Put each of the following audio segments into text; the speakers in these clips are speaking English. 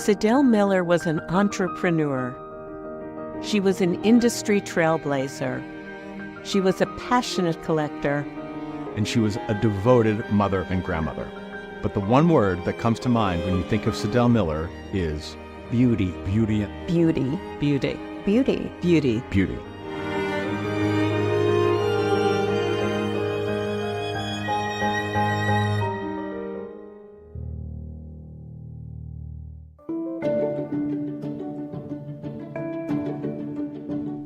Sydell Miller was an entrepreneur. She was an industry trailblazer. She was a passionate collector. And she was a devoted mother and grandmother. But the one word that comes to mind when you think of Sydell Miller is beauty. Beauty. Beauty. Beauty. Beauty. Beauty. Beauty.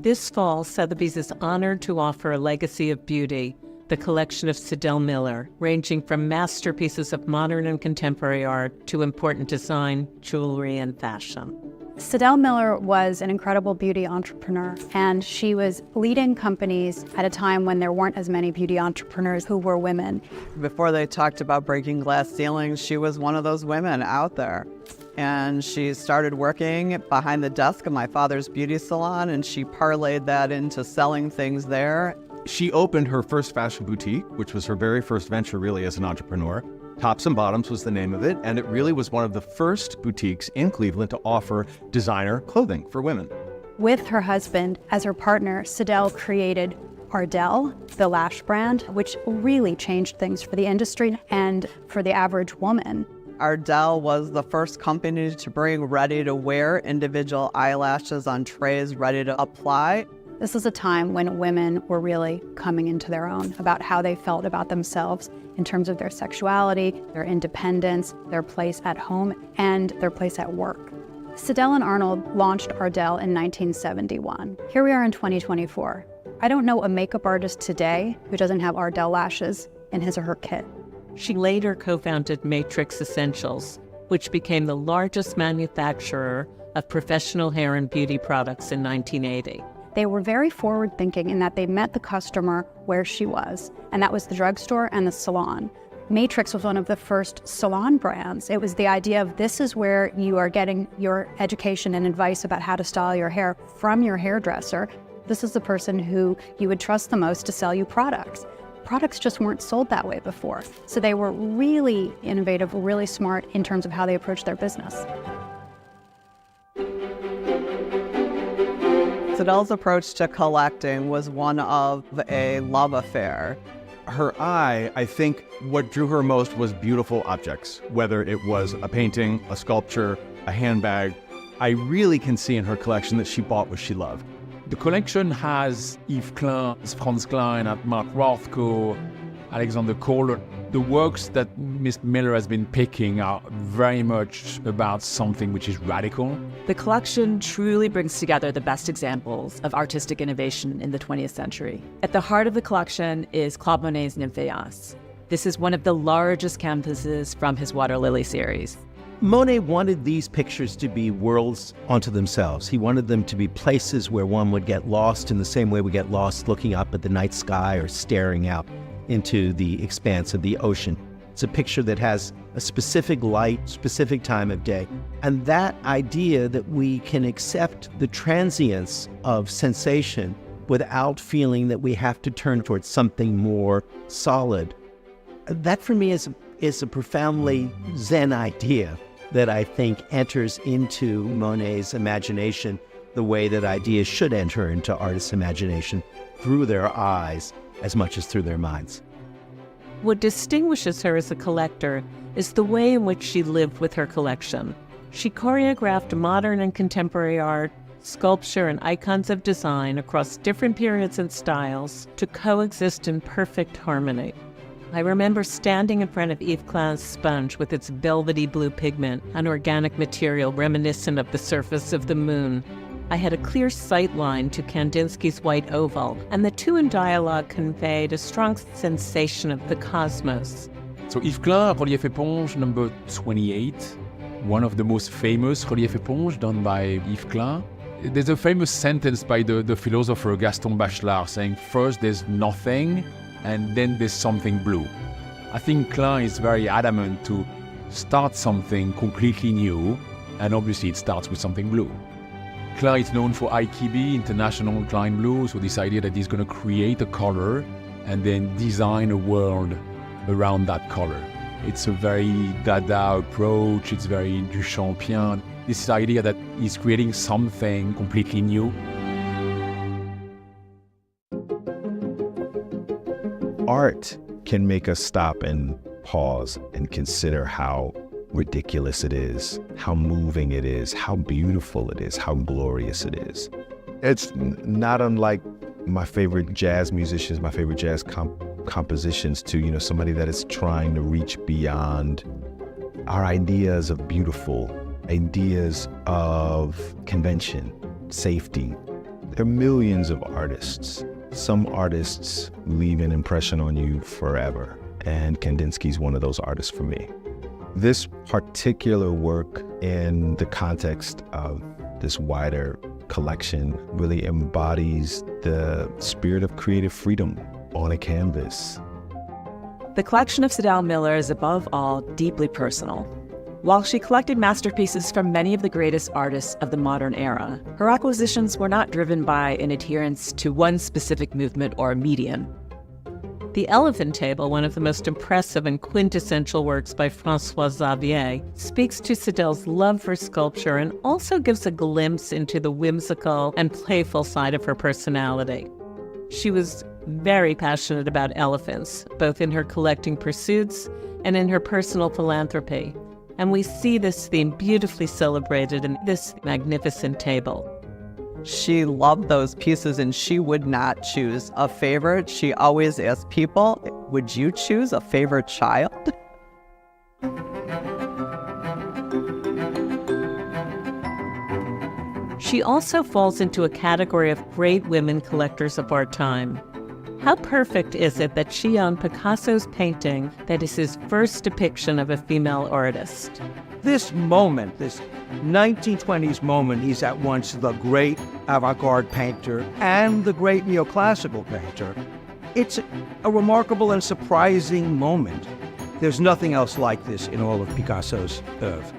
This fall, Sotheby's is honored to offer a legacy of beauty, the collection of Sydell Miller, ranging from masterpieces of modern and contemporary art to important design, jewelry, and fashion. Sydell Miller was an incredible beauty entrepreneur, and she was leading companies at a time when there weren't as many beauty entrepreneurs who were women. Before they talked about breaking glass ceilings, she was one of those women out there. And she started working behind the desk of my father's beauty salon, and she parlayed that into selling things there. She opened her first fashion boutique, which was her very first venture really as an entrepreneur. Tops and Bottoms was the name of it, and it really was one of the first boutiques in Cleveland to offer designer clothing for women. With her husband as her partner, Sydell created Ardell, the lash brand, which really changed things for the industry and for the average woman. Ardell was the first company to bring ready-to-wear individual eyelashes on trays ready to apply. This was a time when women were really coming into their own about how they felt about themselves in terms of their sexuality, their independence, their place at home, and their place at work. Sydell and Arnold launched Ardell in 1971. Here we are in 2024. I don't know a makeup artist today who doesn't have Ardell lashes in his or her kit. She later co-founded Matrix Essentials, which became the largest manufacturer of professional hair and beauty products in 1980. They were very forward-thinking in that they met the customer where she was, and that was the drugstore and the salon. Matrix was one of the first salon brands. It was the idea of this is where you are getting your education and advice about how to style your hair from your hairdresser. This is the person who you would trust the most to sell you products. Products just weren't sold that way before. So they were really innovative, really smart in terms of how they approached their business. Sydell's approach to collecting was one of a love affair. Her eye, I think what drew her most was beautiful objects, whether it was a painting, a sculpture, a handbag. I really can see in her collection that she bought what she loved. The collection has Yves Klein, Franz Klein, Marc Rothko, Alexander Kohler. The works that Miss Miller has been picking are very much about something which is radical. The collection truly brings together the best examples of artistic innovation in the 20th century. At the heart of the collection is Claude Monet's Nymphéas. This is one of the largest canvases from his Water Lily series. Monet wanted these pictures to be worlds unto themselves. He wanted them to be places where one would get lost in the same way we get lost looking up at the night sky or staring out into the expanse of the ocean. It's a picture that has a specific light, specific time of day. And that idea that we can accept the transience of sensation without feeling that we have to turn towards something more solid, that for me is a profoundly Zen idea that I think enters into Monet's imagination the way that ideas should enter into artists' imagination, through their eyes as much as through their minds. What distinguishes her as a collector is the way in which she lived with her collection. She choreographed modern and contemporary art, sculpture, and icons of design across different periods and styles to coexist in perfect harmony. I remember standing in front of Yves Klein's sponge with its velvety blue pigment, an organic material reminiscent of the surface of the moon. I had a clear sight line to Kandinsky's white oval, and the two in dialogue conveyed a strong sensation of the cosmos. So Yves Klein, Relief Éponge number 28, one of the most famous relief éponge done by Yves Klein. There's a famous sentence by the philosopher Gaston Bachelard saying, first there's nothing, and then there's something blue. I think Klein is very adamant to start something completely new, and obviously it starts with something blue. Klein is known for IKB, International Klein Blue, so this idea that he's going to create a color and then design a world around that color. It's a very Dada approach, it's very Duchampian. This idea that he's creating something completely new. Art can make us stop and pause and consider how ridiculous it is, how moving it is, how beautiful it is, how glorious it is. It's not unlike my favorite jazz musicians, my favorite jazz compositions to, somebody that is trying to reach beyond our ideas of beautiful, ideas of convention, safety. There are millions of artists. Some artists leave an impression on you forever, and Kandinsky's one of those artists for me. This particular work in the context of this wider collection really embodies the spirit of creative freedom on a canvas. The collection of Sydell Miller is above all deeply personal. While she collected masterpieces from many of the greatest artists of the modern era, her acquisitions were not driven by an adherence to one specific movement or medium. The Elephant Table, one of the most impressive and quintessential works by François-Xavier, speaks to Sydell's love for sculpture and also gives a glimpse into the whimsical and playful side of her personality. She was very passionate about elephants, both in her collecting pursuits and in her personal philanthropy. And we see this theme beautifully celebrated in this magnificent table. She loved those pieces and she would not choose a favorite. She always asked people, would you choose a favorite child? She also falls into a category of great women collectors of our time. How perfect is it that she owned Picasso's painting that is his first depiction of a female artist? This moment, this 1920s moment, he's at once the great avant-garde painter and the great neoclassical painter. It's a remarkable and surprising moment. There's nothing else like this in all of Picasso's oeuvre.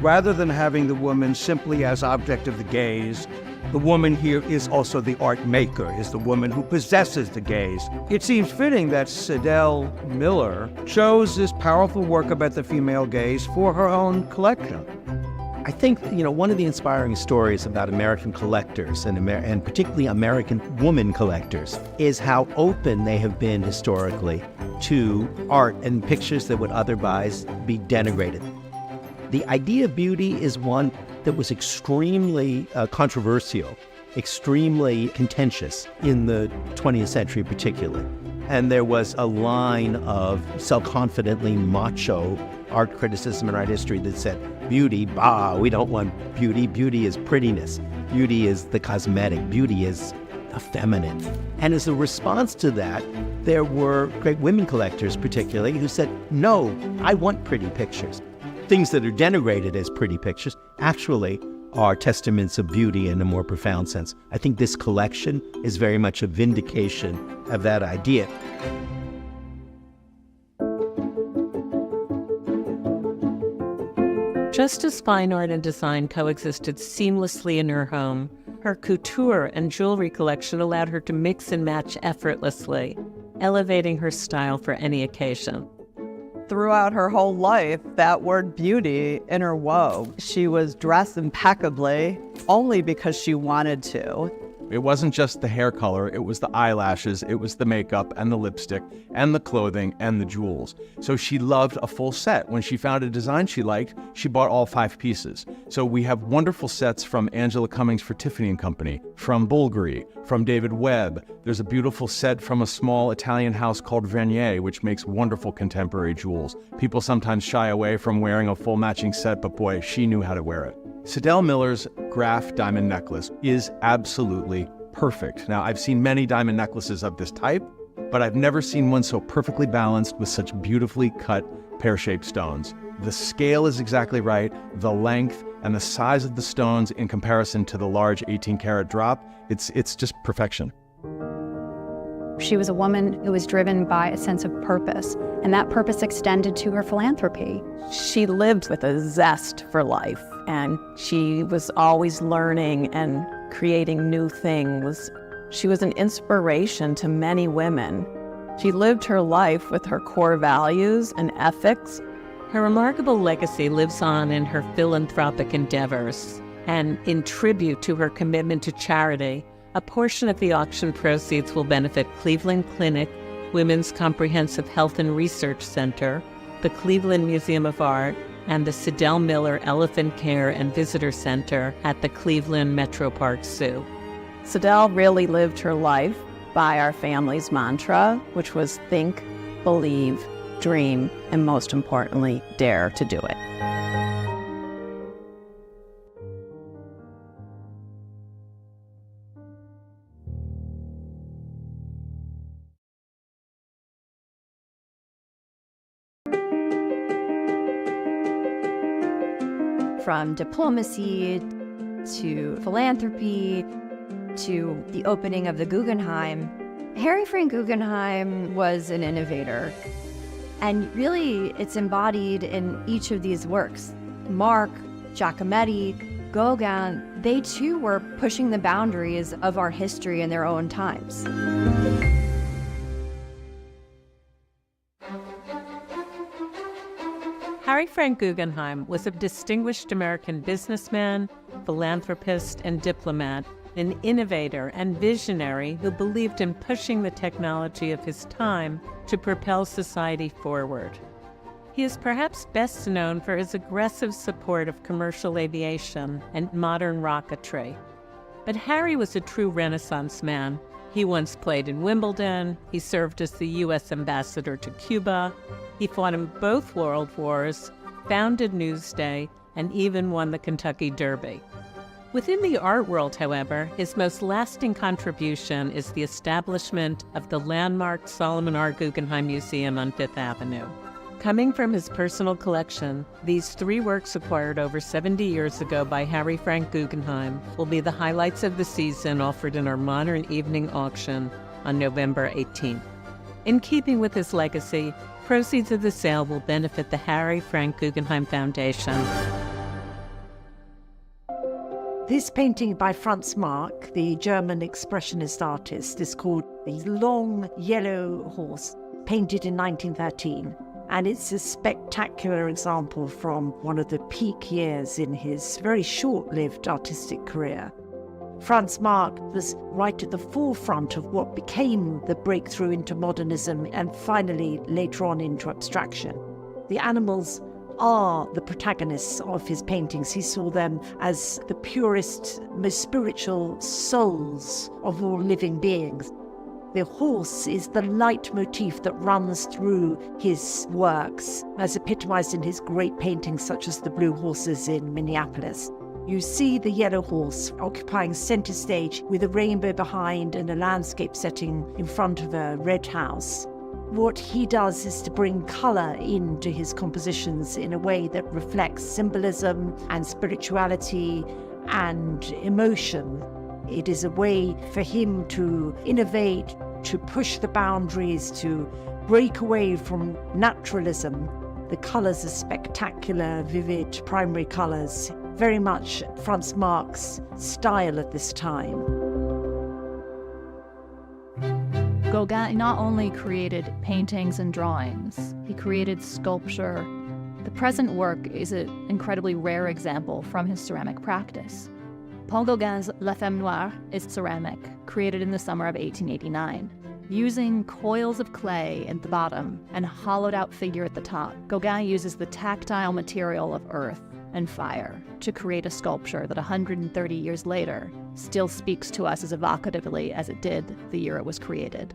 Rather than having the woman simply as object of the gaze, the woman here is also the art maker, is the woman who possesses the gaze. It seems fitting that Sydell Miller chose this powerful work about the female gaze for her own collection. I think, one of the inspiring stories about American collectors and particularly American woman collectors is how open they have been historically to art and pictures that would otherwise be denigrated. The idea of beauty is one that was extremely controversial, extremely contentious in the 20th century particularly. And there was a line of self-confidently macho art criticism and art history that said, beauty, we don't want beauty. Beauty is prettiness. Beauty is the cosmetic. Beauty is the feminine. And as a response to that, there were great women collectors particularly who said, no, I want pretty pictures. Things that are denigrated as pretty pictures actually are testaments of beauty in a more profound sense. I think this collection is very much a vindication of that idea. Just as fine art and design coexisted seamlessly in her home, her couture and jewelry collection allowed her to mix and match effortlessly, elevating her style for any occasion. Throughout her whole life, that word beauty interwove. She was dressed impeccably only because she wanted to. It wasn't just the hair color, it was the eyelashes, it was the makeup and the lipstick and the clothing and the jewels. So she loved a full set. When she found a design she liked, she bought all 5 pieces. So we have wonderful sets from Angela Cummings for Tiffany & Company, from Bulgari, from David Webb. There's a beautiful set from a small Italian house called Vernier, which makes wonderful contemporary jewels. People sometimes shy away from wearing a full matching set, but boy, she knew how to wear it. Sydell Miller's Graf diamond necklace is absolutely perfect. Now, I've seen many diamond necklaces of this type, but I've never seen one so perfectly balanced with such beautifully cut pear-shaped stones. The scale is exactly right, the length and the size of the stones in comparison to the large 18-karat drop, it's just perfection. She was a woman who was driven by a sense of purpose, and that purpose extended to her philanthropy. She lived with a zest for life, and she was always learning and creating new things. She was an inspiration to many women. She lived her life with her core values and ethics. Her remarkable legacy lives on in her philanthropic endeavors, and in tribute to her commitment to charity, a portion of the auction proceeds will benefit Cleveland Clinic, Women's Comprehensive Health and Research Center, the Cleveland Museum of Art, and the Sydell Miller Elephant Care and Visitor Center at the Cleveland Metro Park Zoo. Sydell really lived her life by our family's mantra, which was think, believe, dream, and most importantly, dare to do it. From diplomacy to philanthropy to the opening of the Guggenheim, Harry Frank Guggenheim was an innovator. And really, it's embodied in each of these works. Marc, Giacometti, Gauguin, they too were pushing the boundaries of our history in their own times. Harry Frank Guggenheim was a distinguished American businessman, philanthropist, and diplomat, an innovator and visionary who believed in pushing the technology of his time to propel society forward. He is perhaps best known for his aggressive support of commercial aviation and modern rocketry. But Harry was a true Renaissance man. He once played in Wimbledon, he served as the U.S. ambassador to Cuba, he fought in both world wars, founded Newsday, and even won the Kentucky Derby. Within the art world, however, his most lasting contribution is the establishment of the landmark Solomon R. Guggenheim Museum on Fifth Avenue. Coming from his personal collection, these 3 works acquired over 70 years ago by Harry Frank Guggenheim will be the highlights of the season offered in our modern evening auction on November 18th. In keeping with his legacy, proceeds of the sale will benefit the Harry Frank Guggenheim Foundation. This painting by Franz Marc, the German expressionist artist, is called The Long Yellow Horse, painted in 1913. And it's a spectacular example from one of the peak years in his very short-lived artistic career. Franz Marc was right at the forefront of what became the breakthrough into modernism and finally later on into abstraction. The animals are the protagonists of his paintings. He saw them as the purest, most spiritual souls of all living beings. The horse is the leitmotif that runs through his works, as epitomized in his great paintings such as the Blue Horses in Minneapolis. You see the yellow horse occupying center stage with a rainbow behind and a landscape setting in front of a red house. What he does is to bring color into his compositions in a way that reflects symbolism and spirituality and emotion. It is a way for him to innovate, to push the boundaries, to break away from naturalism. The colors are spectacular, vivid, primary colors, very much Franz Marc's style at this time. Gauguin not only created paintings and drawings, he created sculpture. The present work is an incredibly rare example from his ceramic practice. Paul Gauguin's La Femme Noire is ceramic, created in the summer of 1889. Using coils of clay at the bottom and a hollowed-out figure at the top, Gauguin uses the tactile material of earth and fire to create a sculpture that 130 years later still speaks to us as evocatively as it did the year it was created.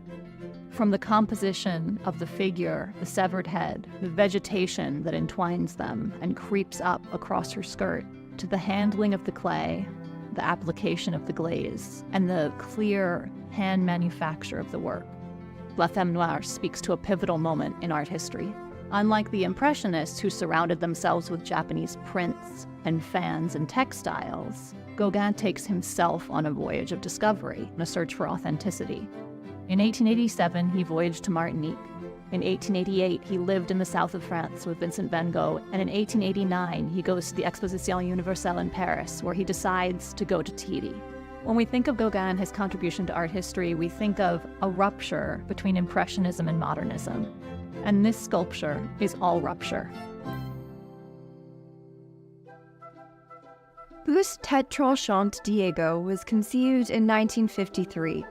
From the composition of the figure, the severed head, the vegetation that entwines them and creeps up across her skirt, to the handling of the clay, the application of the glaze, and the clear hand manufacture of the work. La Femme Noire speaks to a pivotal moment in art history. Unlike the Impressionists who surrounded themselves with Japanese prints and fans and textiles, Gauguin takes himself on a voyage of discovery, a search for authenticity. In 1887, he voyaged to Martinique. In 1888, he lived in the south of France with Vincent van Gogh, and in 1889, he goes to the Exposition Universelle in Paris, where he decides to go to Tahiti. When we think of Gauguin and his contribution to art history, we think of a rupture between Impressionism and modernism. And this sculpture is all rupture. Whose tête tranchante Diego was conceived in 1953.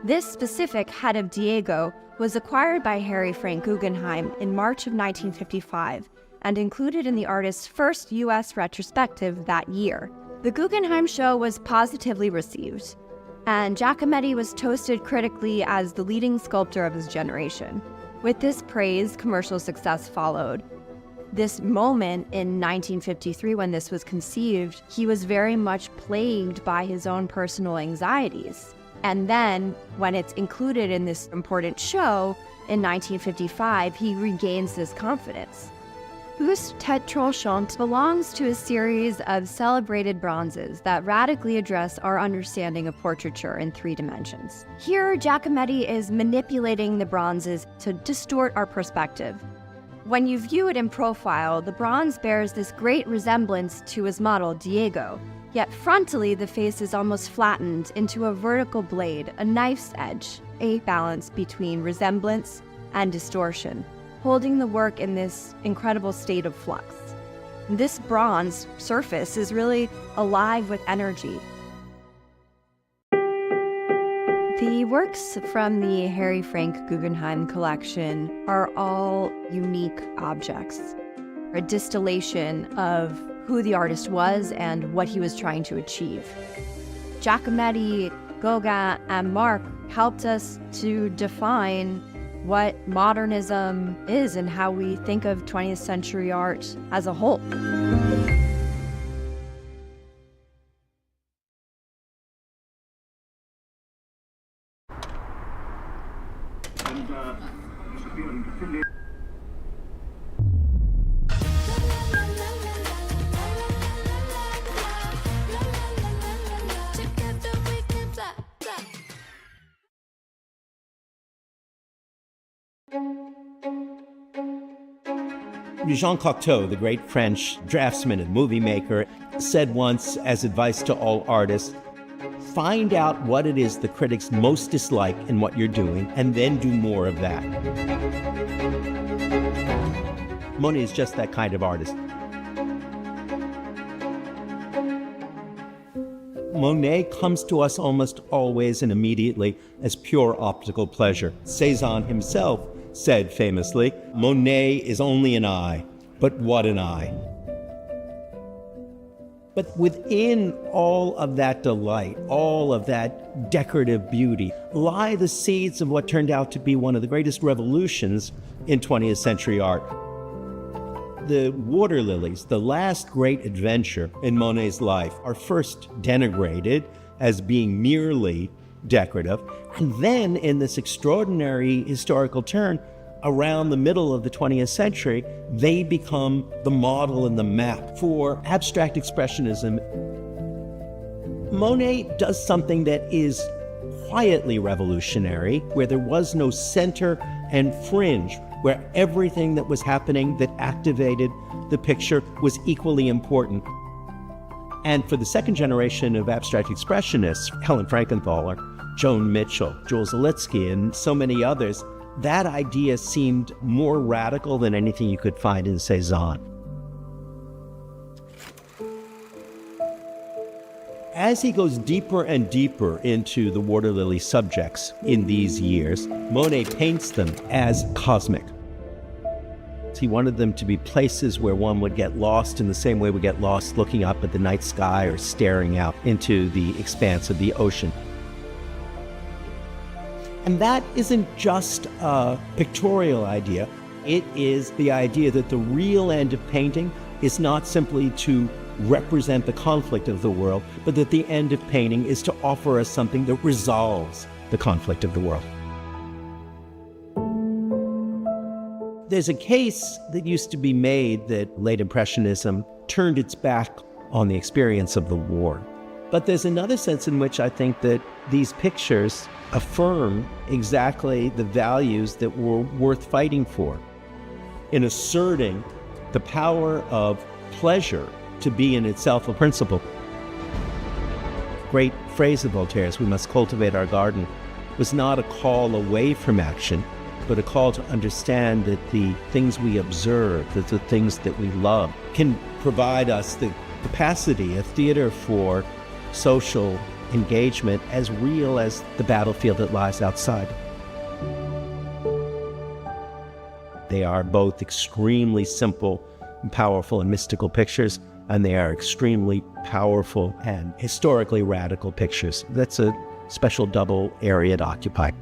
This specific head of Diego was acquired by Harry Frank Guggenheim in March of 1955 and included in the artist's first U.S. retrospective that year. The Guggenheim show was positively received, and Giacometti was toasted critically as the leading sculptor of his generation. With this praise, commercial success followed. This moment in 1953, when this was conceived, he was very much plagued by his own personal anxieties. And then, when it's included in this important show in 1955, he regains this confidence. Whose tête tranchante belongs to a series of celebrated bronzes that radically address our understanding of portraiture in 3 dimensions. Here, Giacometti is manipulating the bronzes to distort our perspective. When you view it in profile, the bronze bears this great resemblance to his model, Diego, yet frontally the face is almost flattened into a vertical blade, a knife's edge, a balance between resemblance and distortion, holding the work in this incredible state of flux. This bronze surface is really alive with energy. The works from the Harry Frank Guggenheim collection are all unique objects, a distillation of who the artist was and what he was trying to achieve. Giacometti, Gauguin, and Marc helped us to define what modernism is and how we think of 20th century art as a whole. Jean Cocteau, the great French draftsman and movie maker, said once as advice to all artists, find out what it is the critics most dislike in what you're doing, and then do more of that. Monet is just that kind of artist. Monet comes to us almost always and immediately as pure optical pleasure. Cézanne himself said famously, Monet is only an eye, but what an eye. But within all of that delight, all of that decorative beauty, lie the seeds of what turned out to be one of the greatest revolutions in 20th century art. The water lilies, the last great adventure in Monet's life, are first denigrated as being merely decorative, and then in this extraordinary historical turn, around the middle of the 20th century, they become the model and the map for abstract expressionism. Monet does something that is quietly revolutionary, where there was no center and fringe, where everything that was happening that activated the picture was equally important. And for the second generation of abstract expressionists, Helen Frankenthaler, Joan Mitchell, Jules Zalitsky, and so many others, that idea seemed more radical than anything you could find in Cézanne. As he goes deeper and deeper into the water lily subjects in these years, Monet paints them as cosmic. He wanted them to be places where one would get lost in the same way we get lost looking up at the night sky or staring out into the expanse of the ocean. And that isn't just a pictorial idea. It is the idea that the real end of painting is not simply to represent the conflict of the world, but that the end of painting is to offer us something that resolves the conflict of the world. There's a case that used to be made that late Impressionism turned its back on the experience of the war. But there's another sense in which I think that these pictures affirm exactly the values that were worth fighting for, in asserting the power of pleasure to be in itself a principle. Great phrase of Voltaire's, "We must cultivate our garden," was not a call away from action, but a call to understand that the things we observe, that the things that we love, can provide us the capacity, a theater for social engagement as real as the battlefield that lies outside. They are both extremely simple, and powerful, and mystical pictures, and they are extremely powerful and historically radical pictures. That's a special double area to occupy.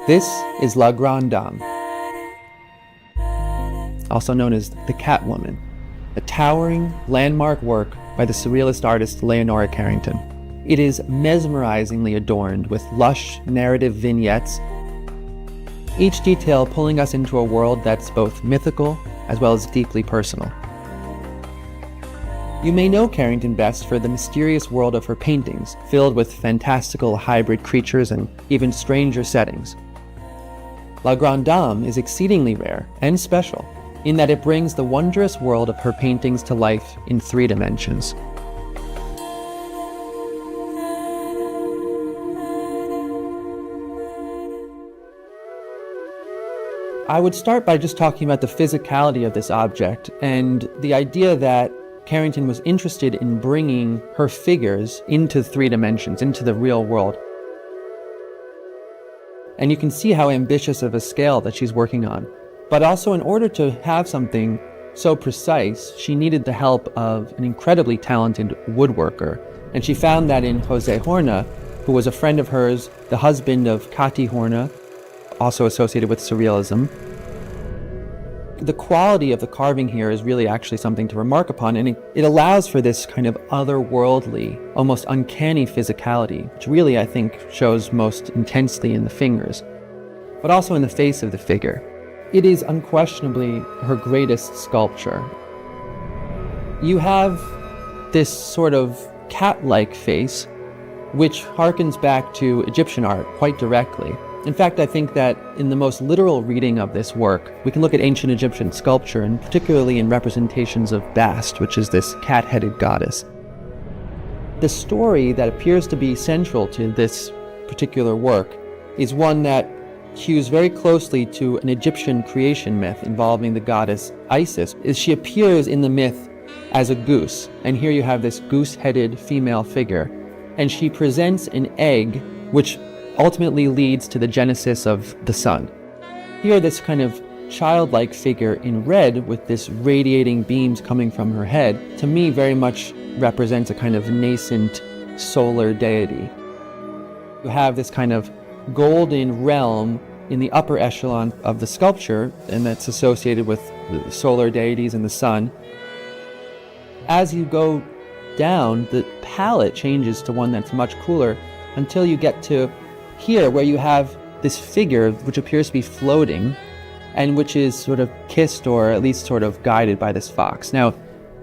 This is La Grande Dame, also known as the Catwoman, a towering landmark work by the surrealist artist Leonora Carrington. It is mesmerizingly adorned with lush narrative vignettes, each detail pulling us into a world that's both mythical as well as deeply personal. You may know Carrington best for the mysterious world of her paintings, filled with fantastical hybrid creatures and even stranger settings. La Grande Dame is exceedingly rare and special in that it brings the wondrous world of her paintings to life in 3 dimensions. I would start by just talking about the physicality of this object and the idea that Carrington was interested in bringing her figures into 3 dimensions, into the real world. And you can see how ambitious of a scale that she's working on. But also, in order to have something so precise, she needed the help of an incredibly talented woodworker. And she found that in José Horna, who was a friend of hers, the husband of Cati Horna, also associated with surrealism. The quality of the carving here is really actually something to remark upon, and it allows for this kind of otherworldly, almost uncanny physicality, which really, I think, shows most intensely in the fingers, but also in the face of the figure. It is unquestionably her greatest sculpture. You have this sort of cat-like face, which harkens back to Egyptian art quite directly. In fact, I think that in the most literal reading of this work, we can look at ancient Egyptian sculpture, and particularly in representations of Bast, which is this cat-headed goddess. The story that appears to be central to this particular work is one that hews very closely to an Egyptian creation myth involving the goddess Isis. She appears in the myth as a goose, and here you have this goose-headed female figure, and she presents an egg which ultimately leads to the genesis of the sun. Here, this kind of childlike figure in red with this radiating beams coming from her head, to me very much represents a kind of nascent solar deity. You have this kind of golden realm in the upper echelon of the sculpture, and that's associated with the solar deities and the sun. As you go down, the palette changes to one that's much cooler until you get to here, where you have this figure which appears to be floating and which is sort of kissed or at least sort of guided by this fox. Now,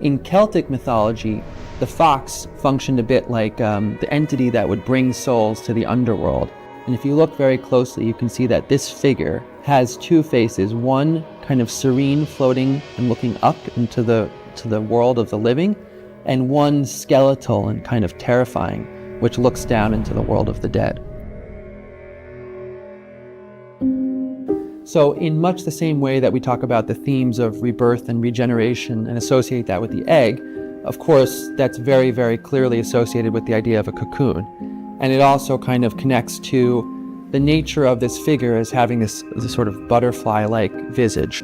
in Celtic mythology, the fox functioned a bit like the entity that would bring souls to the underworld. And if you look very closely, you can see that this figure has 2 faces, one kind of serene, floating and looking up into the world of the living, and one skeletal and kind of terrifying, which looks down into the world of the dead. So in much the same way that we talk about the themes of rebirth and regeneration and associate that with the egg, of course, that's very, very clearly associated with the idea of a cocoon. And it also kind of connects to the nature of this figure as having this sort of butterfly-like visage.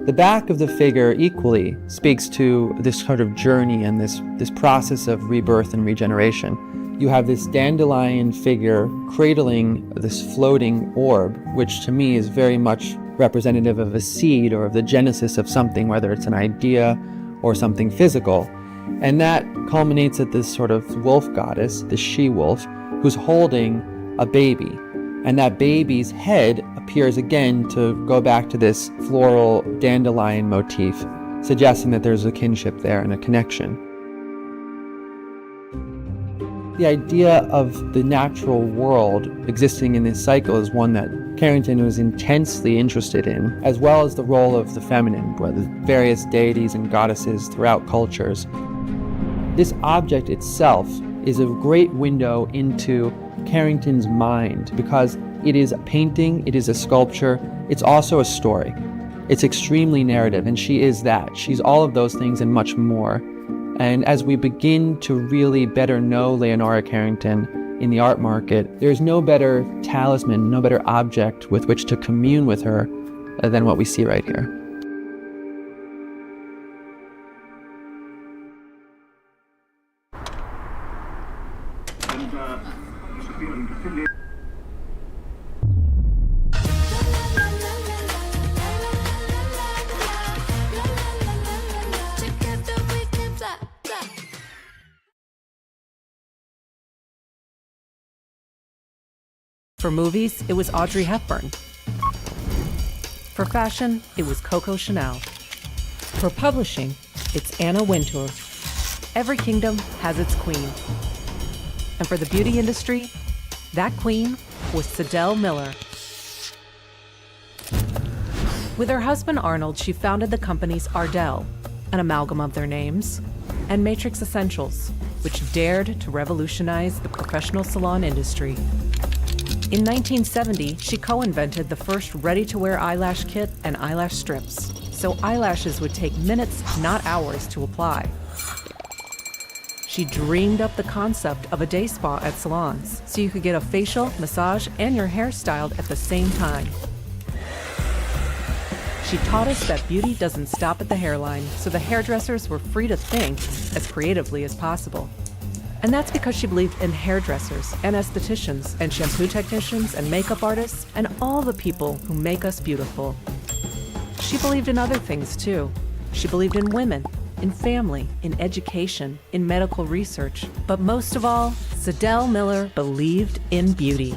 The back of the figure equally speaks to this sort of journey and this process of rebirth and regeneration. You have this dandelion figure cradling this floating orb, which to me is very much representative of a seed or of the genesis of something, whether it's an idea or something physical. And that culminates at this sort of wolf goddess, the she-wolf, who's holding a baby. And that baby's head appears again to go back to this floral dandelion motif, suggesting that there's a kinship there and a connection. The idea of the natural world existing in this cycle is one that Carrington was intensely interested in, as well as the role of the feminine, where the various deities and goddesses throughout cultures. This object itself is a great window into Carrington's mind because it is a painting, it is a sculpture, it's also a story. It's extremely narrative, and she is that. She's all of those things and much more. And as we begin to really better know Leonora Carrington in the art market, there's no better talisman, no better object with which to commune with her than what we see right here. For movies, it was Audrey Hepburn. For fashion, it was Coco Chanel. For publishing, it's Anna Wintour. Every kingdom has its queen. And for the beauty industry, that queen was Sydell Miller. With her husband Arnold, she founded the companies Ardell, an amalgam of their names, and Matrix Essentials, which dared to revolutionize the professional salon industry. In 1970, she co-invented the first ready-to-wear eyelash kit and eyelash strips, so eyelashes would take minutes, not hours, to apply. She dreamed up the concept of a day spa at salons, so you could get a facial, massage, and your hair styled at the same time. She taught us that beauty doesn't stop at the hairline, so the hairdressers were free to think as creatively as possible. And that's because she believed in hairdressers and estheticians and shampoo technicians and makeup artists and all the people who make us beautiful. She believed in other things too. She believed in women, in family, in education, in medical research. But most of all, Sydell Miller believed in beauty.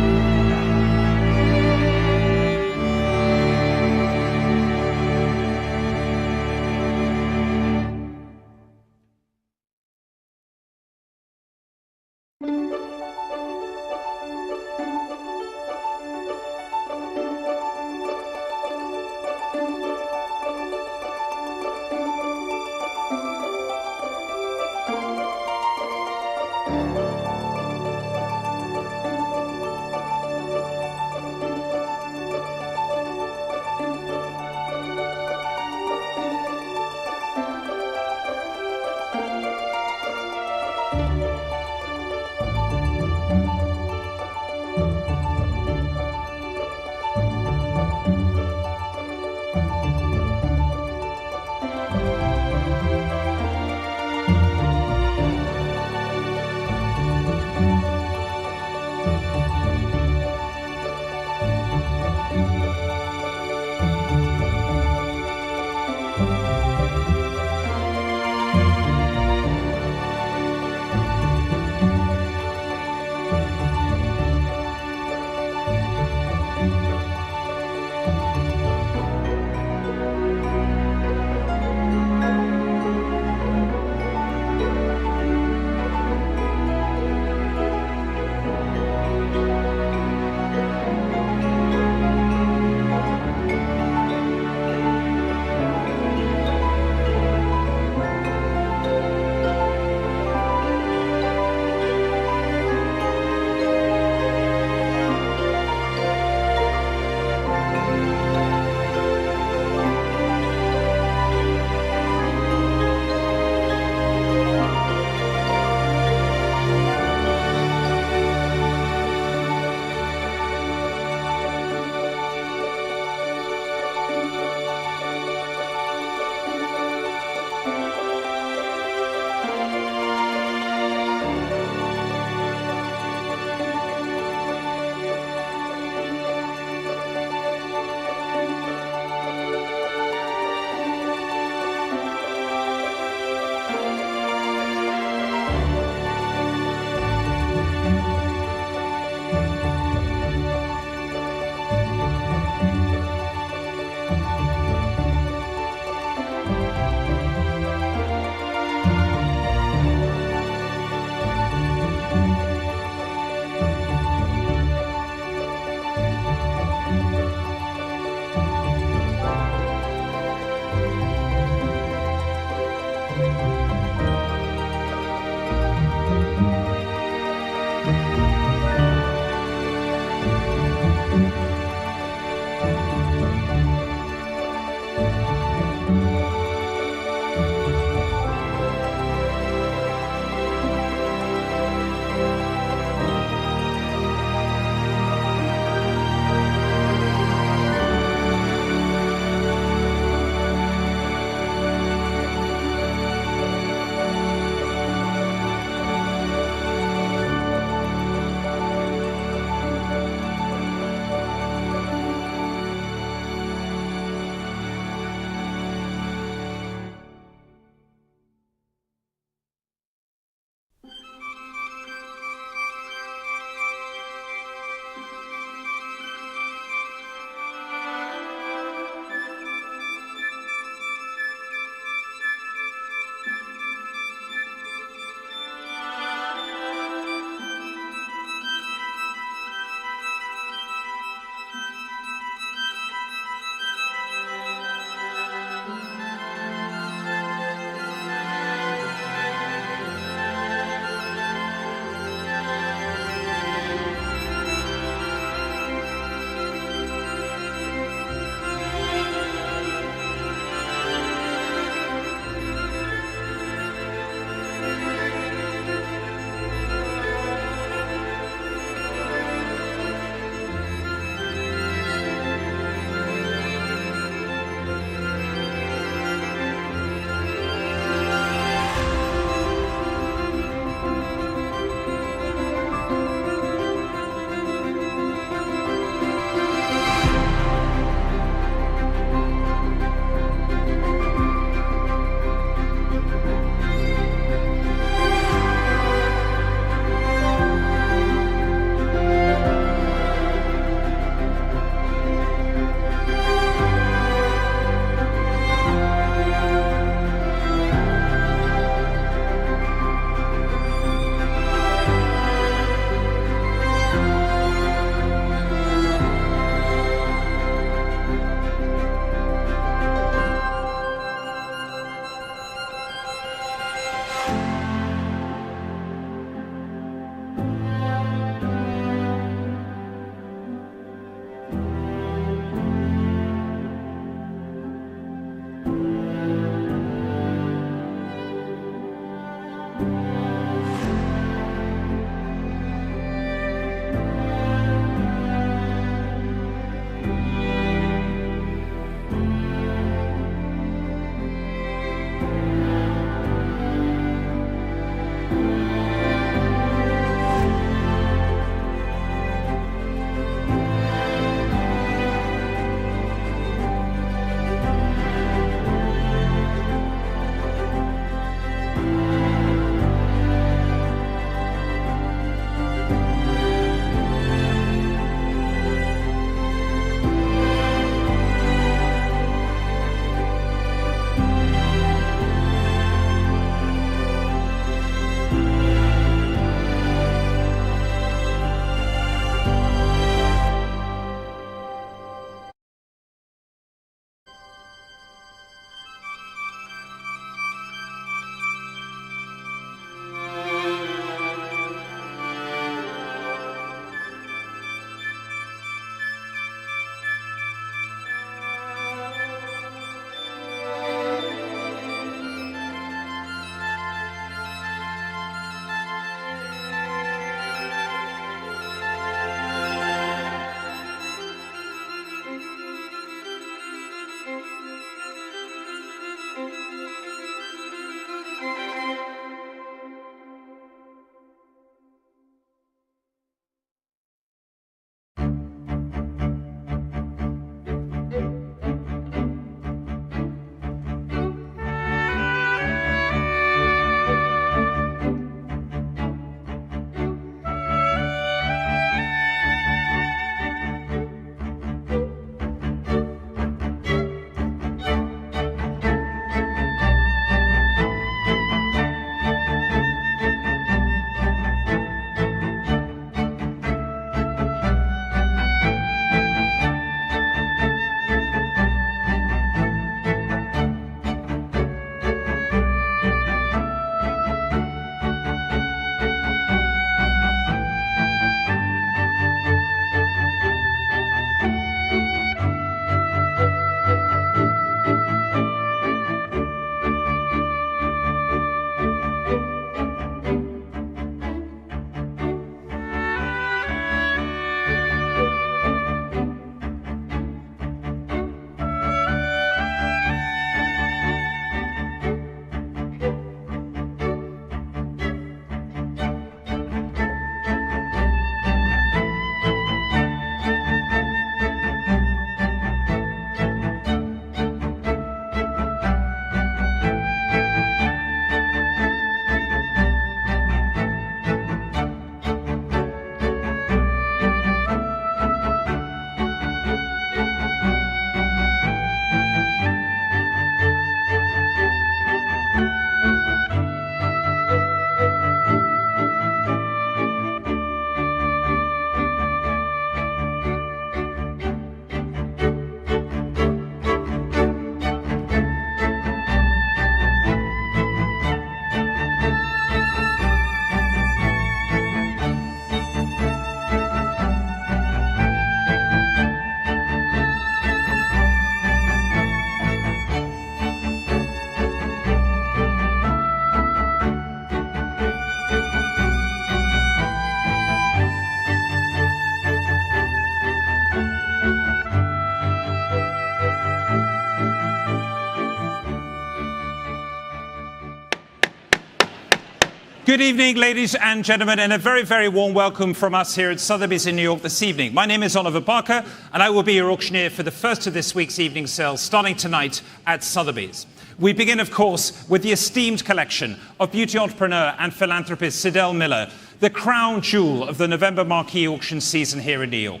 Good evening, ladies and gentlemen, and a very, very warm welcome from us here at Sotheby's in New York this evening. My name is Oliver Barker, and I will be your auctioneer for the first of this week's evening sales, starting tonight at Sotheby's. We begin, of course, with the esteemed collection of beauty entrepreneur and philanthropist Sydell Miller, the crown jewel of the November marquee auction season here in New York.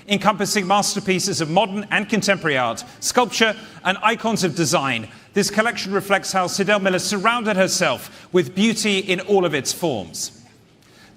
Encompassing masterpieces of modern and contemporary art, sculpture, and icons of design, this collection reflects how Sydell Miller surrounded herself with beauty in all of its forms.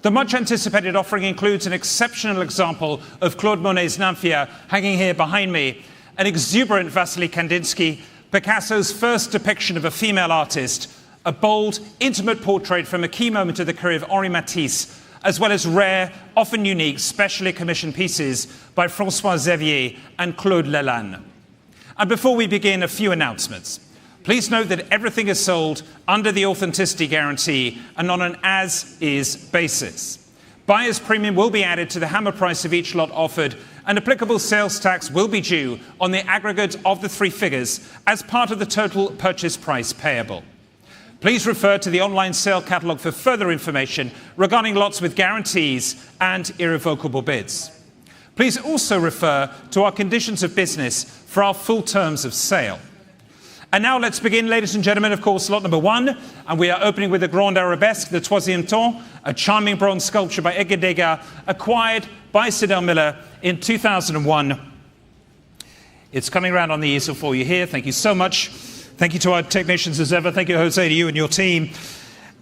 The much-anticipated offering includes an exceptional example of Claude Monet's Nymphéas, hanging here behind me, an exuberant Wassily Kandinsky, Picasso's first depiction of a female artist, a bold, intimate portrait from a key moment of the career of Henri Matisse, as well as rare, often unique, specially commissioned pieces by François-Xavier and Claude Lalanne. And before we begin, a few announcements. Please note that everything is sold under the authenticity guarantee and on an as-is basis. Buyer's premium will be added to the hammer price of each lot offered, and applicable sales tax will be due on the aggregate of the three figures as part of the total purchase price payable. Please refer to the online sale catalogue for further information regarding lots with guarantees and irrevocable bids. Please also refer to our conditions of business for our full terms of sale. And now let's begin, ladies and gentlemen, of course, lot number one. And we are opening with the Grande Arabesque, the Troisième Temps, a charming bronze sculpture by Edgar Degas, acquired by Sydell Miller in 2001. It's coming around on the easel for you here. Thank you so much. Thank you to our technicians as ever. Thank you, Jose, to you and your team.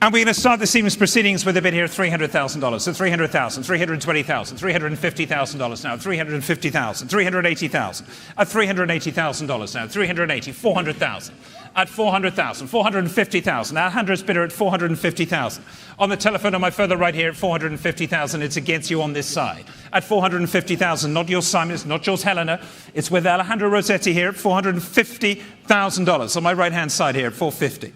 And we're going to start this evening's proceedings with a bid here of $300,000. So $300,000, $320,000, $350,000 now, $350,000, $380,000, at $380,000 now, $380,000, $400,000, at $400,000, $450,000. Alejandro's bidder at $450,000. On the telephone on my further right here at $450,000. It's against you on this side. At $450,000, not yours, Simon, it's not yours, Helena. It's with Alejandro Rossetti here at $450,000. On my right-hand side here at $450,000.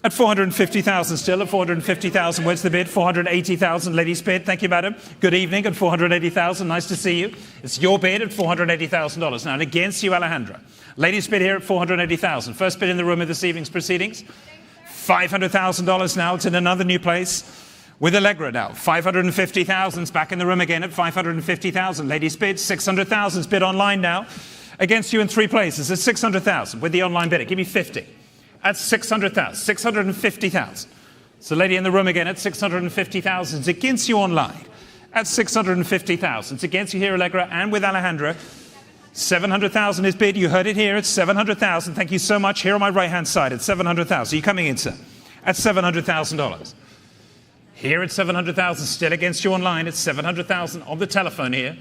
At $450,000 still, at $450,000, where's the bid? $480,000, ladies bid, thank you, madam. Good evening, at $480,000, nice to see you. It's your bid at $480,000. Now, and against you, Alejandra. Ladies bid here at $480,000. First bid in the room of this evening's proceedings. $500,000 now, it's in another new place. With Allegra now, $550,000, back in the room again at $550,000. Ladies bid, $600,000, bid online now. Against you in three places, at $600,000, with the online bidder, give me 50. At $600,000, $650,000. So lady in the room again at $650,000. It's against you online at $650,000. It's against you here, Allegra, and with Alejandra. $700,000 is bid. You heard it here. It's $700,000. Thank you so much. Here on my right-hand side at $700,000. Are you coming in, sir? At $700,000. Here at $700,000. Still against you online. It's $700,000 on the telephone here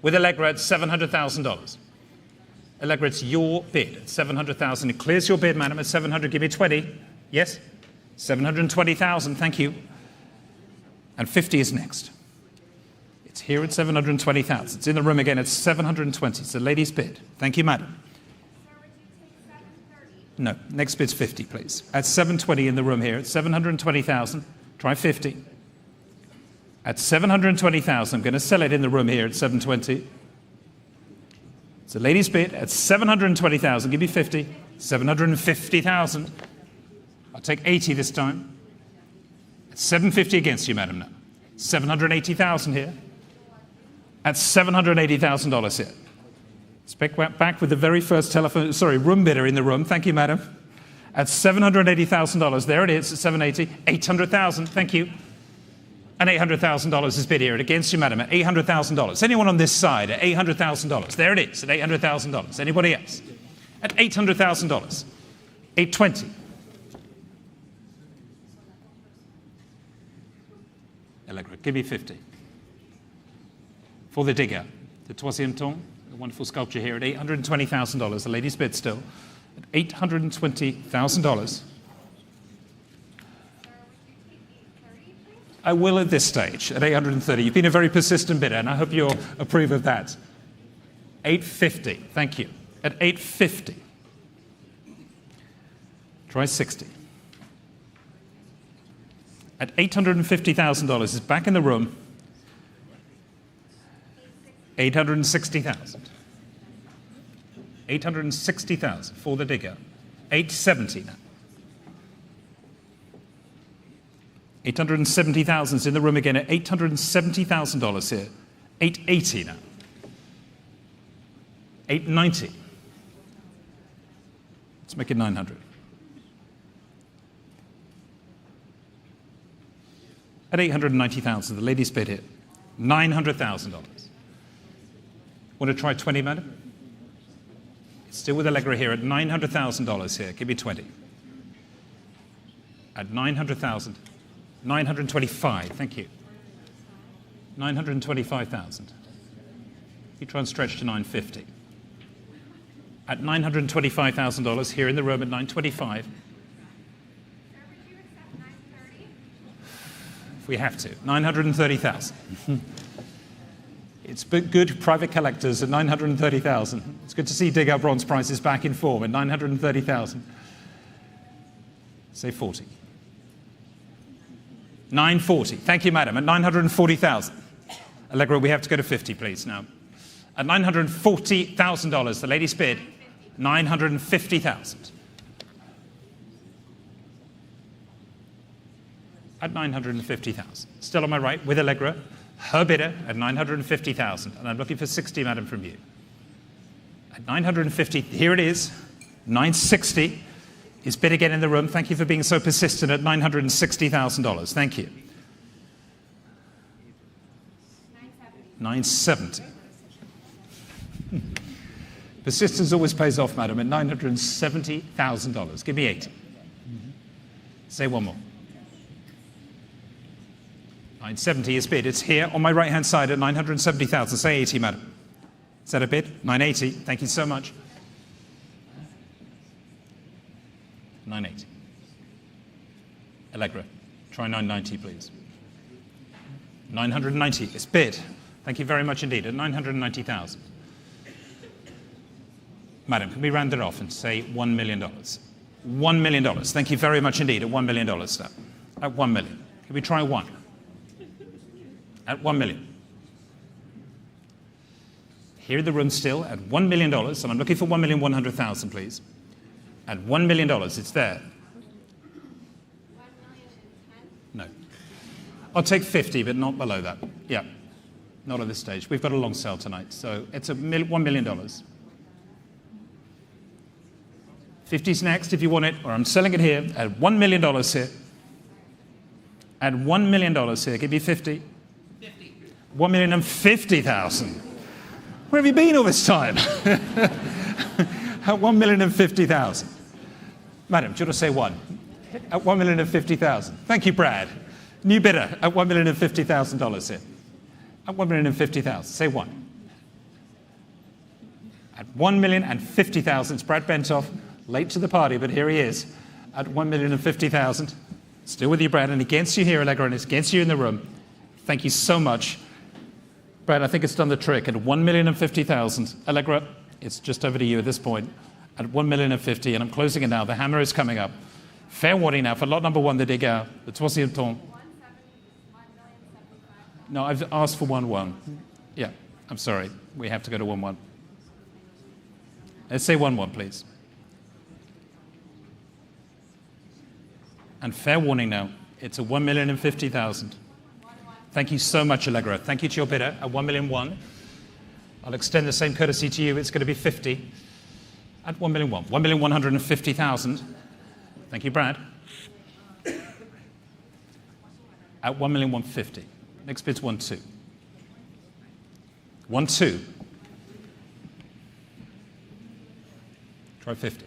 with Allegra at $700,000. Allegra, it's your bid at $700,000. It clears your bid, madam, at $700,000. Give me 20. Yes? $720,000. Thank you. And 50 is next. It's here at $720,000. It's in the room again at $720,000. It's the lady's bid. Thank you, madam. No. Next bid's 50, please. At $720,000 in the room here. At $720,000. Try 50. At $720,000. I'm going to sell it in the room here at $720,000. It's a lady's bid at $720,000. Give me 50. $750,000. I'll take 80 this time. At $750 against you, madam. Now. $780,000 here. At $780,000 here. Let's back with the very first room bidder in the room. Thank you, madam. At $780,000. There it is. At $780,000. $800,000. Thank you. And $800,000 is bid here. Against you, madam, at $800,000. Anyone on this side at $800,000? There it is, at $800,000. Anybody else? At $800,000. $820,000. Allegra, give me 50. For the digger, the Troisième Temps, a wonderful sculpture here at $820,000. The lady's bid still at $820,000. I will at this stage, at $830,000. You've been a very persistent bidder, and I hope you'll approve of that. $850,000, thank you. At $850,000. Try 60. At $850,000, is back in the room. $860,000. $860,000 for the digger. $870,000 now. $870,000 is in the room again at $870,000 here. $880 now. $890. Let's make it $900. At $890,000, the ladies bid here. $900,000. Want to try 20, madam? Still with Allegra here at $900,000 here. Give me 20. At $900,000. 925, thank you. 925,000. You try and stretch to 950. At $925,000 here in the room at 925. If we have to, 930,000. It's good private collectors at 930,000. It's good to see Degas bronze prices back in form at 930,000. Say 40. 940. Thank you, madam. At 940,000. Allegra, we have to go to 50, please, now. At $940,000, the ladies bid. 950,000. At 950,000. Still on my right with Allegra. Her bidder at 950,000. And I'm looking for 60, madam, from you. At 950, here it is. 960 is bid again in the room. Thank you for being so persistent at $960,000. Thank you. 970. Persistence always pays off, madam, at $970,000. Give me 80. Say one more. 970 is bid. It's here on my right-hand side at 970,000. Say 80, madam. Is that a bid? 980. Thank you so much. 980. Allegra, try 990, please. 990 is bid. Thank you very much indeed. At 990,000. Madam, can we round it off and say $1 million? $1 million. Thank you very much indeed. At $1 million now. At $1 million. Can we try one? At $1 million. Here in the room still at $1 million, and I'm looking for 1,100,000, please. At $1 million, it's there. No. I'll take 50, but not below that. Yeah, not at this stage. We've got a long sale tonight, so it's $1 million. 50's next if you want it, or I'm selling it here at $1 million here. At $1 million here, give me 50. 1,050,000. Where have you been all this time? At 1,050,000. Madam, do you want to say one? At 1,050,000. Thank you, Brad. New bidder at $1,050,000 here. At 1,050,000. Say one. At 1,050,000. It's Brad Bentoff. Late to the party, but here he is. At 1,050,000. Still with you, Brad, and against you here, Allegra, and it's against you in the room. Thank you so much. Brad, I think it's done the trick. At 1,050,000. Allegra, it's just over to you at this point. At 1,050,000, and I'm closing it now. The hammer is coming up. Fair warning now for lot number one, the Degas. The troisième ton. No, I've asked for 1-1. Yeah, I'm sorry. We have to go to 1-1. Let's say 1-1, please. And fair warning now. It's a 1,050,000. Thank you so much, Allegra. Thank you to your bidder at 1,001,000. I'll extend the same courtesy to you. It's going to be 50 at 1,001,000. 1,150,000. Thank you, Brad. At 1,150,000. Next bid's 1-2. 1-2. Try 50.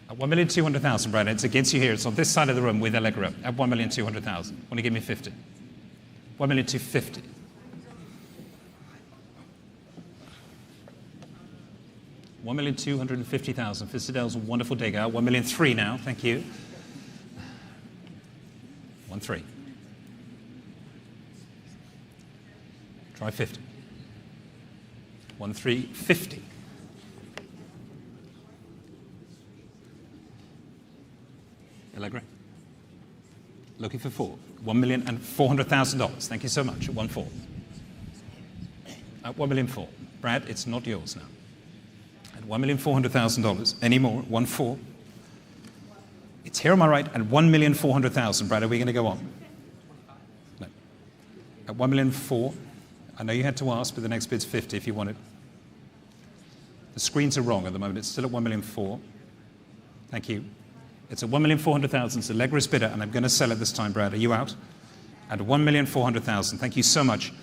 At 1,200,000, Brad. It's against you here. It's on this side of the room with Allegra. At 1,200,000. Want to give me 50? 1,250,000. 1,250,000 for Sydell's wonderful Degas. 1,300,000 now. Thank you. 1-3. Try 50. 1,350,000. Allegra. Looking for 4. $1,400,000. Thank you so much. At 1-4. At 1,400,000. Brad, it's not yours now. At $1,400,000. Any more? 1-4. It's here on my right at 1,400,000. Brad, are we going to go on? No. At 1,000,004. I know you had to ask, but the next bid's 50 if you want it. The screens are wrong at the moment. It's still at 1,000,004. Thank you. It's at 1,400,000. It's Allegra's bidder, and I'm going to sell it this time, Brad. Are you out? At 1,400,000. Thank you so much.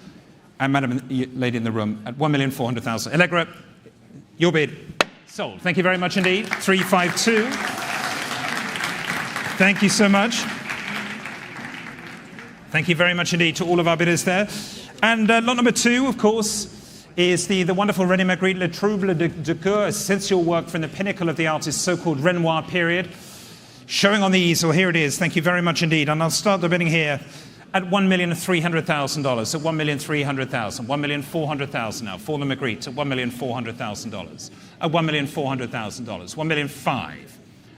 And madam, lady in the room, at 1,400,000. Allegra, your bid sold. Thank you very much indeed. 352. Thank you so much. Thank you very much indeed to all of our bidders there. And lot number 2, of course, is the wonderful René Magritte Le Trouble de Coeur, a sensual work from the pinnacle of the artist's so-called Renoir period, showing on the easel. Here it is. Thank you very much indeed. And I'll start the bidding here at $1,300,000. At $1,300,000. $1,400,000 now. For the Magritte at $1,400,000. At $1,400,000. $1,500,000.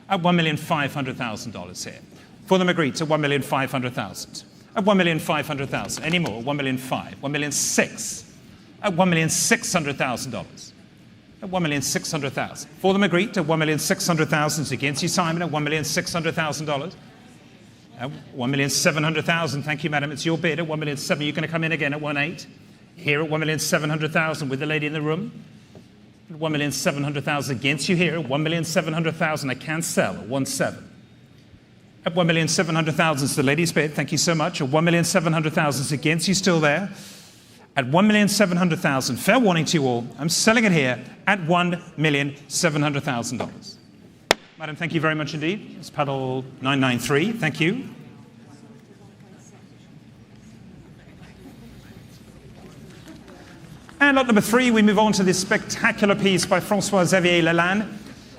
At $1,500,000 here. For the Magritte at $1,500,000. At $1,500,000. Any more? $1,500,000. $1,600,000. At $1,600,000. At $1,600,000. For the Magritte at $1,600,000. It's against you, Simon, at $1,600,000. At $1,700,000. Thank you, madam. It's your bid at $1,700,000. You're going to come in again at 1,800,000. Here at $1,700,000 with the lady in the room. At $1,700,000 against you here at $1,700,000. I can sell at 1,700,000. At $1,700,000 is the lady's bid. Thank you so much. At $1,700,000 against you still there. At $1,700,000. Fair warning to you all. I'm selling it here at $1,700,000. Madam, thank you very much indeed. It's paddle 993. Thank you. And lot number 3, we move on to this spectacular piece by François-Xavier Lalanne,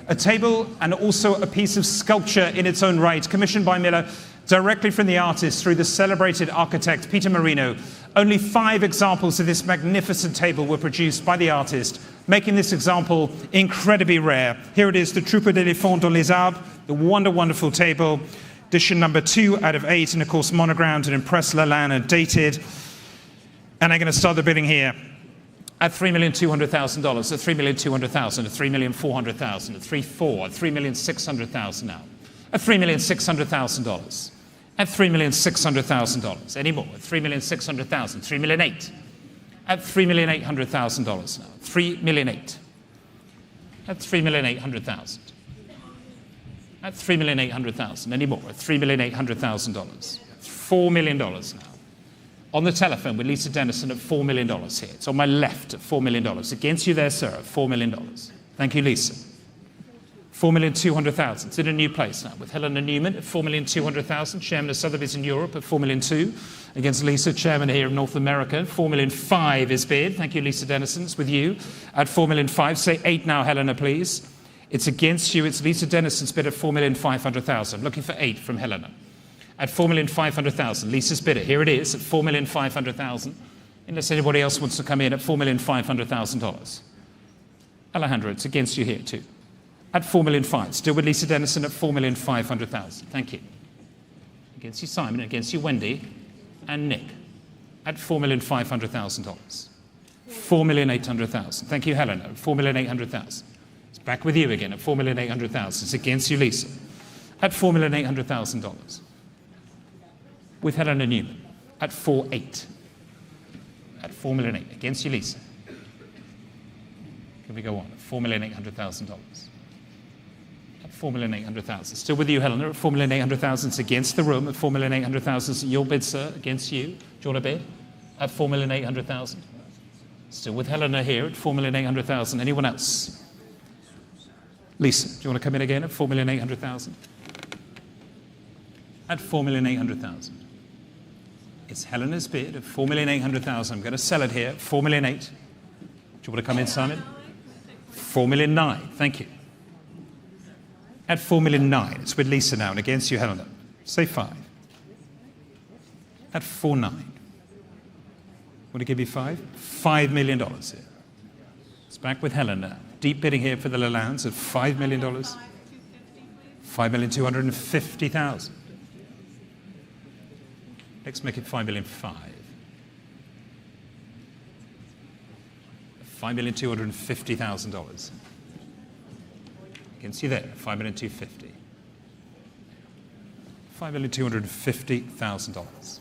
a table and also a piece of sculpture in its own right, commissioned by Miller directly from the artist through the celebrated architect Peter Marino. Only 5 examples of this magnificent table were produced by the artist, making this example incredibly rare. Here it is, the Troupeau d'éléphants dans les arbres, the wonderful table, edition number 2 out of 8, and of course monogrammed and impressed Lalanne and dated. And I'm going to start the bidding here at $3,200,000, at $3,200,000, at $3,400,000, at $3,400,000, at $3,600,000 now, at $3,600,000. At $3,600,000. Any more? At $3,600,000. $3,800,000. At $3,800,000 now. $3,800,000. At $3,800,000. At $3,800,000. Any more? At $3,800,000. $4 million now. On the telephone with Lisa Dennison at $4 million here. It's on my left at $4 million. Against you there, sir, at $4 million. Thank you, Lisa. $4,200,000. It's in a new place now with Helena Newman at $4,200,000. Chairman of Sotheby's in Europe at $4,200,000. Against Lisa, chairman here in North America. $4,500,000 is bid. Thank you, Lisa Dennison. It's with you at $4,500,000. Say 8 now, Helena, please. It's against you. It's Lisa Dennison's bid at $4,500,000. Looking for 8 from Helena. At $4,500,000. Lisa's bidder. Here it is at $4,500,000. Unless anybody else wants to come in at $4,500,000. Alejandro, it's against you here too. At $4,500,000. Still with Lisa Dennison at $4,500,000. Thank you. Against you, Simon. Against you, Wendy. And Nick. At $4,500,000. $4,800,000. Thank you, Helena. At $4,800,000. It's back with you again at $4,800,000. It's against you, Lisa. At $4,800,000. With Helena Newman. At $4,800,000. At $4,800,000. Against you, Lisa. Can we go on? At $4,800,000. $4,800,000. Still with you, Helena, at $4,800,000. It's against the room at $4,800,000. Your bid, sir, against you. Do you want to bid? At $4,800,000. Still with Helena here at $4,800,000. Anyone else? Lisa, do you want to come in again at $4,800,000? At $4,800,000. It's Helena's bid at $4,800,000. I'm going to sell it here at $4,800,000. Do you want to come in, Simon? $4,900,000. Thank you. At $4,900,000. It's with Lisa now, and against you, Helena. Say 5. At $4,900,000. Want to give you 5? $5 million here. It's back with Helena. Deep bidding here for the Lalannes at $5 million. $5,250,000. Let's make it $5,500,000. $5,250,000. Against you there, $5,250,000. $5,250,000.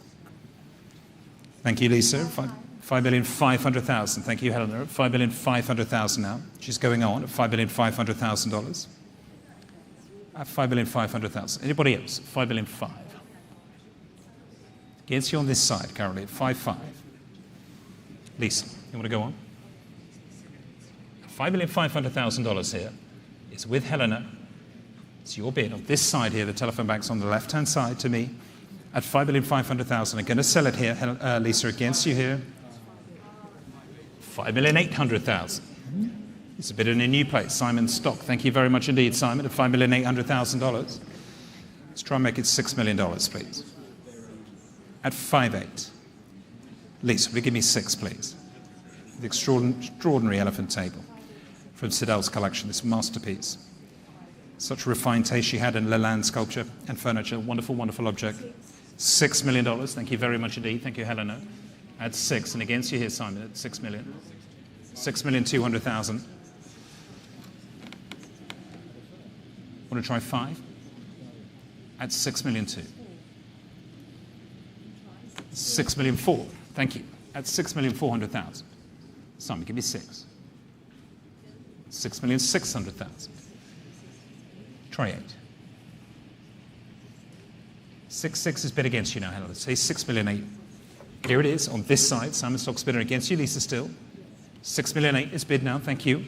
Thank you, Lisa. $5,500,000. Thank you, Helena. $5,500,000 now. She's going on at $5,500,000. At $5,500,000. Anybody else? $5,500,000. Against you on this side, currently at $5,500,000. Lisa, you want to go on? $5,500,000 here is with Helena. It's your bid on this side here. The telephone bank's on the left-hand side to me at $5,500,000. I'm going to sell it here, Lisa, against you here. $5,800,000. It's a bid in a new place. Simon Stock. Thank you very much indeed, Simon, at $5,800,000. Let's try and make it $6 million, please. At $5,800,000. Lisa, will you give me $6, please? The extraordinary elephant table from Sydell's collection, this masterpiece. Such refined taste she had in Lalanne sculpture and furniture. Wonderful, wonderful object. $6 million. Thank you very much indeed. Thank you, Helena. At 6, and against you here, Simon, at $6 million. $6,200,000. Want to try 5? At $6,200,000. $6,400,000. Thank you. At $6,400,000. Simon, give me 6. $6,600,000. Try 8. 6 is bid against you now, Helen. Let's say $6,800,000. Here it is on this side. Simon Stock's bidder against you, Lisa Still. $6,800,000 is bid now. Thank you.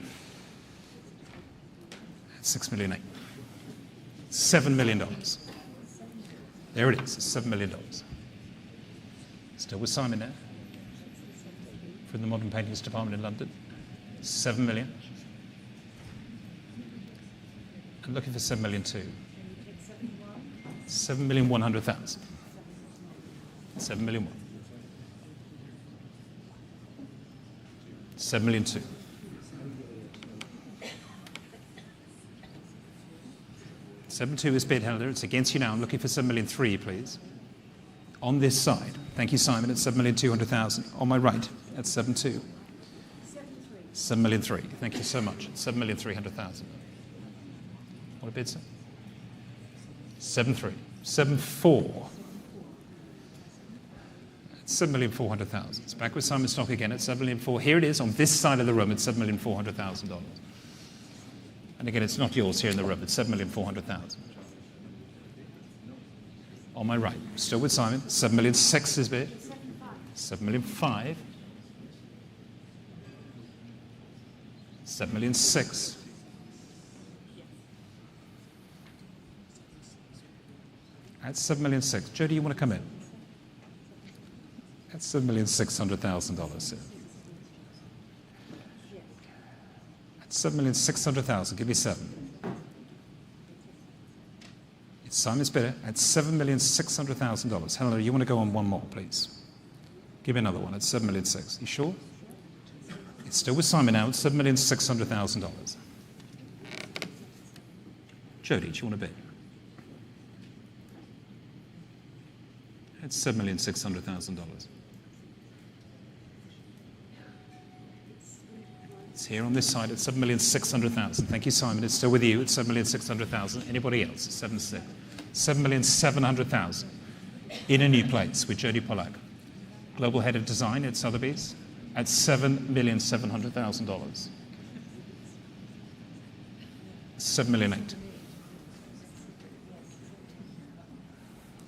$6,800,000. $7 million. There it is. $7 million. Still with Simon there. From the Modern Paintings Department in London. $7 million. I'm looking for $7 million too. $7,100,000. $7 million. $7 million too. $7,200,000 is bid, Helena. It's against you now. I'm looking for $7,300,000, please. On this side. Thank you, Simon. At $7,200,000. On my right. At $7,200,000. $7,300,000. Thank you so much. $7,300,000. What a bid, sir? 7,300,000. 7,400,000. $7,400,000. It's back with Simon Stock again at $7,400,000. Here it is on this side of the room at $7,400,000. And again, it's not yours here in the room. It's $7,400,000. On my right, still with Simon. $7,600,000 is bid. $7,500,000. $7,600,000. At $7,600,000. Jody, you want to come in? That's $7,600,000. At $7,600,000. Give me 7. It's Simon's bidder at $7,600,000. Helena, you want to go on one more, please? Give me another one at $7,600,000. You sure? It's still with Simon now at $7,600,000. Jody, do you want to bid? It's $7,600,000. It's here on this side at $7,600,000. Thank you, Simon. It's still with you at $7,600,000. Anybody else? 7,600,000. $7,700,000 in a new place with Jody Pollack, global head of design at Sotheby's, at $7,700,000. $7,800,000.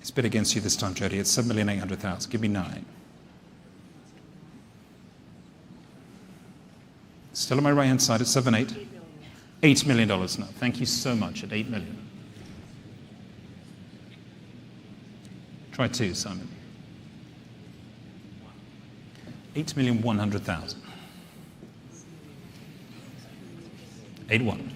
It's bid against you this time, Jody. It's $7,800,000. Give me 9. Still on my right-hand side at 7,800,000. $8 million now. Thank you so much at $8 million. Try 2, Simon. $8,100,000. 8-1.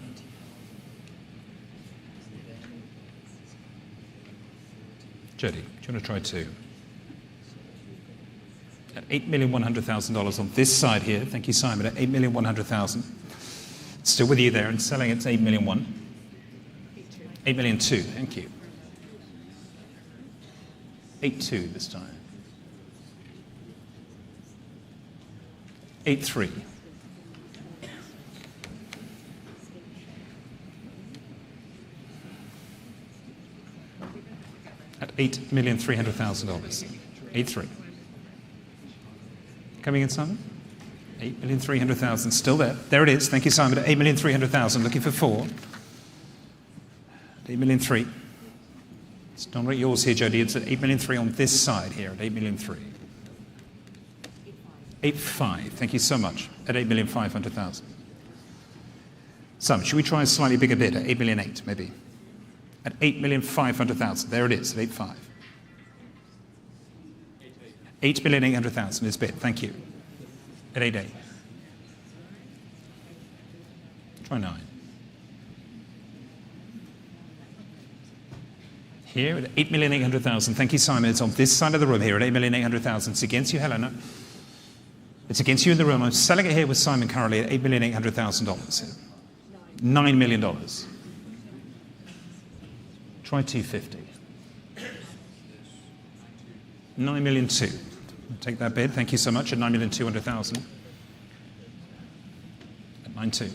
Jody, do you want to try 2? At $8,100,000 on this side here. Thank you, Simon. At $8,100,000. Still with you there and selling it to $8,100,000. $8,200,000. Thank you. 8,200,000 this time. 8,300,000. $8,300,000. 8-3. Coming in, Simon? 8,300,000, still there. There it is. Thank you, Simon. 8,300,000. Looking for 4. 8,000,003. It's not like yours here, Jodie. It's at 8,000,003 on this side here at 8,000,003. 8.5. Thank you so much. At 8,500,000. Simon, should we try a slightly bigger bid at 8,000,008 maybe? At 8,500,000. There it is at 8.5. 8,800,000 is bid. Thank you. At 8.8. Try 9. Here at 8,800,000. Thank you, Simon. It's on this side of the room here at 8,800,000. It's against you, Helena. It's against you in the room. I'm selling it here with Simon currently at $8,800,000. $9 million. Try 250. 9,200,000. Take that bid. Thank you so much at 9,200,000. At 9.2.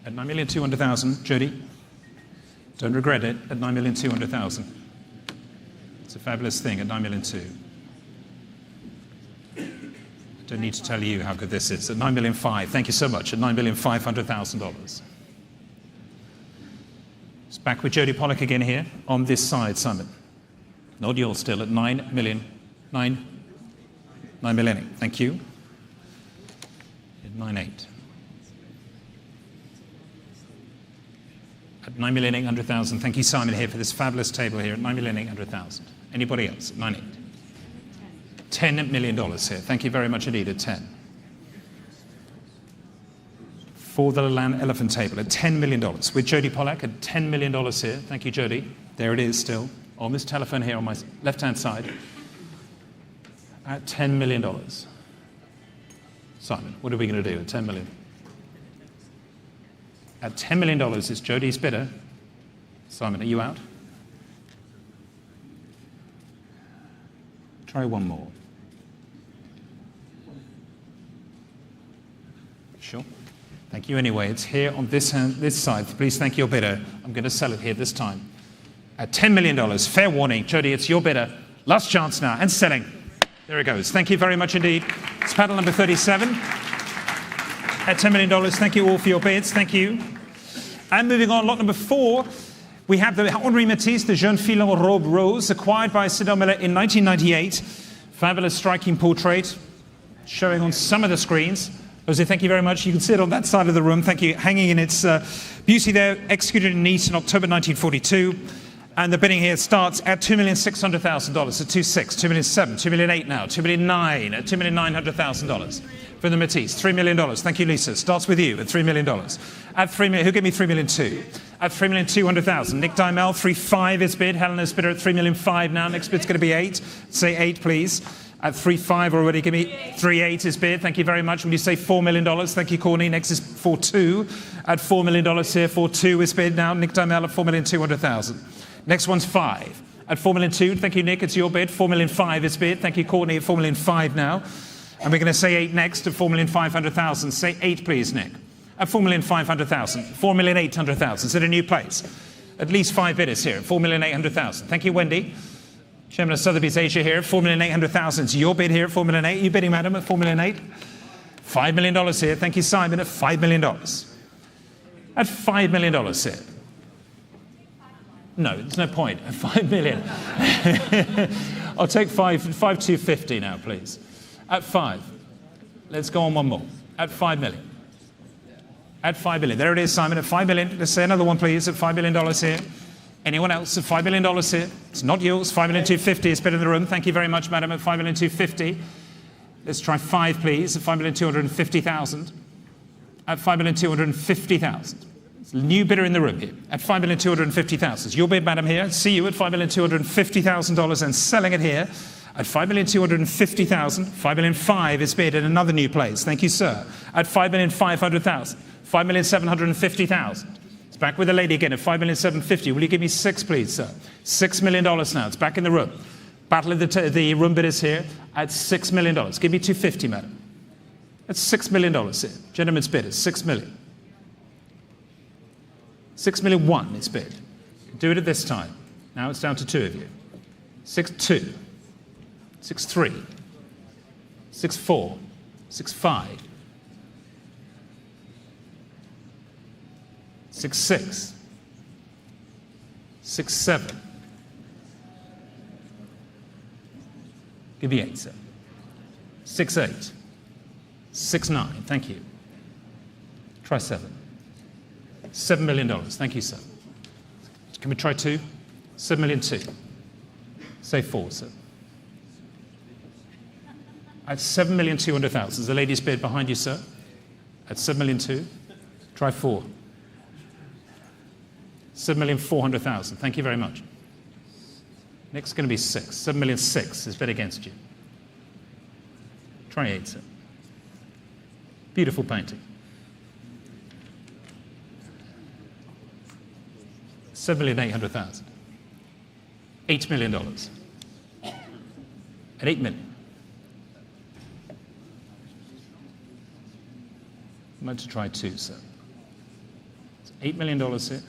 At 9,200,000, Jodie. Don't regret it. At 9,200,000. It's a fabulous thing at 9,200,000. I don't need to tell you how good this is. At 9,500,000. Thank you so much. At $9,500,000. It's back with Jodie Pollock again here on this side, Simon. Not yours still at 9 million. 9 million. Thank you. At 9.8. At 9,800,000. Thank you, Simon, here for this fabulous table here at 9,800,000. Anybody else? At 9.8. $10 million here. Thank you very much indeed at 10. For the Lalanne elephant table at $10 million. With Jodie Pollock at $10 million here. Thank you, Jodie. There it is still. On this telephone here on my left-hand side. At $10 million. Simon, what are we going to do at $10 million? At $10 million is Jodie's bidder. Simon, are you out? Try one more. Sure. Thank you anyway. It's here on this side. Please thank your bidder. I'm going to sell it here this time. At $10 million. Fair warning. Jodie, it's your bidder. Last chance now. And selling. There it goes. Thank you very much indeed. It's panel number 37. At $10 million. Thank you all for your bids. Thank you. And moving on, lot number 4. We have the Henri Matisse, the Jeune Fille en Robe Rose, acquired by Sydell in 1998. Fabulous, striking portrait, showing on some of the screens. Jose, thank you very much. You can see it on that side of the room. Thank you. Hanging in its beauty there, executed in Nice in October 1942. And the bidding here starts at $2,600,000, at 2.6, 2,700,000, 2,800,000 now, 2,900,000, at $2,900,000 for the Matisse. $3 million. Thank you, Lisa. Starts with you at $3 million. At $3 million, who gave me $3,200,000? At $3,200,000. Nick Dymel, 3.5 is bid. Helena's bidder at $3,500,000 now. Next bid's going to be 8. Say 8, please. At 3.5 already. Give me 3.8 is bid. Thank you very much. Will you say $4 million? Thank you, Courtney. Next is 4.2. At $4 million here. 4.2 is bid now. Nick Dymel at $4,200,000. Next one's 5. At $4,200,000. Thank you, Nick. It's your bid. $4,500,000 is bid. Thank you, Courtney. At $4,500,000 now. And we're going to say 8 next at $4,500,000. Say 8, please, Nick. At $4,500,000. $4,800,000. Is it a new place? At least 5 bidders here. $4,800,000. Thank you, Wendy. Chairman of Sotheby's Asia here. $4,800,000. It's your bid here at $4,800,000. You bidding, madam, at $4,800,000? $5 million here. Thank you, Simon. At $5 million. At $5 million here. No, there's no point. At $5 million. I'll take 5,250 now, please. At 5. Let's go on one more. At 5 million. At 5 million. There it is, Simon. At 5 million. Let's say another one, please. At $5 million here. Anyone else at $5 million here? It's not yours. $5,250,000 is bid in the room. Thank you very much, madam. At $5,250,000. Let's try 5, please. At $5,250,000. At $5,250,000. It's a new bidder in the room here. At $5,250,000. It's your bid, madam, here. See you at $5,250,000 and selling it here. At $5,250,000, $5,500,000 is bid in another new place. Thank you, sir. At $5,500,000, $5,750,000. It's back with the lady again at $5,750,000. Will you give me 6, please, sir? $6 million now. It's back in the room. Battle of the room bidders here at $6 million. Give me $250,000, madam. That's $6 million here. Gentleman's bid is $6 million. 6,000,001 is bid. Do it at this time. Now it's down to 2 of you. 6,2, 6,3, 6,4, 6,5, 6,6, 6,7. Give me 8, sir. 6,8, 6,9. Thank you. Try 7. $7 million. Thank you, sir. Can we try 2? 7,000,002. Say 4, sir. At 7,200,000. There's a lady's bid behind you, sir. At 7,002,000. Try 4. 7,400,000. Thank you very much. Next going to be 6. 7,006,000 is bid against you. Try 8, sir. Beautiful painting. $7,800,000. $8 million. At 8 million. I'm going to try 2, sir. It's $8 million here.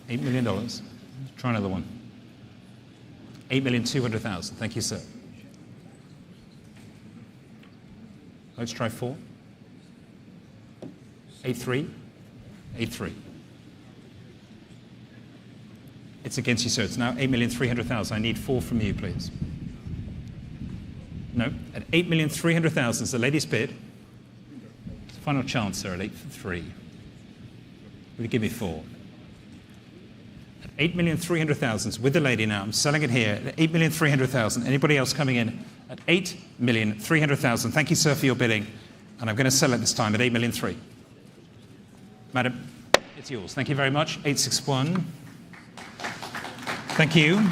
$8 million. Try another one. 8,200,000. Thank you, sir. Let's try 4. 8,3. 8,3. It's against you, sir. It's now 8,300,000. I need 4 from you, please. No, at 8,300,000 is the lady's bid. It's a final chance, sir, at 8,3. Will you give me 4? At 8,300,000 with the lady now. I'm selling it here at 8,300,000. Anybody else coming in at 8,300,000? Thank you, sir, for your bidding. And I'm going to sell it this time at 8,300,000. Madam, it's yours. Thank you very much. 861. Thank you.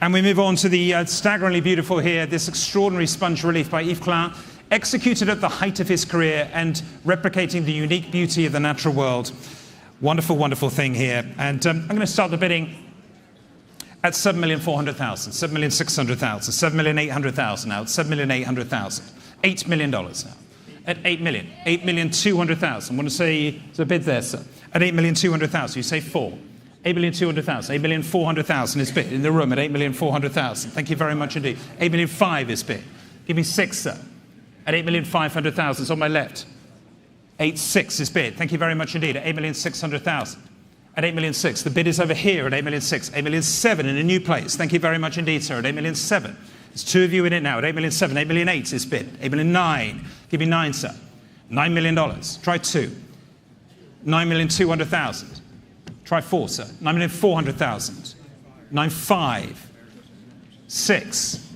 And we move on to the staggeringly beautiful here, this extraordinary sponge relief by Yves Klein, executed at the height of his career and replicating the unique beauty of the natural world. Wonderful, wonderful thing here. And I'm going to start the bidding at 7,400,000, 7,600,000, 7,800,000 now, 7,800,000, $8 million now. At 8 million, 8,200,000. I want to say, there's a bid there, sir. At 8,200,000, you say 4. 8,200,000, 8,400,000 is bid in the room at 8,400,000. Thank you very much indeed. 8,500,000 is bid. Give me 6, sir. At 8,500,000, it's on my left. 8,600,000 is bid. Thank you very much indeed. At 8,600,000. At 8,600,000, the bid is over here at 8,600,000. 8,700,000 in a new place. Thank you very much indeed, sir. At 8,700,000. There's 2 of you in it now. At 8,700,000. 8,800,000 is bid. 8,900,000. Give me 9, sir. $9 million. Try 2. 9,200,000. Try 4, sir. 9,400,000. 9,500,000. 6.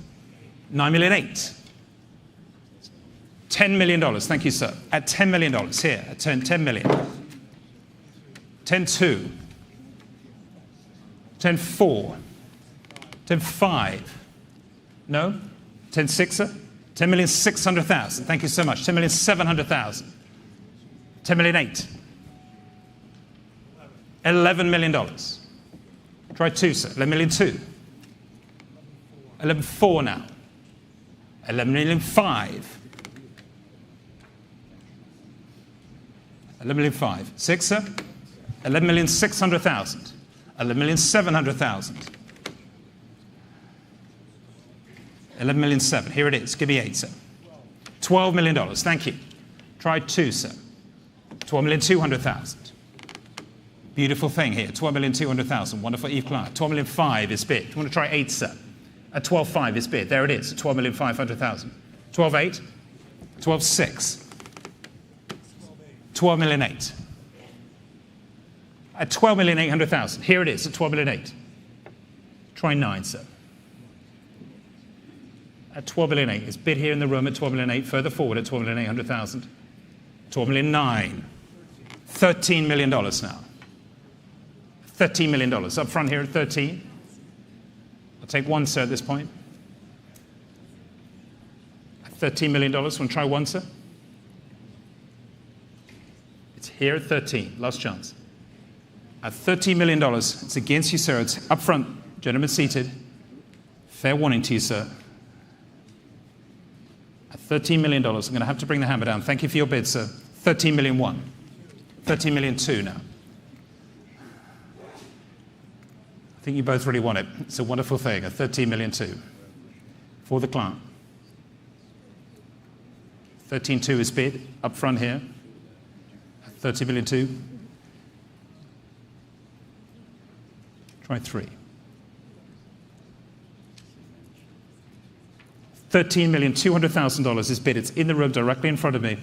9,800,000. $10 million. Thank you, sir. At $10 million. Here, at 10 million. 10,200,000. 10,400,000. 10,500,000. No? 10,600,000, sir? 10,600,000. Thank you so much. 10,700,000. 10,800,000. $11 million. Try 2, sir. 11,200,000. 11,400,000 now. 11,500,000. 11,500,000. 6, sir. 11,600,000. 11,700,000. 11,700,000. Here it is. Give me 8, sir. $12 million. Thank you. Try 2, sir. 12,200,000. Beautiful thing here. 12,200,000. Wonderful Yves Klein. 12,500,000 is bid. You want to try 8, sir? At 12,500,000 is bid. There it is. 12,500,000. 12,800,000. 12,600,000. 12,800,000. At 12,800,000. Here it is. At 12,800,000. Try 9, sir. At 12,800,000. It's bid here in the room at 12,800,000. Further forward at 12,800,000. 12,900,000. $13 million now. $13 million. Up front here at 13. I'll take 1, sir, at this point. At $13 million. Want to try 1, sir? It's here at 13. Last chance. At $13 million. It's against you, sir. It's up front. Gentlemen seated. Fair warning to you, sir. At $13 million, I'm going to have to bring the hammer down. Thank you for your bid, sir. 13 million one. 13 million two now. I think you both really want it. It's a wonderful thing, a 13 million two for the client. 13.2 is bid up front here. 30 million two. Try three. $13,200,000 is bid. It's in the room directly in front of me.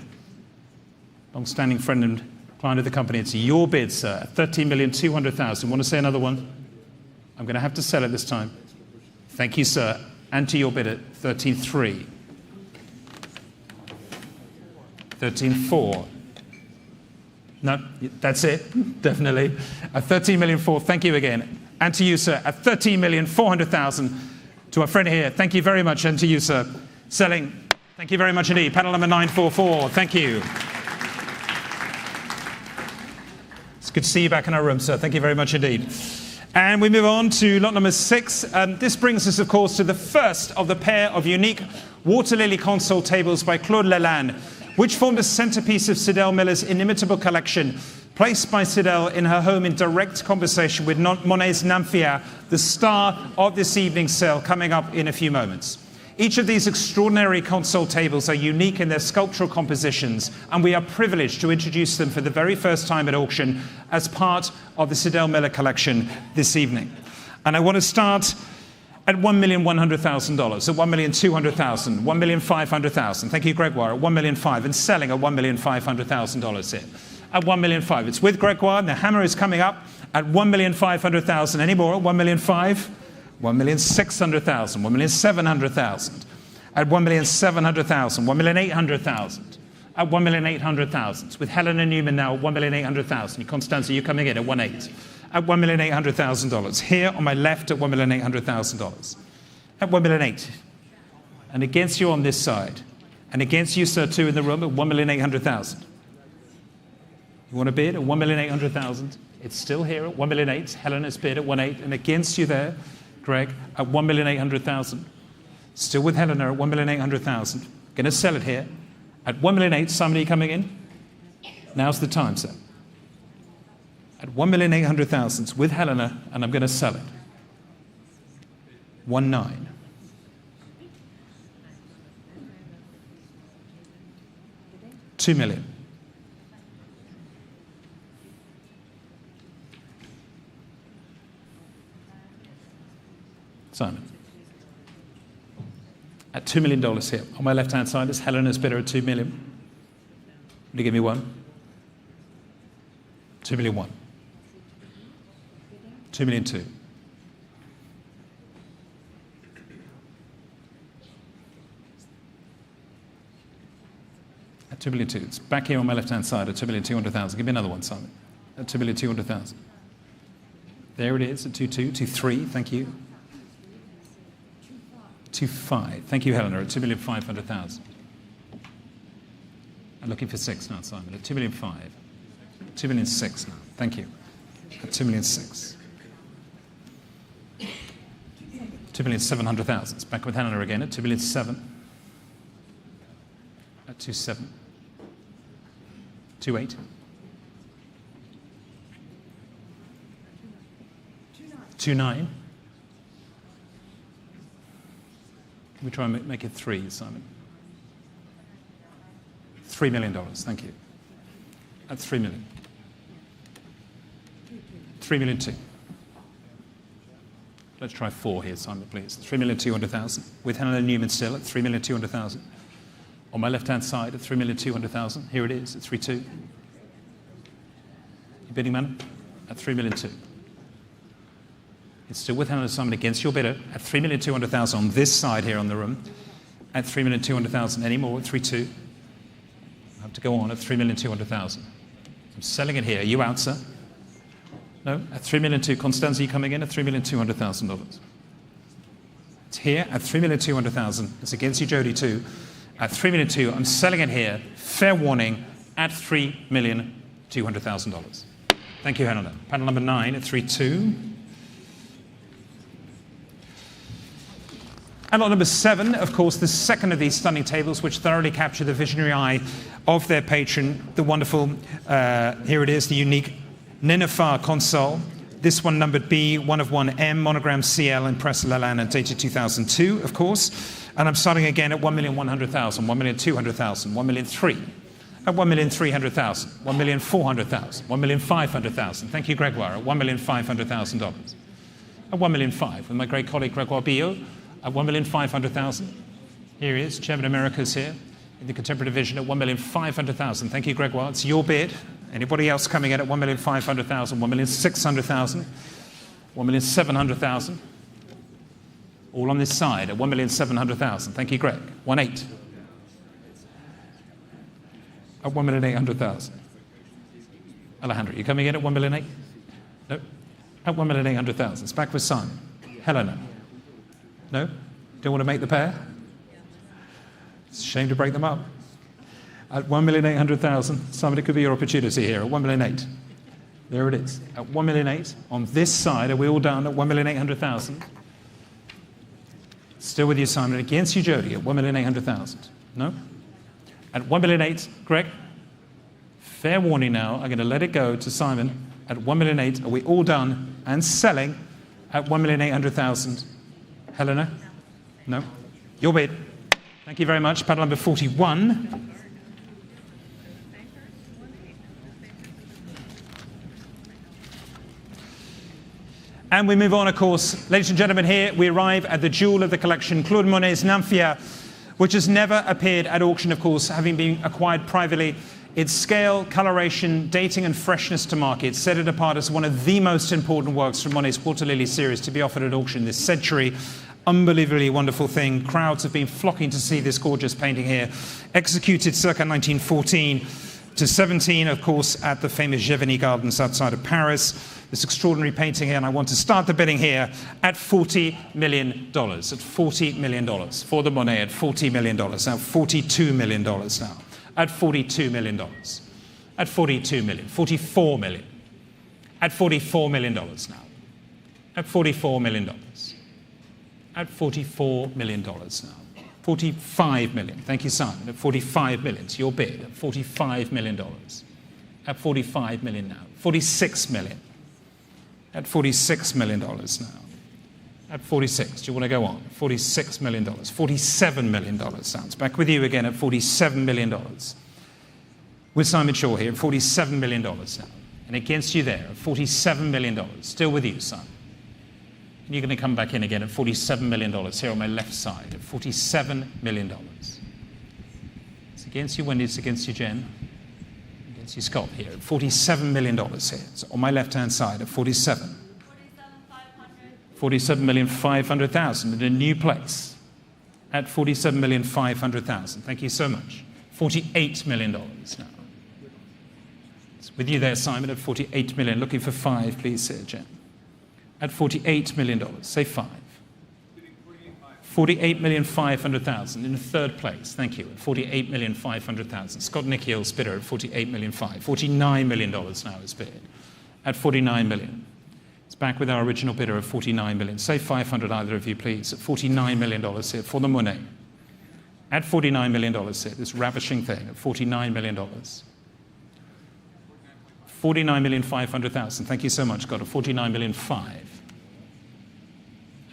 Long-standing friend and client of the company. It's your bid, sir. $13,200,000. Want to say another one? I'm going to have to sell it this time. Thank you, sir. And to your bid at 13.3. 13.4. No, that's it. Definitely. At 13,400,000. Thank you again. And to you, sir, at 13,400,000. To our friend here, thank you very much. And to you, sir. Selling. Thank you very much indeed. Panel number 944. Thank you. It's good to see you back in our room, sir. Thank you very much indeed. And we move on to lot number 6. This brings us, of course, to the first of the pair of unique water lily console tables by Claude Lalanne, which formed a centerpiece of Sydell Miller's inimitable collection, placed by Sydell in her home in direct conversation with Monet's Nymphéas, the star of this evening's sale, coming up in a few moments. Each of these extraordinary console tables are unique in their sculptural compositions, and we are privileged to introduce them for the very first time at auction as part of the Sydell Miller collection this evening. And I want to start at $1,100,000, at $1,200,000, $1,500,000. Thank you, Gregoire, at $1,500,000, and selling at $1,500,000 here. At $1,500,000. It's with Gregoire, and the hammer is coming up at $1,500,000. Any more? $1,500,000? $1,600,000, $1,700,000, at $1,700,000, $1,800,000, at $1,800,000. With Helena Newman now at $1,800,000. Constanza, you coming in at 1.8. At $1,800,000. Here on my left at $1,800,000. At 1,800,000. And against you on this side. And against you, sir, too, in the room at 1,800,000. You want to bid at 1,800,000? It's still here at 1,800,000. Helena's bid at 1.8. And against you there, Greg, at 1,800,000. Still with Helena at 1,800,000. Going to sell it here at 1,800,000. Somebody coming in? Now's the time, sir. At 1,800,000 with Helena, and I'm going to sell it. 1.9. $2 million. Simon. At $2 million here. On my left-hand side is Helena's bidder at $2 million. Will you give me one? $2 million one. $2 million two. At $2 million two. It's back here on my left-hand side at $2,200,000. Give me another one, Simon. At $2,200,000. There it is at 2.2, 2.3. Thank you. 2.5. Thank you, Helena, at 2,500,000. I'm looking for 6 now, Simon, at 2,500,000. 2,600,000 now. Thank you. At 2,600,000. 2,700,000. Back with Helena again at 2,700,000. At 2.7. 2.8. 2.9. Can we try and make it 3, Simon? $3 million, thank you. At 3 million. 3 million two. Let's try 4 here, Simon, please. 3,200,000. With Helena Newman still at 3,200,000. On my left-hand side at 3,200,000. Here it is at 3.2. You bidding, man? At 3,200,000. It's still with Helena Simon against your bidder at 3,200,000 on this side here on the room. At 3,200,000 anymore at 3.2. I have to go on at 3,200,000. I'm selling it here. Are you out, sir? No? At 3,200,000. Constanza, you coming in at $3,200,000. It's here at 3,200,000. It's against you, Jody, too. At 3,200,000. I'm selling it here. Fair warning at $3,200,000. Thank you, Helena. Panel number 9 at 3.2. And lot number 7, of course, the second of these stunning tables, which thoroughly capture the visionary eye of their patron, the wonderful, here it is, the unique Nymphéas console. This one numbered B, 1 of 1M, monogram CL, Impress Lalanne, and dated 2002, of course. And I'm starting again at 1,100,000, 1,200,000, 1,003,000, at 1,300,000, 1,400,000, 1,500,000. Thank you, Gregoire, at $1,500,000. At 1,500,000, with my great colleague Gregoire Billot, at 1,500,000. Here he is, Chairman Americas here, in the contemporary division at 1,500,000. Thank you, Gregoire. It's your bid. Anybody else coming in at 1,500,000, 1,600,000, 1,700,000? All on this side at 1,700,000. Thank you, Greg. 1,800,000. At 1,800,000. Alejandro, you coming in at 1,800,000? No? At 1,800,000. It's back with Simon. Helena. No? Don't want to make the pair? It's a shame to break them up. At 1,800,000, somebody could be your opportunity here at 1,800,000. There it is. At 1,800,000 on this side. Are we all done at 1,800,000? Still with you, Simon. Against you, Jody, at 1,800,000. No? At 1,800,000, Greg. Fair warning now. I'm going to let it go to Simon at 1,800,000. Are we all done and selling at 1,800,000? Helena? No? Your bid. Thank you very much. Paddle number 41. And we move on, of course. Ladies and gentlemen, here we arrive at the jewel of the collection, Claude Monet's Nymphéas, which has never appeared at auction, of course, having been acquired privately. Its scale, coloration, dating, and freshness to market set it apart as one of the most important works from Monet's Water Lily series to be offered at auction this century. Unbelievably wonderful thing. Crowds have been flocking to see this gorgeous painting here. Executed circa 1914 to 17, of course, at the famous Giverny Gardens outside of Paris. This extraordinary painting here, and I want to start the bidding here at $40 million. At $40 million for the Monet at $40 million. Now $42 million now. At $42 million. At $42 million. $44 million. At $44 million now. At $44 million. At $44 million now. $45 million. Thank you, Simon. At $45 million. It's your bid. At $45 million. At $45 million now. $46 million. At $46 million now. At 46, do you want to go on? $46 million, $47 million sounds. Back with you again at $47 million. With Simon Shaw here at $47 million now. And against you there at $47 million. Still with you, Simon. And you're going to come back in again at $47 million here on my left side at $47 million. It's against you, Wendy. It's against you, Jen. Against you, Scott, here at $47 million here. So on my left-hand side at 47. 47,500,000 in a new place at 47,500,000. Thank you so much. $48 million now. It's with you there, Simon, at 48 million. Looking for 5, please, here, Jen. At $48 million. Say 5. 48,500,000 in the third place. Thank you. At 48,500,000. Scott Nikhil's bidder at 48,500,000. $49 million now is bid. At 49 million. It's back with our original bidder of 49 million. Say 500, either of you, please. At $49 million here for the Monet. At $49 million here, this ravishing thing at $49 million. 49,500,000. Thank you so much, God. At 49,500,000.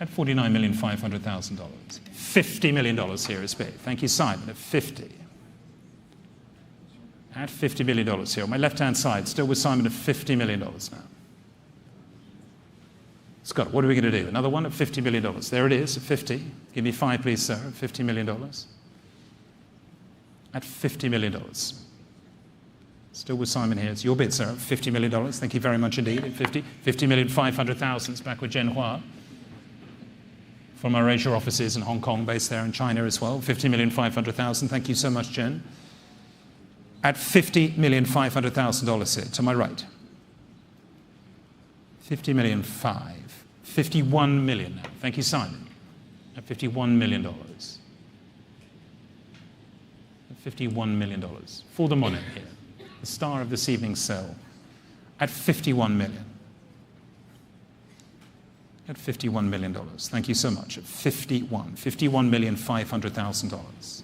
At $49,500,000. $50 million here is bid. Thank you, Simon. At 50. At $50 million here. On my left-hand side, still with Simon at $50 million now. Scott, what are we going to do? Another one at $50 million. There it is, at 50. Give me 5, please, sir, at $50 million. At $50 million. Still with Simon here. It's your bid, sir, at $50 million. Thank you very much indeed. At 50,500,000. It's back with Jen Hua from our Asia offices in Hong Kong, based there in China as well. 50,500,000. Thank you so much, Jen. At $50,500,000 here, to my right. 50 million, 5. 51 million now. Thank you, Simon. At $51 million. At $51 million. For the Monet here. The star of this evening's sale. At 51 million. At $51 million. Thank you so much. At $51,500,000.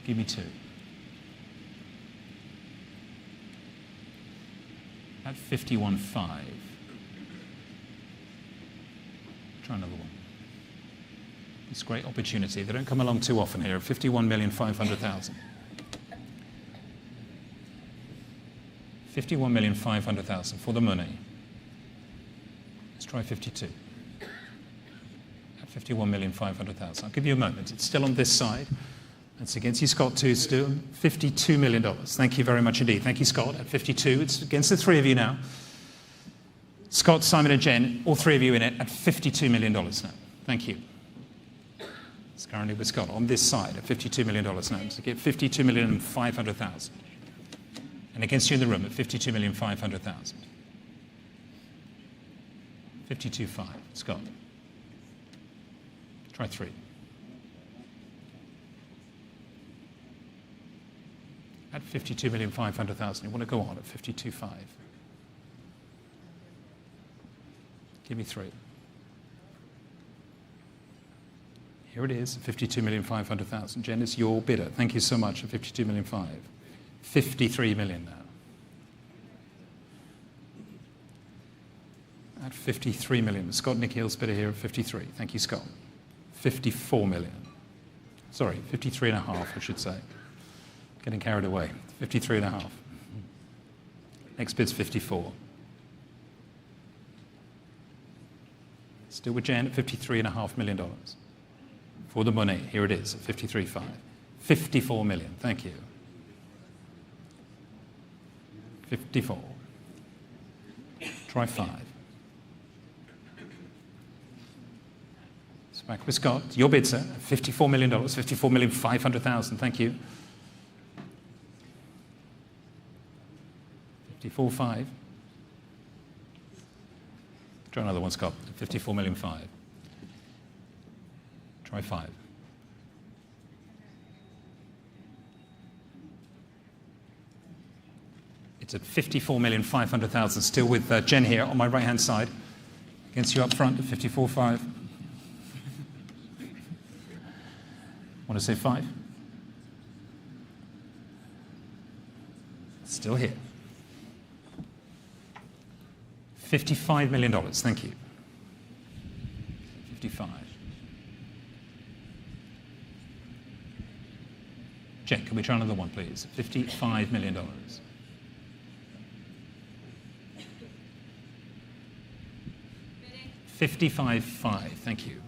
Give me 2. At 51.5. Try another one. It's a great opportunity. They don't come along too often here. 51,500,000. 51,500,000 for the Monet. Let's try 52. At 51,500,000. I'll give you a moment. It's still on this side. That's against you, Scott, too. Still $52 million. Thank you very much indeed. Thank you, Scott. At 52, it's against the 3 of you now. Scott, Simon, and Jen, all 3 of you in it at $52 million now. Thank you. It's currently with Scott on this side at $52 million now. To get $52,500,000. And against you in the room at $52,500,000. 52.5. Scott. Try 3. At $52,500,000. You want to go on at 52.5. Give me 3. Here it is, 52,500,000. Jen, it's your bidder. Thank you so much at 52,500,000. 53 million now. At 53 million. Scott Nikhil's bidder here at 53. Thank you, Scott. 54 million. Sorry, 53.5, I should say. Getting carried away. 53.5. Next bid's 54. Still with Jen at $53.5 million. For the Monet, here it is at 53.5. 54 million, thank you. 54. Try 5. It's back with Scott. Your bid, sir, $54 million, $54,500,000, thank you. 54.5. Try another one, Scott. 54,500,000. Try 5. It's at 54,500,000. Still with Jen here on my right-hand side. Against you up front at 54.5. Want to say 5? Still here. $55 million, thank you. 55. Jen, can we try another one, please? $55 million. 55.5, thank you.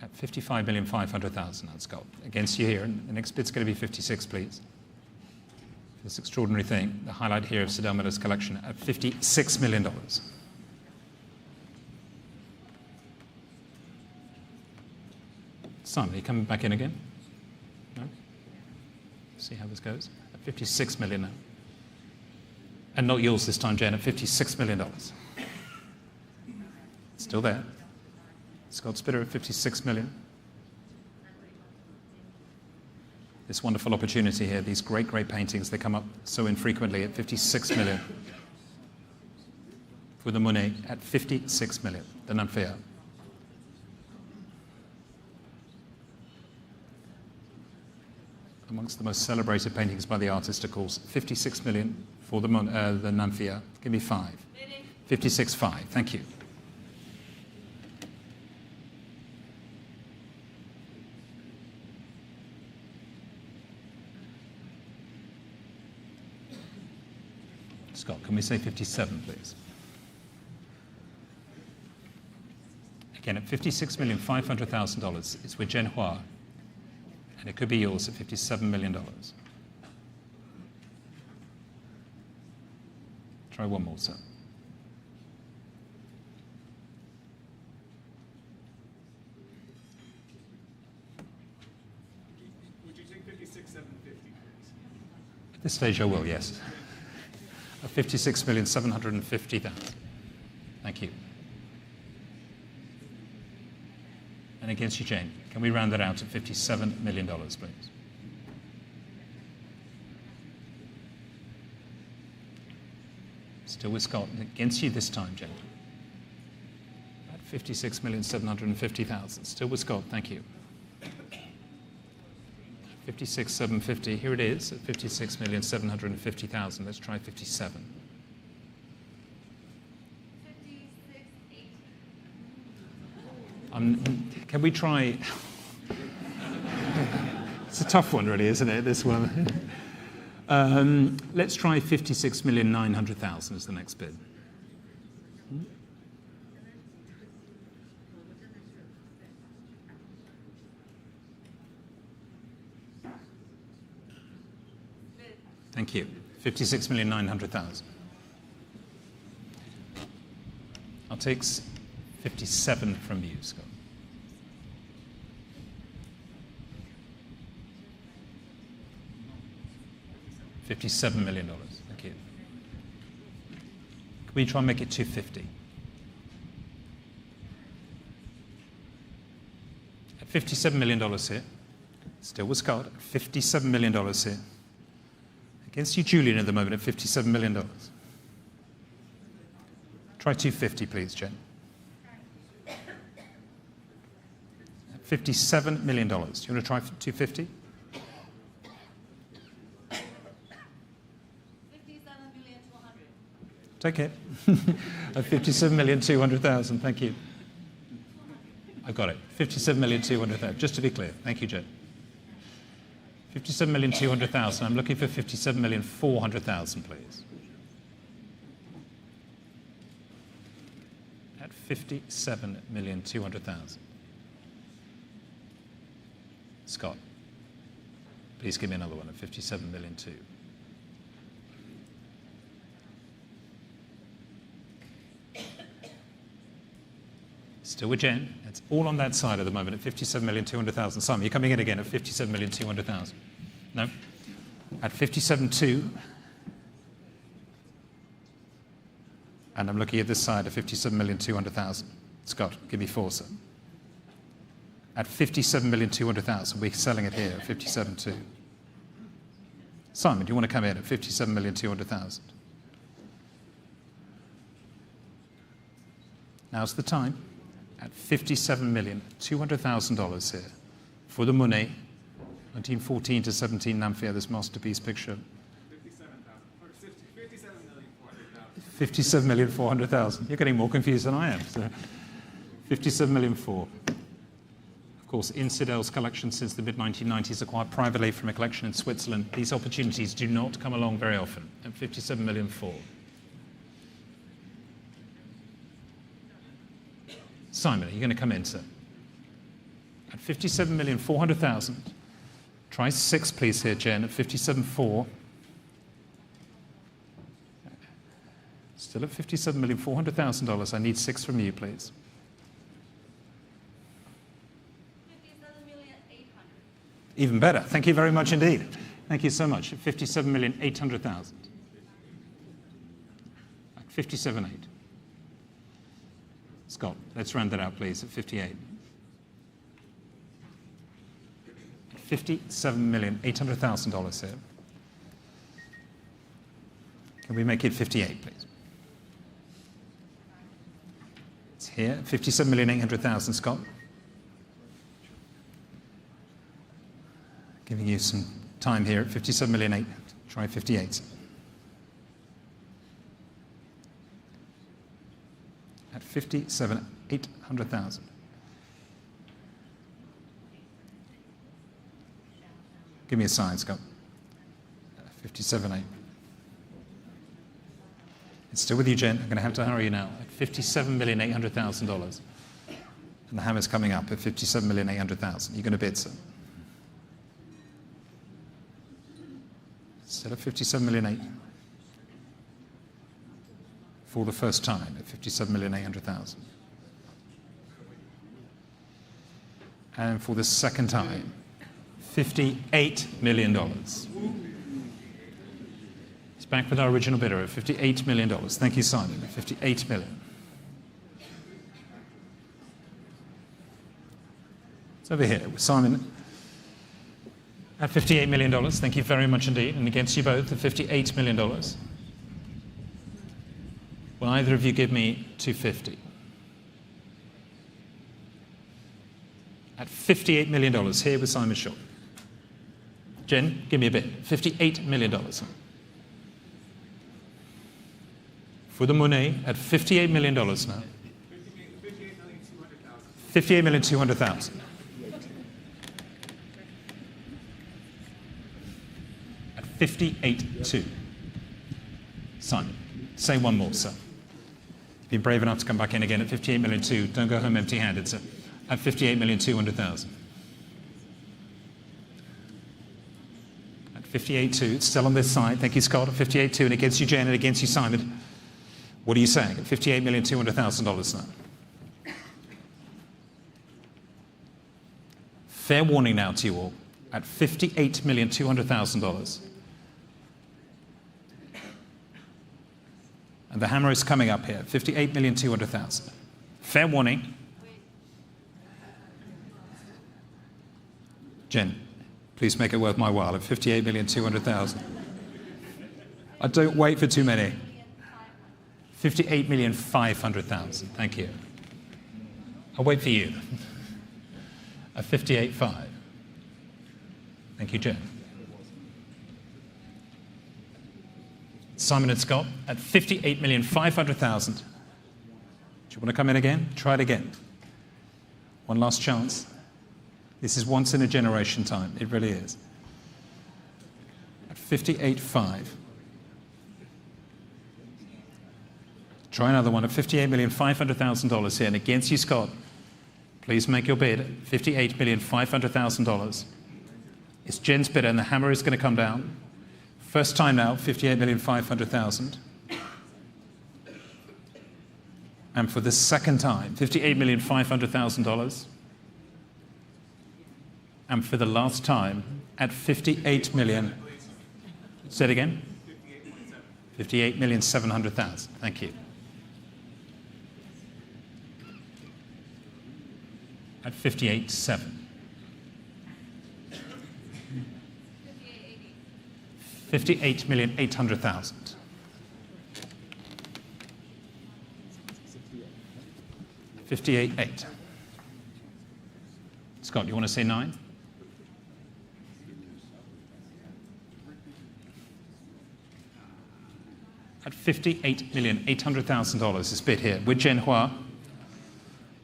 At 55,500,000, that's got against you here. And the next bid's going to be 56, please. This extraordinary thing, the highlight here of Sydell Miller's collection at $56 million. Simon, are you coming back in again? No? See how this goes? At $56 million now. And not yours this time, Jen, at $56 million. Still there. Scott's bidder at $56 million. This wonderful opportunity here, these great, great paintings, they come up so infrequently at $56 million. For the Monet at $56 million, the Nymphéas. Amongst the most celebrated paintings by the artist, of course. $56 million for the Nymphéas. Give me 5. 56.5, thank you. Scott, can we say 57, please? Again, at $56,500,000, it's with Jen Hua, and it could be yours at $57 million. Try one more, sir. Would you take 56,750, please? At this stage, I will, yes. 56,750,000. Thank you. And against you, Jane, can we round that out at $57 million, please? Still with Scott. Against you this time, Jen. At 56,750,000. Still with Scott. Thank you. 56,750. Here it is at 56,750,000. Let's try 57. Can we try? It's a tough one, really, isn't it? This one. Let's try 56,900,000 as the next bid. Thank you. 56,900,000. I'll take 57 from you, Scott. $57 million. Thank you. Can we try and make it 250? At $57 million here. Still with Scott. $57 million here. Against you, Julian, at the moment at $57 million. Try 250, please, Jen. $57 million. Do you want to try 250? Take it. At 57,200,000. Thank you. I've got it. 57,200,000. Just to be clear. Thank you, Jen. 57,200,000. I'm looking for 57,400,000, please. At 57,200,000. Scott, please give me another one at 57,200,000. Still with Jen. It's all on that side at the moment at 57,200,000. Simon, you're coming in again at 57,200,000. No? At 57,200,000. And I'm looking at this side at 57,200,000. Scott, give me 4, sir. At 57,200,000. We're selling it here at 57,200,000. Simon, do you want to come in at 57,200,000? Now's the time. At $57,200,000 here for the Monet, 1914 to 17 Nymphéas, this masterpiece picture. 57,400,000. You're getting more confused than I am. So 57,400,000. Of course, in Sydell's collection since the mid-1990s, acquired privately from a collection in Switzerland. These opportunities do not come along very often. At 57,400,000. Simon, are you going to come in, sir? At 57,400,000. Try 6, please, here, Jen, at 57,400,000. Still at $57,400,000. I need 6 from you, please. 57,800,000. Even better. Thank you very much indeed. Thank you so much. At 57,800,000. At 57,800,000. Scott, let's round that out, please, at 58. $57,800,000 here. Can we make it 58, please? It's here, 57,800,000, Scott. Giving you some time here at 57,800,000. Try 58. At 57,800,000. Give me a sign, Scott. 57,800,000. It's still with you, Jen. I'm going to have to hurry you now. At $57,800,000. And the hammer's coming up at 57,800,000. You're going to bid, sir. Still at 57,800,000. For the first time at 57,800,000. And for the second time, $58 million. It's back with our original bidder at $58 million. Thank you, Simon. $58 million. It's over here with Simon at $58 million. Thank you very much indeed. And against you both at $58 million. Will either of you give me 250? At $58 million, here with Simon Shaw. Jen, give me a bit. $58 million. For the Monet at $58 million now. $58,200,000. At 58.2. Simon, say one more, sir. Be brave enough to come back in again at 58,200,000. Don't go home empty-handed, sir. At 58,200,000. At 58.2, it's still on this side. Thank you, Scott. At 58.2, and against you, Jen, and against you, Simon. What are you saying? At $58,200,000 now. Fair warning now to you all. At $58,200,000. And the hammer is coming up here. 58,200,000. Fair warning. Jen, please make it worth my while at 58,200,000. I don't wait for too many. 58,500,000. Thank you. I'll wait for you. At 58.5. Thank you, Jen. Simon and Scott at 58,500,000. Do you want to come in again? Try it again. One last chance. This is once in a generation time. It really is. At 58.5. Try another one at $58,500,000 here. And against you, Scott, please make your bid at $58,500,000. It's Jen's bid, and the hammer is going to come down. First time now, $58,500,000. And for the second time, $58,500,000. And for the last time, at 58 million. Say it again. 58,700,000. Thank you. At 58.7. 58,800,000. 58.8. Scott, you want to say 9? At $58,800,000 is bid here with Jen Hua.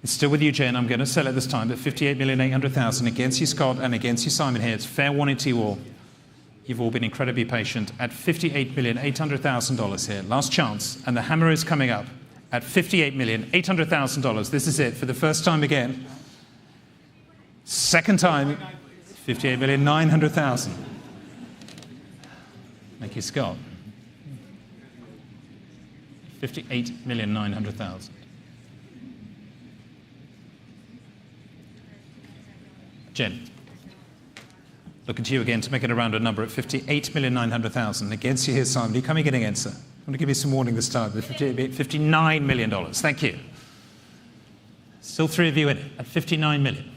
It's still with you, Jen. I'm going to sell it this time at $58,800,000 against you, Scott, and against you, Simon here. It's fair warning to you all. You've all been incredibly patient. At $58,800,000 here. Last chance. And the hammer is coming up at $58,800,000. This is it for the first time again. Second time, $58,900,000. Thank you, Scott. $58,900,000. Jen, looking to you again to make it a rounded number at $58,900,000. Against you here, Simon. Are you coming in again, sir? I'm going to give you some warning this time. $59 million. Thank you. Still three of you in it at $59 million.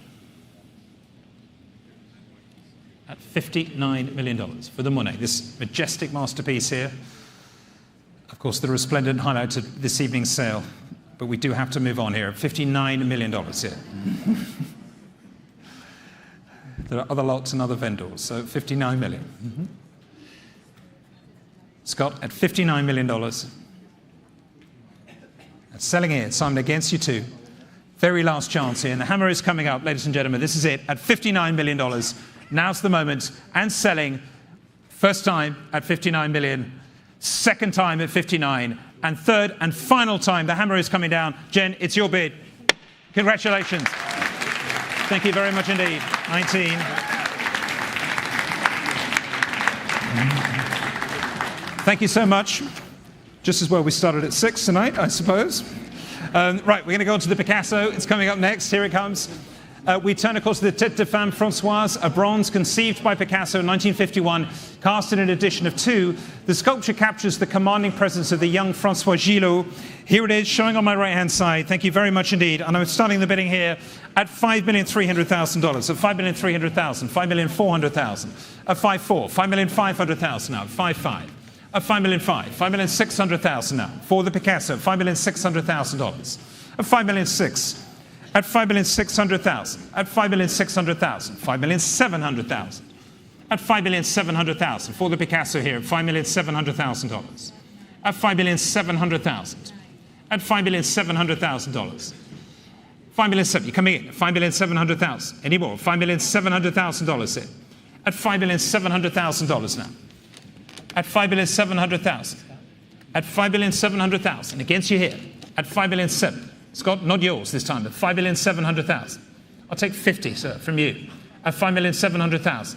At $59 million for the Monet, this majestic masterpiece here. Of course, the resplendent highlight of this evening's sale, but we do have to move on here at $59 million here. There are other lots and other vendors, so $59 million. Scott, at $59 million. That's selling it. Simon, against you too. Very last chance here, and the hammer is coming up, ladies and gentlemen. This is it, at $59 million. Now's the moment, and selling. First time at $59 million. Second time at 59, and third and final time, the hammer is coming down. Jen, it's your bid. Congratulations. Thank you very much indeed. 19. Thank you so much. Just as well we started at 6 tonight, I suppose. Right, we're going to go on to the Picasso. It's coming up next. Here it comes. We turn, of course, to the Tête de Femme Françoise, a bronze conceived by Picasso in 1951, cast in an edition of 2. The sculpture captures the commanding presence of the young François Gillot. Here it is, showing on my right-hand side. Thank you very much indeed. And I'm starting the bidding here at $5,300,000. So $5,300,000, $5,400,000, at $5,400,000, $5,500,000 now, $5,500,000, At $5,600,000 now. For the Picasso, $5,600,000. At $5,600,000. At $5,600,000. At $5,600,000. $5,700,000. At $5,700,000. For the Picasso here, $5,700,000. At $5,700,000. At $5,700,000. $5,700,000. You're coming in. $5,700,000. Any more? $5,700,000 here. At $5,700,000 now. At $5,700,000. At $5,700,000. Against you here. At $5,700,000. Scott, not yours this time. At $5,700,000. I'll take 50, sir, from you. At $5,700,000.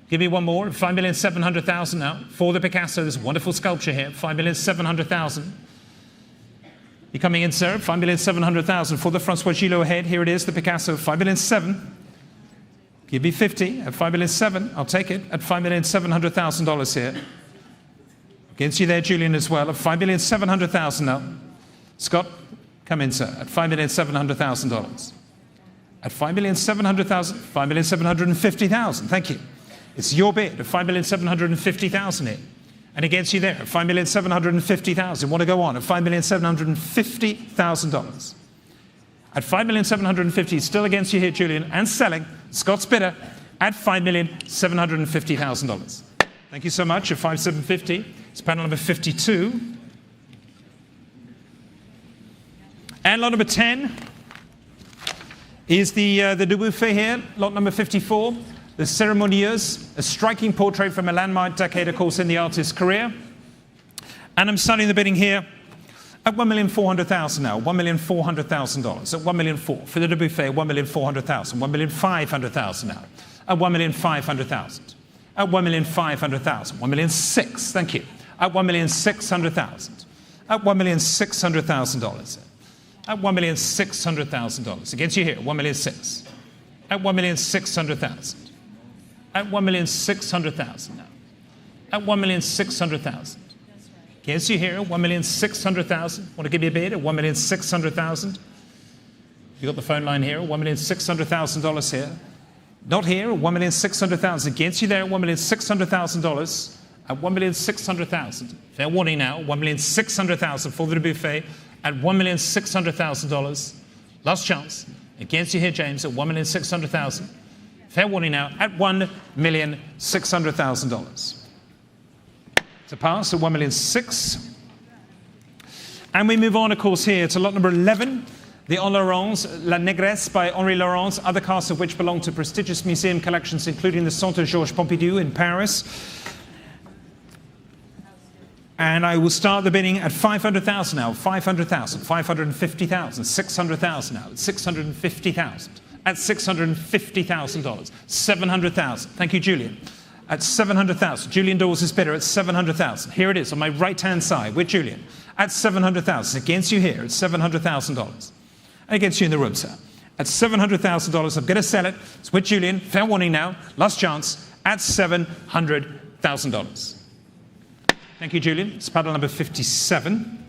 Give me one more. At $5,700,000 now. For the Picasso, this wonderful sculpture here. $5,700,000. You're coming in, sir. $5,700,000 for the François-Xavier Lalanne head. Here it is, the Picasso. $5,700,000. Give me 50 at $5,700,000. I'll take it at $5,700,000 here. Against you there, Julian, as well. At $5,700,000 now. Scott, come in, sir. At $5,700,000. At $5,700,000. $5,750,000. Thank you. It's your bid at $5,750,000 here. And against you there at $5,750,000. Want to go on at $5,750,000. At $5,750,000, still against you here, Julian, and selling. Scott's bidder at $5,750,000. Thank you so much. At $5,750,000, it's panel number 52. And lot number 10 is the Dubuffet here, lot number 54. The Cérémonieuse, a striking portrait from a landmark decade, of course, in the artist's career. And I'm starting the bidding here at $1,400,000 now, $1,400,000. At $1,400,000 for the Dubuffet, $1,400,000, $1,500,000 now. At $1,500,000. At $1,500,000, $1,600,000. Thank you. At $1,600,000. At $1,600,000. At $1,600,000. Against you here, $1,600,000. At $1,600,000. At $1,600,000 now. At $1,600,000. Against you here, $1,600,000. Want to give me a bid at $1,600,000? You got the phone line here, $1,600,000 here. Not here, $1,600,000. Against you there, $1,600,000. At $1,600,000. Fair warning now, $1,600,000 for the buffet at $1,600,000. Last chance. Against you here, James, at $1,600,000. Fair warning now, at $1,600,000. To pass at $1,600,000. And we move on, of course, here to lot number 11, the En Laurence, La Négresse by Henri Laurence, other casts of which belong to prestigious museum collections, including the Centre Georges Pompidou in Paris. And I will start the bidding at $500,000 now, $500,000, $550,000, $600,000 now, $650,000, at $650,000, $700,000. Thank you, Julian. At $700,000. Julian Dawes is bidder at $700,000. Here it is on my right-hand side with Julian. At $700,000. Against you here at $700,000. And against you in the room, sir. At $700,000. I'm going to sell it. It's with Julian. Fair warning now. Last chance. At $700,000. Thank you, Julian. It's paddle number 57.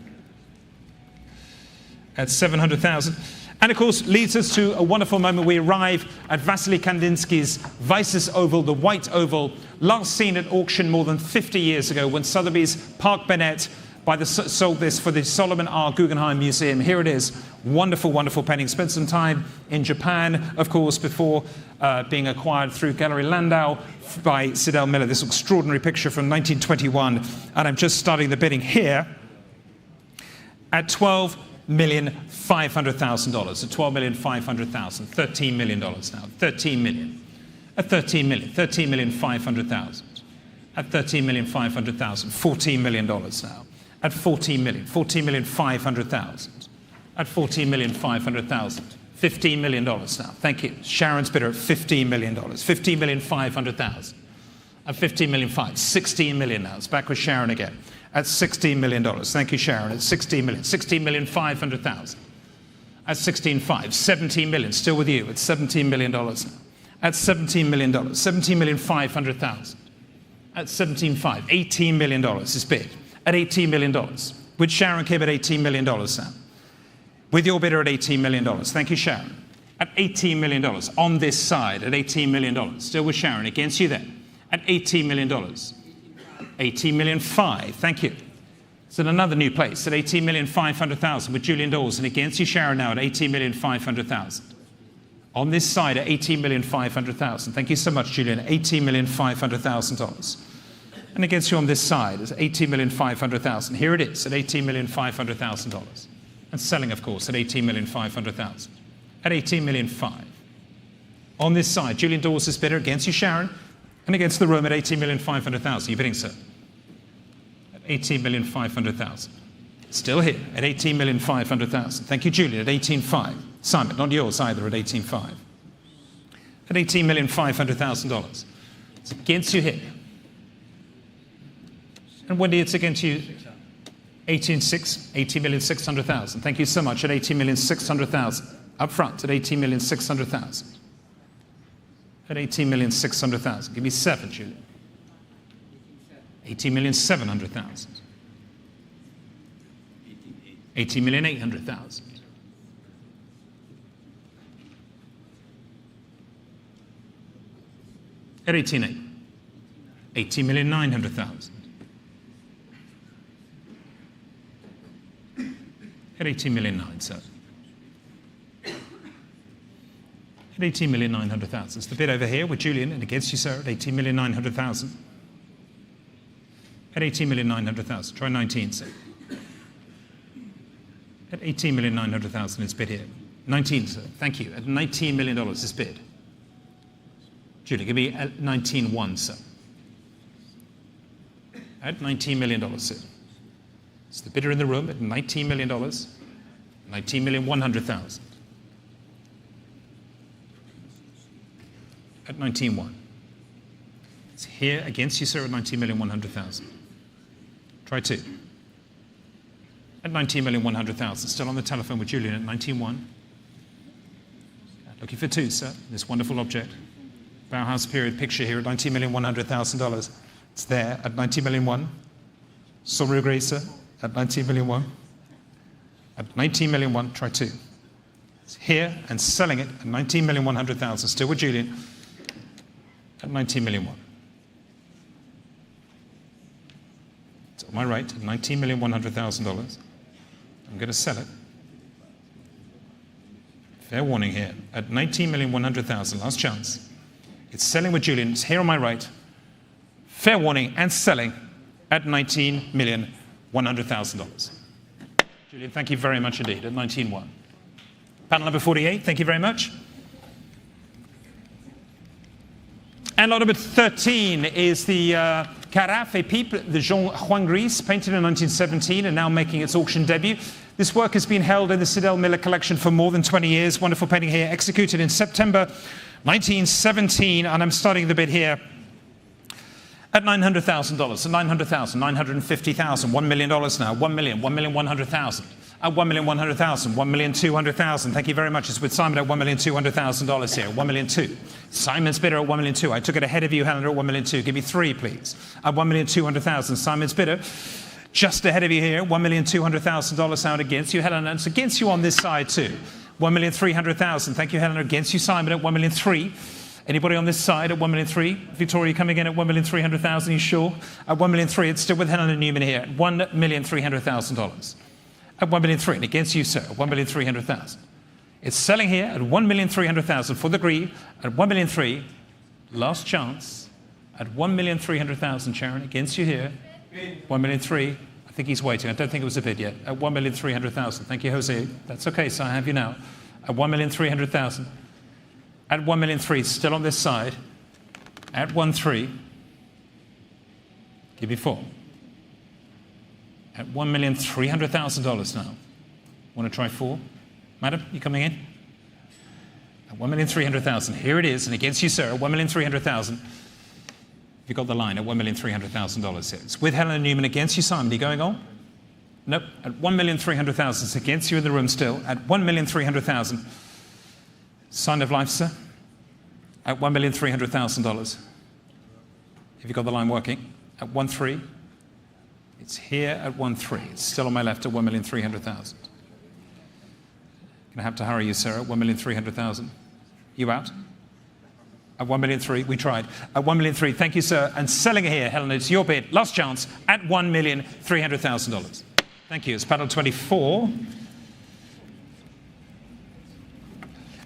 At $700,000. And of course, leads us to a wonderful moment. We arrive at Wassily Kandinsky's Weisses Oval, the White Oval, last seen at auction more than 50 years ago when Sotheby's Park Bennett sold this for the Solomon R. Guggenheim Museum. Here it is. Wonderful, wonderful painting. Spent some time in Japan, of course, before being acquired through Gallery Landau by Sydell Miller. This extraordinary picture from 1921. And I'm just starting the bidding here at $12,500,000. At $12,500,000. $13 million now. $13 million. At $13 million. $13,500,000. At $13,500,000. $14 million now. At $14 million. $14,500,000. At $14,500,000. $15 million now. Thank you. Sharon's bidder at $15 million. $15,500,000. At $15,500,000. $16 million now. It's back with Sharon again. At $16 million. Thank you, Sharon. At $16 million. $16,500,000. At $16,500,000. $17 million. Still with you. At $17 million now. At $17 million. $17,500,000. At $17,500,000. $18 million is bid. At $18 million. With Sharon came at $18 million now. With your bidder at $18 million. Thank you, Sharon. At $18 million. On this side at $18 million. Still with Sharon. Against you then. At $18 million. 18,500,000. Thank you. It's in another new place at 18,500,000 with Julian Dawes, and against you, Sharon, now at 18,500,000. On this side at 18,500,000. Thank you so much, Julian. $18,500,000. And against you on this side is 18,500,000. Here it is at $18,500,000. And selling, of course, at 18,500,000. At 18,500,000. On this side, Julian Dawes is bidder against you, Sharon, and against the room at 18,500,000. You're bidding, sir. At 18,500,000. Still here at 18,500,000. Thank you, Julian, at 18,500,000. Simon, not yours either, at 18,500,000. At $18,500,000. It's against you here. And Wendy, it's against you. 18,600,000. Thank you so much at 18,600,000. Up front at 18,600,000. At 18,600,000. Give me 7, Julian. 18,700,000. 18,800,000. At 18,800,000. 18,900,000. At 18,900,000, sir. At 18,900,000. It's the bid over here with Julian and against you, sir, at 18,900,000. At 18,900,000. Try 19, sir. At 18,900,000 it's bid here. 19, sir. Thank you. At $19 million it's bid. Julian, give me at 19,100,000, sir. At $19 million, sir. It's the bidder in the room at $19 million. 19,100,000. At 19,100,000. It's here against you, sir, at 19,100,000. Try 2. At 19,100,000. Still on the telephone with Julian at 19,100,000. Looking for 2, sir. This wonderful object. Bauhaus period picture here at $19,100,000. It's there at 19,100,000. Sorry, agree, sir. At 19,100,000. At 19,100,000, try 2. It's here and selling it at 19,100,000. Still with Julian. At 19,100,000. It's on my right at $19,100,000. I'm going to sell it. Fair warning here. At 19,100,000, last chance. It's selling with Julian. It's here on my right. Fair warning and selling at $19,100,000. Julian, thank you very much indeed at 19,100,000. Panel number 48, thank you very much. And lot number 13 is the Carafe et Pipe de Jean Gris, painted in 1917 and now making its auction debut. This work has been held in the Sydell Miller collection for more than 20 years. Wonderful painting here, executed in September 1917, and I'm starting the bid here at $900,000, so $900,000, $950,000, $1 million now, $1 million, $1,100,000, at $1,100,000, $1,200,000. Thank you very much. It's with Simon at $1,200,000 here, $1,200,000. Simon's bidder at $1,200,000. I took it ahead of you, Helena, at $1,200,000. Give me 3, please. At $1,200,000. Simon's bidder just ahead of you here, $1,200,000 out against you, Helena. It's against you on this side too. $1,300,000. Thank you, Helena. Against you, Simon, at $1,300,000. Anybody on this side at $1,300,000? Victoria coming in at $1,300,000. You sure? At $1,300,000. It's still with Helena Newman here at $1,300,000. At $1,300,000. And against you, sir, at $1,300,000. It's selling here at $1,300,000 for the green at $1,300,000. Last chance at $1,300,000. Sharon, against you here. $1,300,000. I think he's waiting. I don't think it was a bid yet. At $1,300,000. Thank you, Jose. That's okay, so I have you now. At $1,300,000. At $1,300,000. Still on this side. At $1,300,000. Give me 4. At $1,300,000 now. Want to try 4? Madam, you coming in? At $1,300,000. Here it is, and against you, sir, at $1,300,000. You got the line at $1,300,000 here. It's with Helena Newman against you, Simon. Are you going on? Nope. At $1,300,000. It's against you in the room still. At $1,300,000. Sign of life, sir. At $1,300,000. Have you got the line working? At 1,300,000. It's here at 1,300,000. It's still on my left at 1,300,000. Gonna have to hurry you, sir, at 1,300,000. You out? At 1,000,003, we tried. At 1,000,003, thank you, sir. And selling it here, Helen, it's your bid. Last chance at $1,300,000. Thank you. It's panel 24.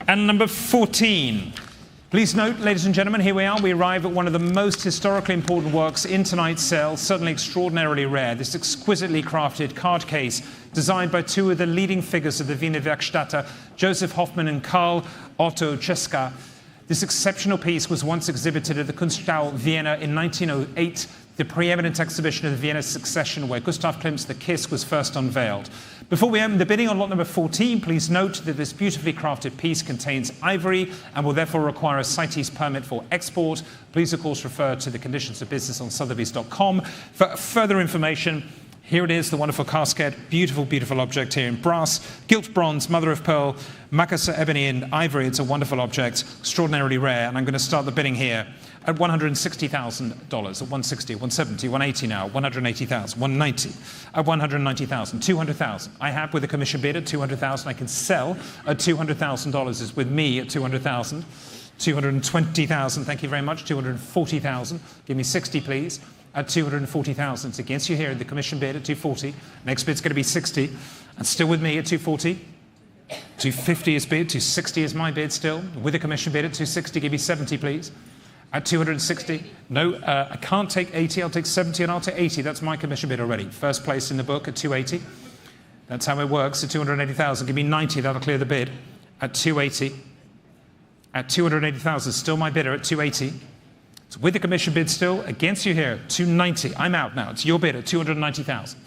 And number 14. Please note, ladies and gentlemen, here we are. We arrive at one of the most historically important works in tonight's sale, certainly extraordinarily rare. This exquisitely crafted card case designed by two of the leading figures of the Wiener Werkstätte, Joseph Hoffmann and Karl Otto Czeska. This exceptional piece was once exhibited at the Kunsthaus Vienna in 1908, the preeminent exhibition of the Vienna Succession, where Gustav Klimt's The Kiss was first unveiled. Before we open the bidding on lot number 14, please note that this beautifully crafted piece contains ivory and will therefore require a CITES permit for export. Please, of course, refer to the conditions of business on Sotheby's.com. For further information, here it is, the wonderful casket. Beautiful, beautiful object here in brass, gilt bronze, mother of pearl, Makassar ebony and ivory. It's a wonderful object, extraordinarily rare. And I'm going to start the bidding here at $160,000, at 160, 170, 180 now, 180,000, 190, at 190,000, 200,000. I have with a commission bid at 200,000. I can sell at $200,000. Is with me at 200,000, 220,000. Thank you very much. 240,000. Give me 60, please. At 240,000. It's against you here. The commission bid at 240. Next bid's going to be 60. And still with me at 240. 250 is bid. 260 is my bid still. With a commission bid at 260. Give me 70, please. At 260. No, I can't take 80. I'll take 70 and I'll take 80. That's my commission bid already. First place in the book at 280. That's how it works. At 280,000. Give me 90. That'll clear the bid. At 280. At 280,000. Still my bidder at 280. So with the commission bid still, against you here, 290. I'm out now. It's your bid at 290,000.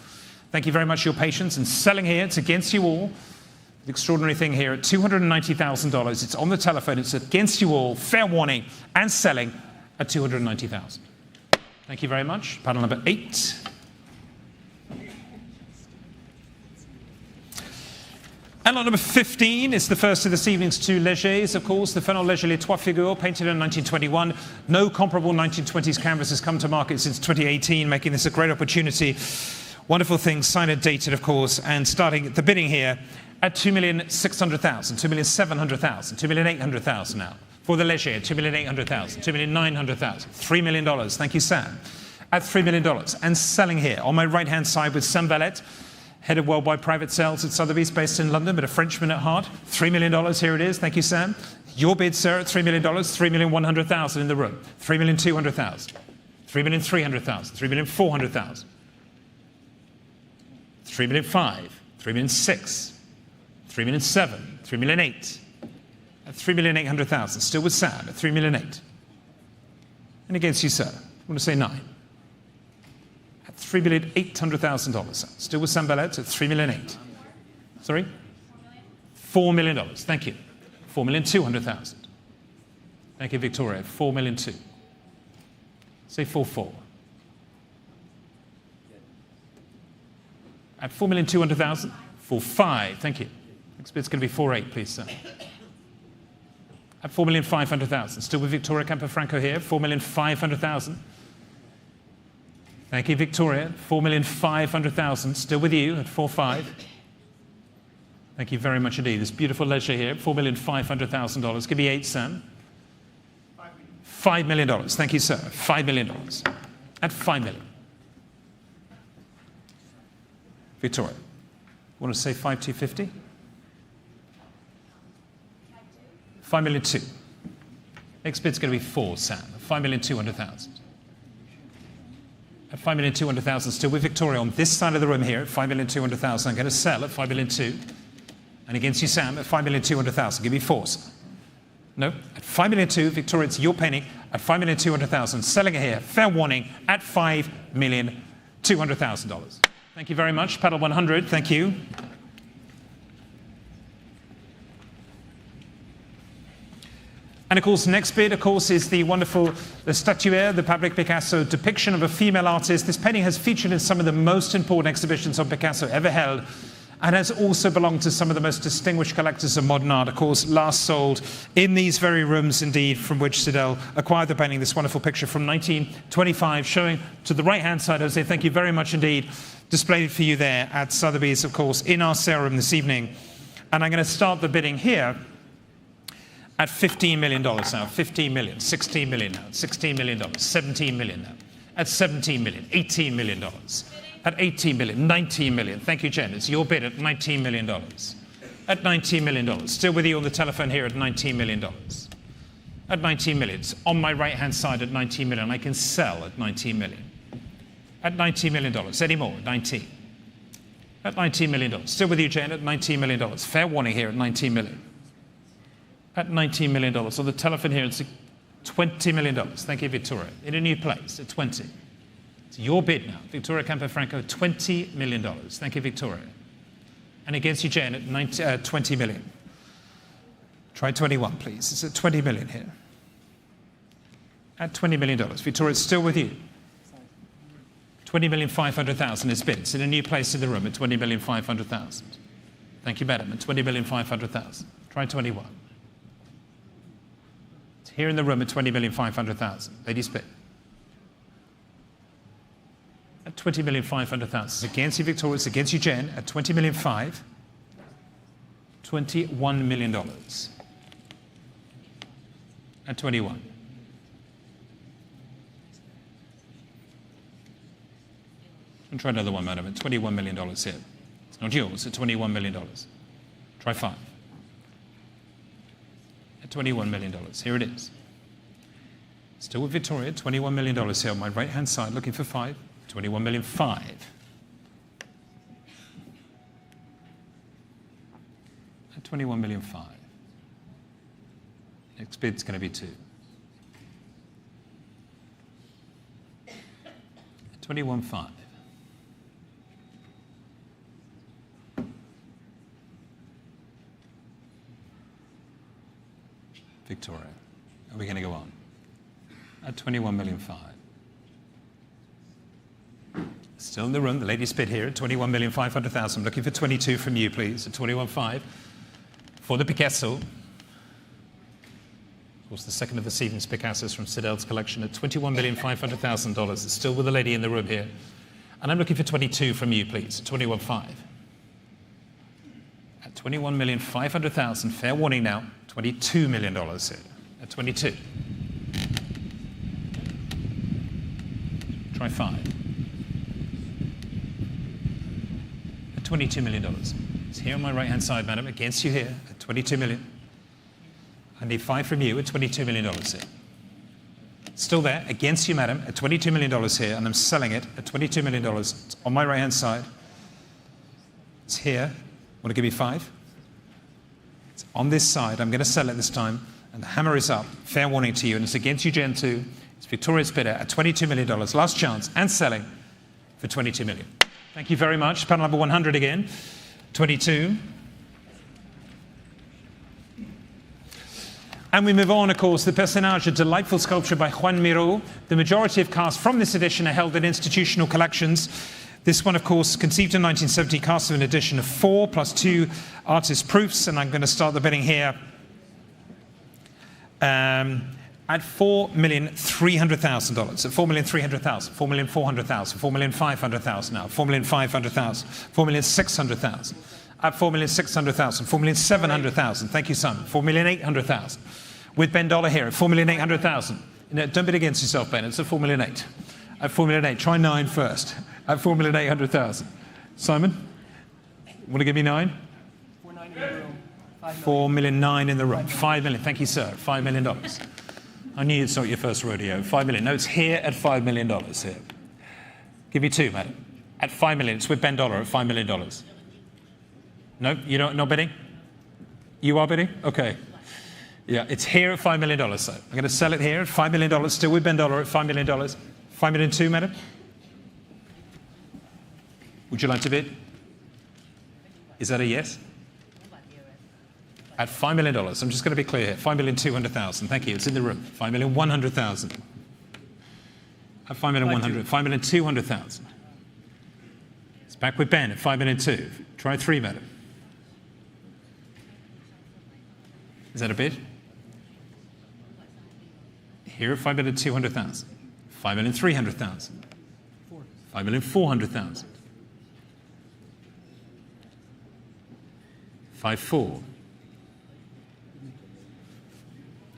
Thank you very much for your patience. And selling here, it's against you all. The extraordinary thing here at $290,000. It's on the telephone. It's against you all. Fair warning. And selling at $290,000. Thank you very much. Panel number 8. And lot number 15 is the first of this evening's two Légers, of course, the Fernand Léger Les Trois Figures, painted in 1921. No comparable 1920s canvas has come to market since 2018, making this a great opportunity. Wonderful things, signed and dated, of course, and starting the bidding here at $2,600,000, $2,700,000, $2,800,000 now. For the Léger, $2,800,000, $2,900,000, $3 million. Thank you, Sam. At $3 million. And selling here on my right-hand side with Sam Valette, head of worldwide private sales at Sotheby's, based in London, but a Frenchman at heart. $3 million, here it is. Thank you, Sam. Your bid, sir, at $3 million, $3,100,000 in the room. $3,200,000, $3,300,000, $3,400,000, $3,500,000, $3,600,000, $3,700,000, $3,800,000, at $3,800,000. Still with Sam at $3,800,000. And against you, sir, I want to say 9. $3,800,000. Still with Sam Valette at $3,800,000. Sorry? $4 million. Thank you. $4,200,000. Thank you, Victoria. $4,200,000. Say 4,400,000. At $4,200,000. 4,500,000. Thank you. Next bid's going to be 4,800,000, please, sir. At $4,500,000. Still with Victoria Campofranco here. $4,500,000. Thank you, Victoria. $4,500,000. Still with you at 4,500,000. Thank you very much indeed. This beautiful Léger here, $4,500,000. Give me 8, Sam. $5 million. Thank you, sir. $5 million. At $5 million. Victoria, want to say 5,250? 5,200,000. Next bid's going to be 4, Sam. 5,200,000. At 5,200,000, still with Victoria on this side of the room here at 5,200,000. I'm going to sell at 5,200,000. And against you, Sam, at 5,200,000. Give me 4, sir. No, at 5,200,000, Victoria, it's your penny at 5,200,000. Selling it here, fair warning, at $5,200,000. Thank you very much. Paddle 100, thank you. And of course, next bid, of course, is the wonderful statuaire, the Pablo Picasso depiction of a female artist. This painting has featured in some of the most important exhibitions of Picasso ever held, and has also belonged to some of the most distinguished collectors of modern art. Of course, last sold in these very rooms, indeed, from which Sydell acquired the painting, this wonderful picture from 1925, showing to the right-hand side, Jose, thank you very much indeed, displayed for you there at Sotheby's, of course, in our sale room this evening. And I'm going to start the bidding here At $15 million now, 15 million, 16 million now, $16 million, 17 million now. At 17 million, $18 million. At 18 million, 19 million. Thank you, Jen. It's your bid at $19 million. At $19 million. Still with you on the telephone here at $19 million. At 19 million. It's on my right-hand side at 19 million. I can sell at 19 million. At $19 million. Any more? 19. At $19 million. Still with you, Jen, at $19 million. Fair warning here at 19 million. At $19 million. On the telephone here, it's $20 million. Thank you, Victoria. In a new place at 20. It's your bid now. Victoria Campofranco, $20 million. Thank you, Victoria. And against you, Jen, at 20 million. Try 21, please. It's at 20 million here. At $20 million. Victoria, it's still with you. 20,500,000 is bid. It's in a new place in the room at 20,500,000. Thank you, madam. At 20,500,000. Try 21. It's here in the room at 20,500,000. Ladies bid. At 20,500,000. It's against you, Victoria. It's against you, Jen. At 20,500,000. $21 million. At 21. And try another one, madam, at $21 million here. It's not yours, at $21 million. Try 5. At $21 million. Here it is. Still with Victoria, $21 million here on my right-hand side, looking for 5. 21,500,000. At 21,500,000. Next bid's going to be 2. At 21,500,000. Victoria. Are we going to go on? At 21,500,000. Still in the room, the lady's bid here at 21,500,000. Looking for 22 from you, please, at 21,500,000. For the Picasso. Of course, the second of this evening's Picassos from Sydell's collection at $21,500,000. It's still with the lady in the room here. And I'm looking for 22 from you, please, at 21,500,000. At 21,500,000, fair warning now, $22 million here. At 22. Try 5. At $22 million. It's here on my right-hand side, madam, against you here at 22 million. I need 5 from you at $22 million here. Still there, against you, madam, at $22 million here, and I'm selling it at $22 million. It's on my right-hand side. It's here. Want to give me 5? It's on this side. I'm going to sell it this time, and the hammer is up. Fair warning to you, and it's against you, Gen 2. It's Victoria's bidder at $22 million. Last chance, and selling for $22 million. Thank you very much. Panel number 100 again. 22. And we move on, of course, the Personnage, a delightful sculpture by Juan Miró. The majority of casts from this edition are held in institutional collections. This one, of course, conceived in 1970, cast of an edition of 4 plus 2 artist proofs. And I'm going to start the bidding here at $4,300,000. At $4,300,000, $4,400,000, $4,500,000 now, $4,500,000, $4,600,000. At $4,600,000, $4,700,000. Thank you, Simon. $4,800,000. With Ben Dollar here at $4,800,000. No, don't bid against yourself, Ben. It's at $4,800,000. At $4,800,000. Try 9 first. At $4,800,000. Simon, want to give me 9? $4,900,000 in the room. $5 million. Thank you, sir. $5 million. I knew it's not your first rodeo. $5 million. No, it's here at $5 million. Here. Give me 2, madam. At $5 million. It's with Ben Dollar at $5 million. No, you don't. No bidding. You are bidding. Okay. Yeah, it's here at $5 million. So I'm going to sell it here at $5 million. Still with Ben Dollar at $5 million. $5,200,000, madam. Would you like to bid? Is that a yes? At $5 million. I'm just going to be clear here. $5,200,000. Thank you. It's in the room. $5,100,000. At $5,100,000. $5,200,000. It's back with Ben at $5,200,000. Try 3, madam. Is that a bid? Here at $5,200,000. $5,300,000. $5,400,000. 5,400,000.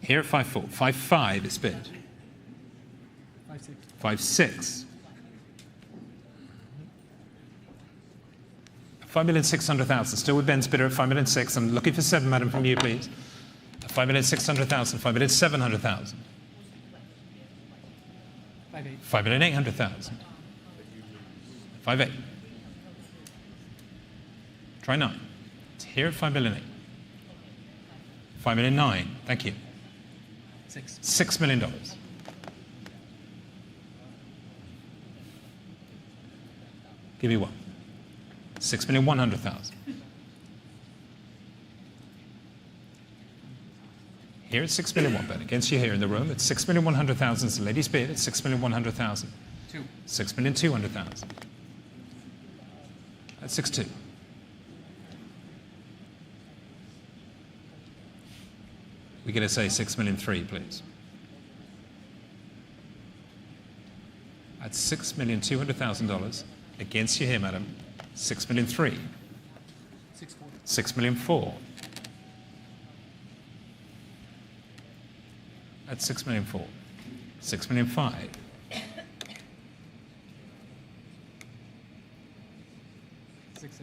Here at 5.4. 5.5 is bid. 5.6. 5,600,000. Still with Ben's bidder at 5,600,000. I'm looking for 7, madam, from you, please. 5,600,000. 5,700,000. 5,800,000. 5.8. Try 9. It's here at 5,000,008. 5,009,000. Thank you. $6 million. Give me one. 6,100,000. Here it's 6,000,001, Ben. Against you here in the room, it's 6,100,000. It's the lady's bid. It's 6,100,000. 6,200,000. That's 6.2. We're going to say 6,003,000, please. At $6,200,000. Against you here, madam. 6,003,000. 6,004,000. That's 6,004,000. 6,005,000.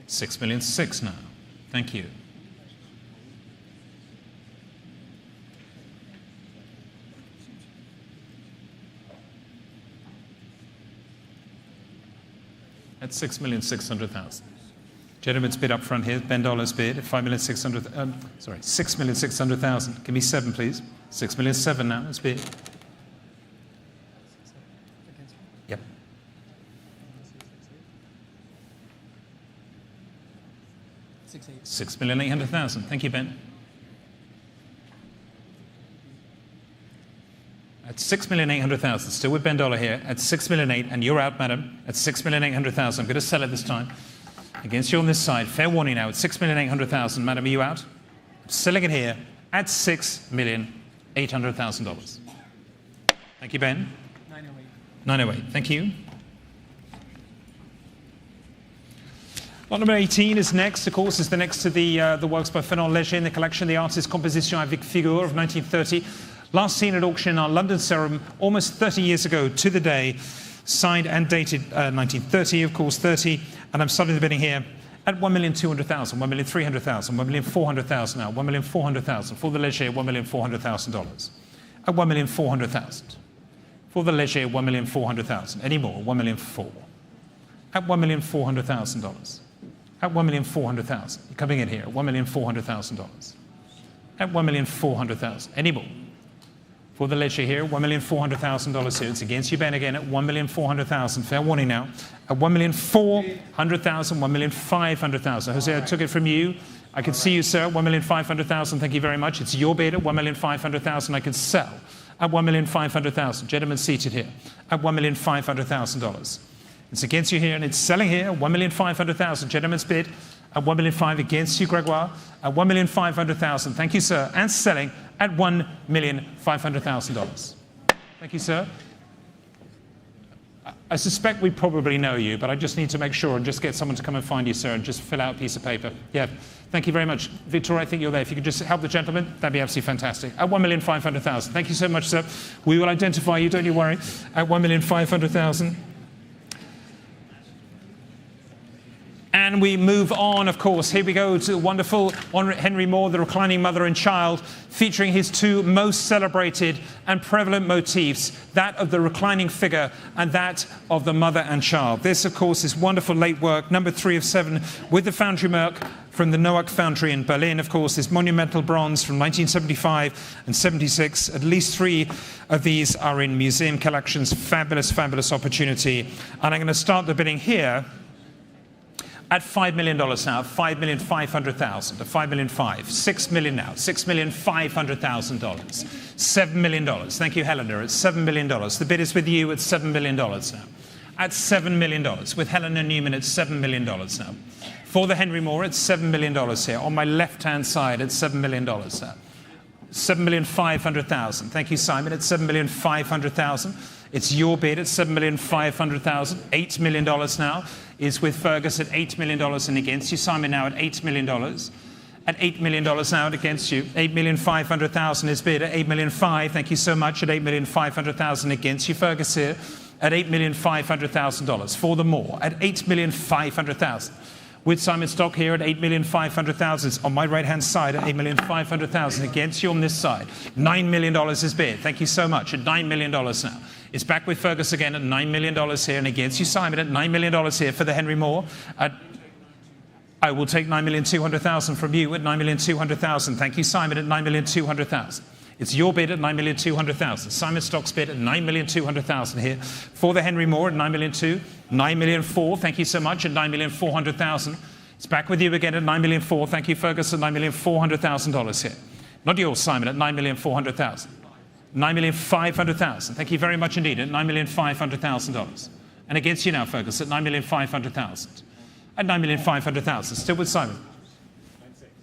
6,006,000 now. Thank you. That's 6,600,000. Gentleman's bid up front here. Ben Dollar's bid at 5,600,000. Sorry, 6,600,000. Give me 7, please. 6,700,000 now. Let's bid. Yep. 6,800,000. Thank you, Ben. At 6,800,000. Still with Ben Dollar here. At 6,800,000, and you're out, madam. At 6,800,000. I'm going to sell it this time. Against you on this side. Fair warning now. At 6,800,000, madam, are you out? I'm selling it here at $6,800,000. Thank you, Ben. 908. 908. Thank you. Lot number 18 is next, of course, is the next to the works by Fernand Léger in the collection, the artist Composition avec Figure of 1930. Last seen at auction in our London showroom almost 30 years ago to the day, signed and dated 1930, of course, 30. And I'm starting the bidding here at 1,200,000, 1,300,000, 1,400,000 now, 1,400,000 for the Léger, $1,400,000. At 1,400,000 for the Léger, $1,400,000. Any more? 1,400,000. At $1,400,000. At $1,400,000. You're coming in here at $1,400,000. At $1,400,000. Any more? For the Léger here, $1,400,000 here. It's against you, Ben, again at $1,400,000. Fair warning now. At $1,400,000, $1,500,000. Jose, I took it from you. I can see you, sir. $1,500,000. Thank you very much. It's your bid at $1,500,000. I can sell at $1,500,000. Gentlemen seated here at $1,500,000. It's against you here, and it's selling here at $1,500,000. Gentlemen's bid at $1,500,000 against you, Gregoire, at $1,500,000. Thank you, sir. And selling at $1,500,000. Thank you, sir. I suspect we probably know you, but I just need to make sure and just get someone to come and find you, sir, and just fill out a piece of paper. Yeah. Thank you very much. Victoria, I think you're there. If you could just help the gentleman, that'd be absolutely fantastic. At $1,500,000. Thank you so much, sir. We will identify you, don't you worry. At $1,500,000. And we move on, of course. Here we go to the wonderful Henry Moore, The Reclining Mother and Child, featuring his two most celebrated and prevalent motifs, that of the reclining figure and that of the mother and child. This, of course, is wonderful late work, number 3 of 7, with the Foundry Merc from the Noack Foundry in Berlin, of course, this monumental bronze from 1975 and 76. At least 3 of these are in museum collections. Fabulous, fabulous opportunity. And I'm going to start the bidding here at $5 million now, $5,500,000 to $5,500,000, $6 million now, $6,500,000, $7 million. Thank you, Helena. It's $7 million. The bid is with you at $7 million now. At $7 million. With Helena Newman, it's $7 million now. For the Henry Moore, it's $7 million here. On my left-hand side, it's $7 million now. $7,500,000. Thank you, Simon. It's $7,500,000. It's your bid at $7,500,000. $8 million now is with Fergus at $8 million and against you. Simon now at $8 million. at $8 million now against you. $8,500,000 is bid at $8,500,000. Thank you so much at $8,500,000 against you. Fergus here at $8,500,000 for the more at $8,500,000. With Simon Stock here at $8,500,000. It's on my right-hand side at $8,500,000 against you on this side. $9 million is bid. Thank you so much at $9 million now. It's back with Fergus again at $9 million here and against you, Simon, at $9 million here for the Henry Moore. I will take $9,200,000 from you at $9,200,000. Thank you, Simon, at $9,200,000. It's your bid at $9,200,000. Simon Stock's bid at $9,200,000 here for the Henry Moore at $9,200,000. $9,400,000. Thank you so much at $9,400,000. It's back with you again at $9,400,000. Thank you, Fergus, at $9,400,000 here. Not yours, Simon, at $9,400,000. $9,500,000. Thank you very much indeed at $9,500,000. And against you now, Fergus, at $9,500,000. At $9,500,000. Still with Simon.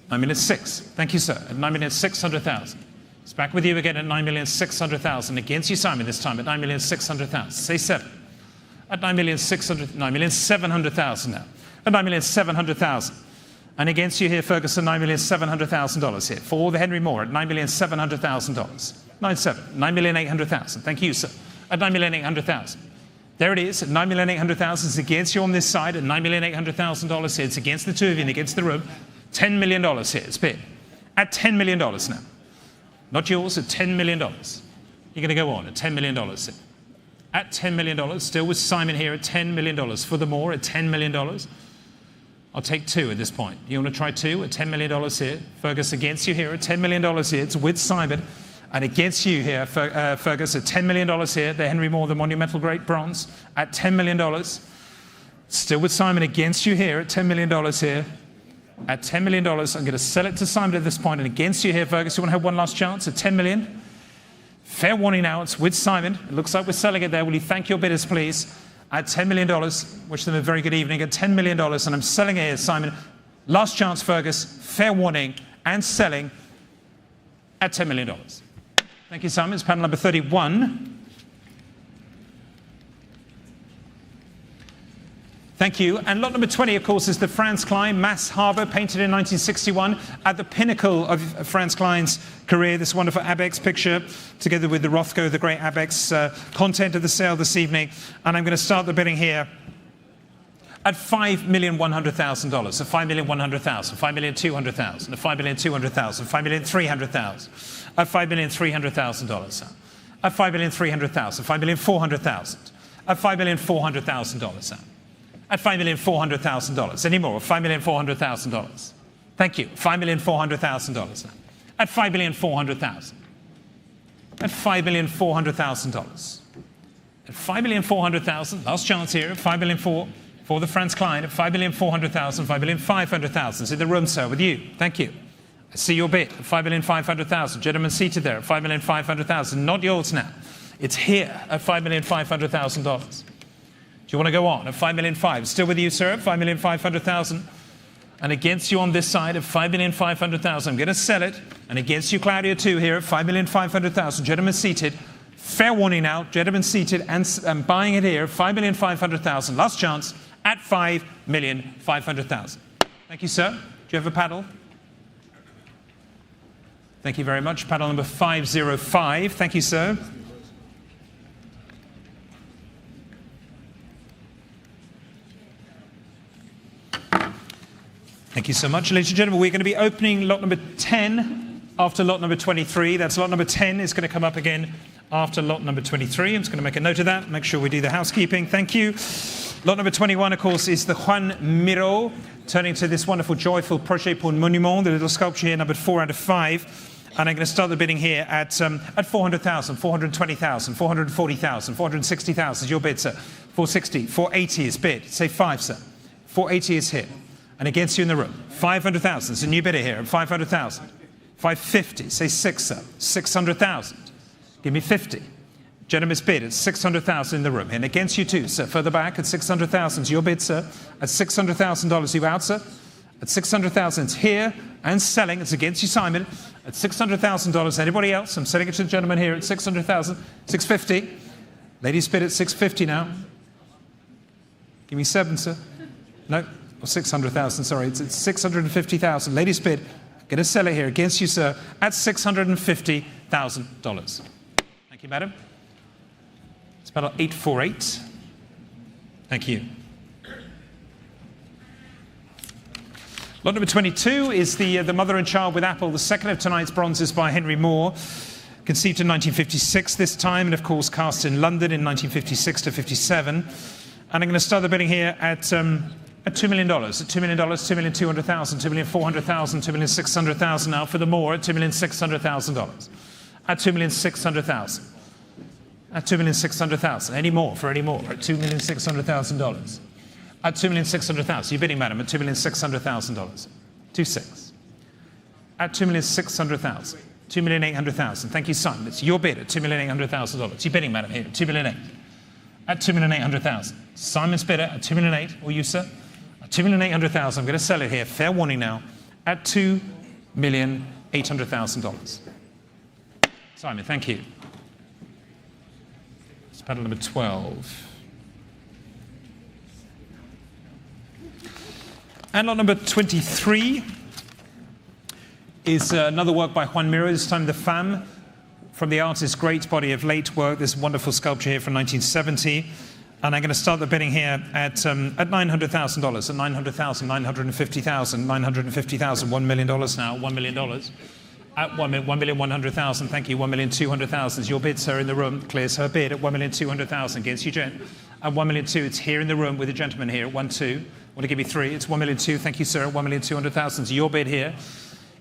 $9,600,000. Thank you, sir, at $9,600,000. It's back with you again at $9,600,000. Against you, Simon, this time at $9,600,000. Say 7. At $9,700,000 now. At $9,700,000. And against you here, Fergus, at $9,700,000 here. For the Henry Moore at $9,700,000. 9,700,000. 9,800,000. Thank you, sir. At $9,800,000. There it is at $9,800,000. It's against you on this side at $9,800,000 here. It's against the two of you and against the room. $10 million here. It's bid. At $10 million now. Not yours, at $10 million. You're going to go on at $10 million. At $10 million, still with Simon here at $10 million. For the more at $10 million. I'll take 2 at this point. You want to try 2 at $10 million here? Fergus against you here at $10 million here. It's with Simon. And against you here, Fergus, at $10 million here. The Henry Moore, the monumental great bronze, at $10 million. Still with Simon against you here at $10 million here. At $10 million, I'm going to sell it to Simon at this point. And against you here, Fergus, you want to have one last chance at $10 million? Fair warning now, it's with Simon. It looks like we're selling it there. Will you thank your bidders, please? At $10 million, wish them a very good evening. At $10 million, and I'm selling it here, Simon. Last chance, Fergus, fair warning, and selling at $10 million. Thank you, Simon. It's panel number 31. Thank you. And lot number 20, of course, is the Franz Klein Mass Harbor, painted in 1961 at the pinnacle of Franz Klein's career. This wonderful Abex picture, together with the Rothko, the great Abex content of the sale this evening. And I'm going to start the bidding here at $5,100,000, at $5,100,000, $5,200,000, at $5,200,000, $5,300,000, at $5,300,000, at $5,300,000, $5,400,000, at $5,400,000. At $5,400,000. Any more? $5,400,000. Thank you. $5,400,000. At $5,400,000. At $5,400,000. At $5,400,000. Last chance here. At $5,400,000 for the Franz Klein. At $5,400,000. $5,500,000. It's in the room, sir, with you. Thank you. I see your bid. At $5,500,000. Gentlemen seated there. At $5,500,000. Not yours now. It's here at $5,500,000. Do you want to go on at $5,500,000? Still with you, sir, at $5,500,000. And against you on this side at $5,500,000. I'm going to sell it. And against you, Claudia, too, here at $5,500,000. Gentlemen seated. Fair warning now. Gentlemen seated and buying it here at $5,500,000. Last chance at $5,500,000. Thank you, sir. Do you have a paddle? Thank you very much. Paddle number 505. Thank you, sir. Thank you so much. Ladies and gentlemen, we're going to be opening lot number 10 after lot number 23. That's lot number 10 is going to come up again after lot number 23. I'm just going to make a note of that, make sure we do the housekeeping. Thank you. Lot number 21, of course, is the Juan Miró, turning to this wonderful, joyful Projet pour un Monument, the little sculpture here, numbered 4 out of 5. And I'm going to start the bidding here at $400,000, $420,000, $440,000, $460,000. Your bid, sir. $460, $480 is bid. Say 5, sir. $480 is here. And against you in the room, $500,000. It's a new bidder here at $500,000. $550. Say 6, sir. $600,000. Give me 50. Gentleman's bid at $600,000 in the room. And against you too, sir. Further back at $600,000. Your bid, sir. At $600,000. You out, sir? At $600,000. It's here and selling. It's against you, Simon. At $600,000. Anybody else? I'm selling it to the gentleman here at $600,000. $650. Ladies bid at $650 now. Give me 7, sir. No. Or 600,000, sorry, it's $650,000. Ladies bid Going to sell it here against you, sir, at $650,000. Thank you, madam. It's about 848. Thank you. Lot number 22 is the Mother and Child with Apple. The second of tonight's bronzes by Henry Moore. Conceived in 1956 this time, and of course cast in London in 1956 to 57. And I'm going to start the bidding here at $2 million. At $2 million, $2,200,000, $2,400,000, $2,600,000 now for the Moore at $2,600,000. At $2,600,000. At $2,600,000. Any more for any more at $2,600,000. At $2,600,000. You're bidding, madam, at $2,600,000. 2.6. At $2,600,000. $2,800,000. Thank you, Simon. It's your bid at $2,800,000. You're bidding, madam, here at $2,800,000. At $2,800,000. Simon's bidder at $2,800,000. Or you, sir? At $2,800,000. I'm going to sell it here. Fair warning now. At $2,800,000. Simon, thank you. It's paddle number 12. And lot number 23 is another work by Juan Miró, this time The Femme, from the artist's great body of late work, this wonderful sculpture here from 1970. And I'm going to start the bidding here at $900,000, at $900,000, $950,000, $950,000, $1 million now, $1 million. At $1,100,000, thank you, $1,200,000 is your bid, sir, in the room. Clears her bid at $1,200,000 against you, Jen. At $1,200,000, it's here in the room with the gentleman here at 1,200,000. Want to give you 3? It's $1,200,000. Thank you, sir. $1,200,000 is your bid here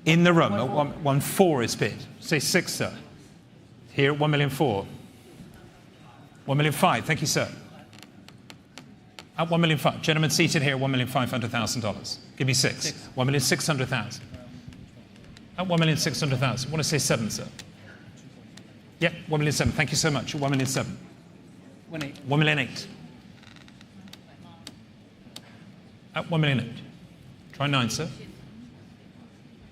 in the room. 1,400,000 is bid. Say 6, sir. Here at $1,400,000. $1,500,000. Thank you, sir. At $1,500,000. Gentleman seated here at $1,500,000. Give me 6. $1,600,000. At $1,600,000. Want to say 7, sir? Yep, $1,700,000. Thank you so much. $1,700,000. $1,800,000. At $1,800,000. Try 9, sir.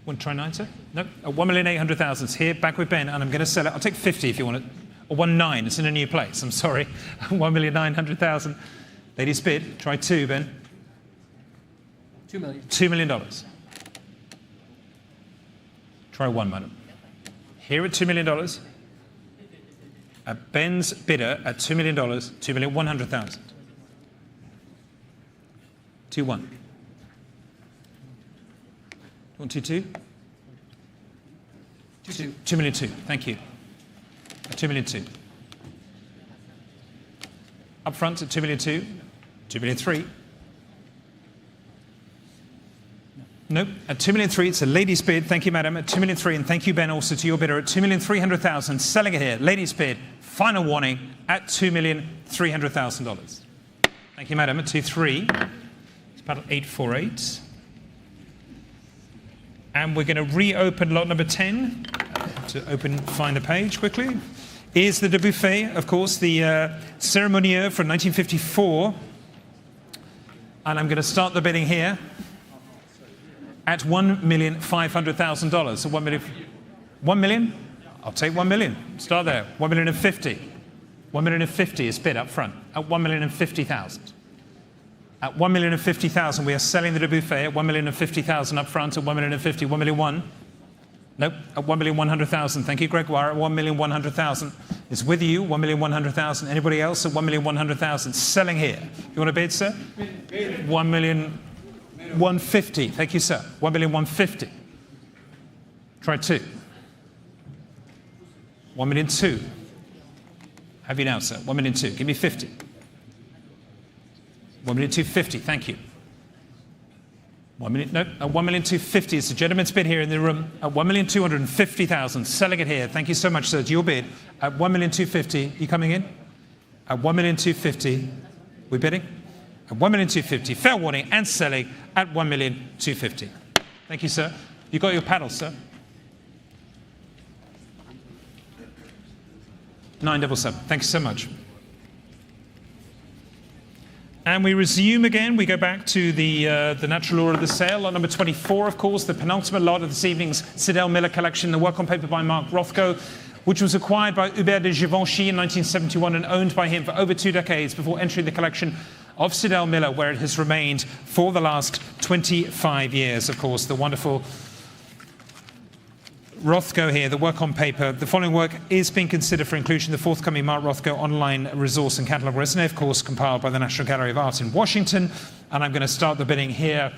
Want to try 9, sir? No. At $1,800,000. It's here, back with Ben, and I'm going to sell it. I'll take 50 if you want it. Or 1,900,000. It's in a new place. I'm sorry. $1,900,000. Ladies bid. Try 2, Ben. $2 million. $2 million. Try 1, madam. Here at $2 million. At Ben's bidder at $2 million. $2,100,000. 2-1. Want 2-2? 2,200,000. Thank you. 2,200,000. Up front at 2,200,000. 2,300,000. Nope. At 2,300,000, it's a ladies' bid. Thank you, madam. At 2,300,000, and thank you, Ben, also to your bidder at 2,300,000. Selling it here. Ladies' bid. Final warning at $2,300,000. Thank you, madam. At 2,300,000. Paddle 848. And we're going to reopen lot number 10 to find a page quickly. Is the Dubuffet, of course, the Cérémonieux from 1954. And I'm going to start the bidding here at $1,500,000. So $1 million? I'll take $1 million. Start there. $1,050,000. $1,050,000 is bid up front at $1,050,000. At $1,050,000, we are selling the Dubuffet at $1,050,000 up front at $1,050,000, $1,001,000. Nope, at $1,100,000. Thank you, Gregoire. At $1,100,000. It's with you, $1,100,000. Anybody else at $1,100,000? Selling here. You want to bid, sir? $1,150,000. Thank you, sir. $1,150,000. Try 2. $1,200,000. Have you now, sir? $1,200,000. Give me 50. $1,250,000. Thank you. No, at $1,250,000 is the gentleman's bid here in the room. At $1,250,000. Selling it here. Thank you so much, sir. It's your bid. At $1,250,000. You coming in? At $1,250,000. We bidding? At $1,250,000. Fair warning and selling at $1,250,000. Thank you, sir. You got your paddle, sir. 977. Thank you so much. And we resume again. We go back to the natural order of the sale. Lot number 24, of course, the penultimate lot of this evening's Sydell Miller collection, the work on paper by Mark Rothko, which was acquired by Hubert de Givenchy in 1971 and owned by him for over 2 decades before entering the collection of Sydell Miller, where it has remained for the last 25 years, of course. The wonderful Rothko here, the work on paper. The following work is being considered for inclusion in the forthcoming Mark Rothko online resource and catalogue resume, of course, compiled by the National Gallery of Art in Washington. And I'm going to start the bidding here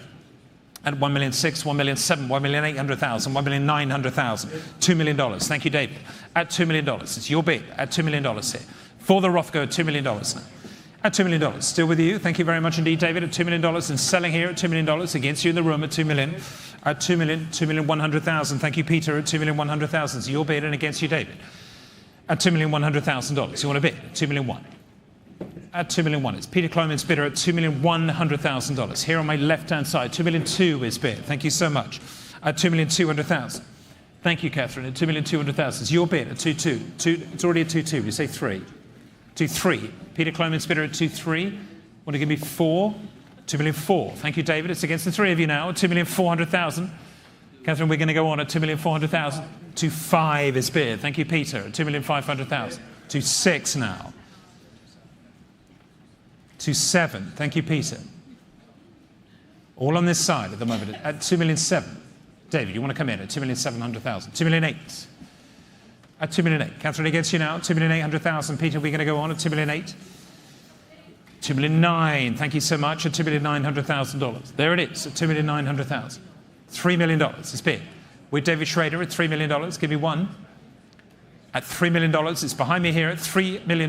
at $1,600,000, $1,700,000, $1,800,000, $1,900,000, $2 million. Thank you, David. At $2 million. It's your bid at $2 million here. For the Rothko at $2 million now. At $2 million. Still with you. Thank you very much indeed, David. At $2 million and selling here at $2 million against you in the room at $2 million. At $2 million, $2,100,000. Thank you, Peter. At $2,100,000. It's your bid and against you, David. At $2,100,000. You want to bid? $2 million. At $2 million. It's Peter Kleinman's bidder at $2,100,000. Here on my left-hand side, $2,200,000 is bid. Thank you so much. At $2,200,000. Thank you, Catherine. At $2,200,000. It's your bid at 2.2. It's already at 2.2. You say 3. 2.3. Peter Kleinman's bidder at 2.3. Want to give me 4? $2,400,000. Thank you, David. It's against the three of you now. At $2,400,000. Catherine, we're going to go on at $2,400,000. 2.5 is bid. Thank you, Peter. At $2,500,000. 2.6 now. 2.7. Thank you, Peter. All on this side at the moment at $2,700,000. David, you want to come in at $2,700,000. $2,800,000. At $2,800,000. Catherine, against you now. $2,800,000. Peter, we're going to go on at $2,800,000. $2,900,000. Thank you so much. At $2,900,000. There it is at $2,900,000. $3 million is bid. With David Schrader at $3 million. Give me one. At $3 million. It's behind me here at $3 million.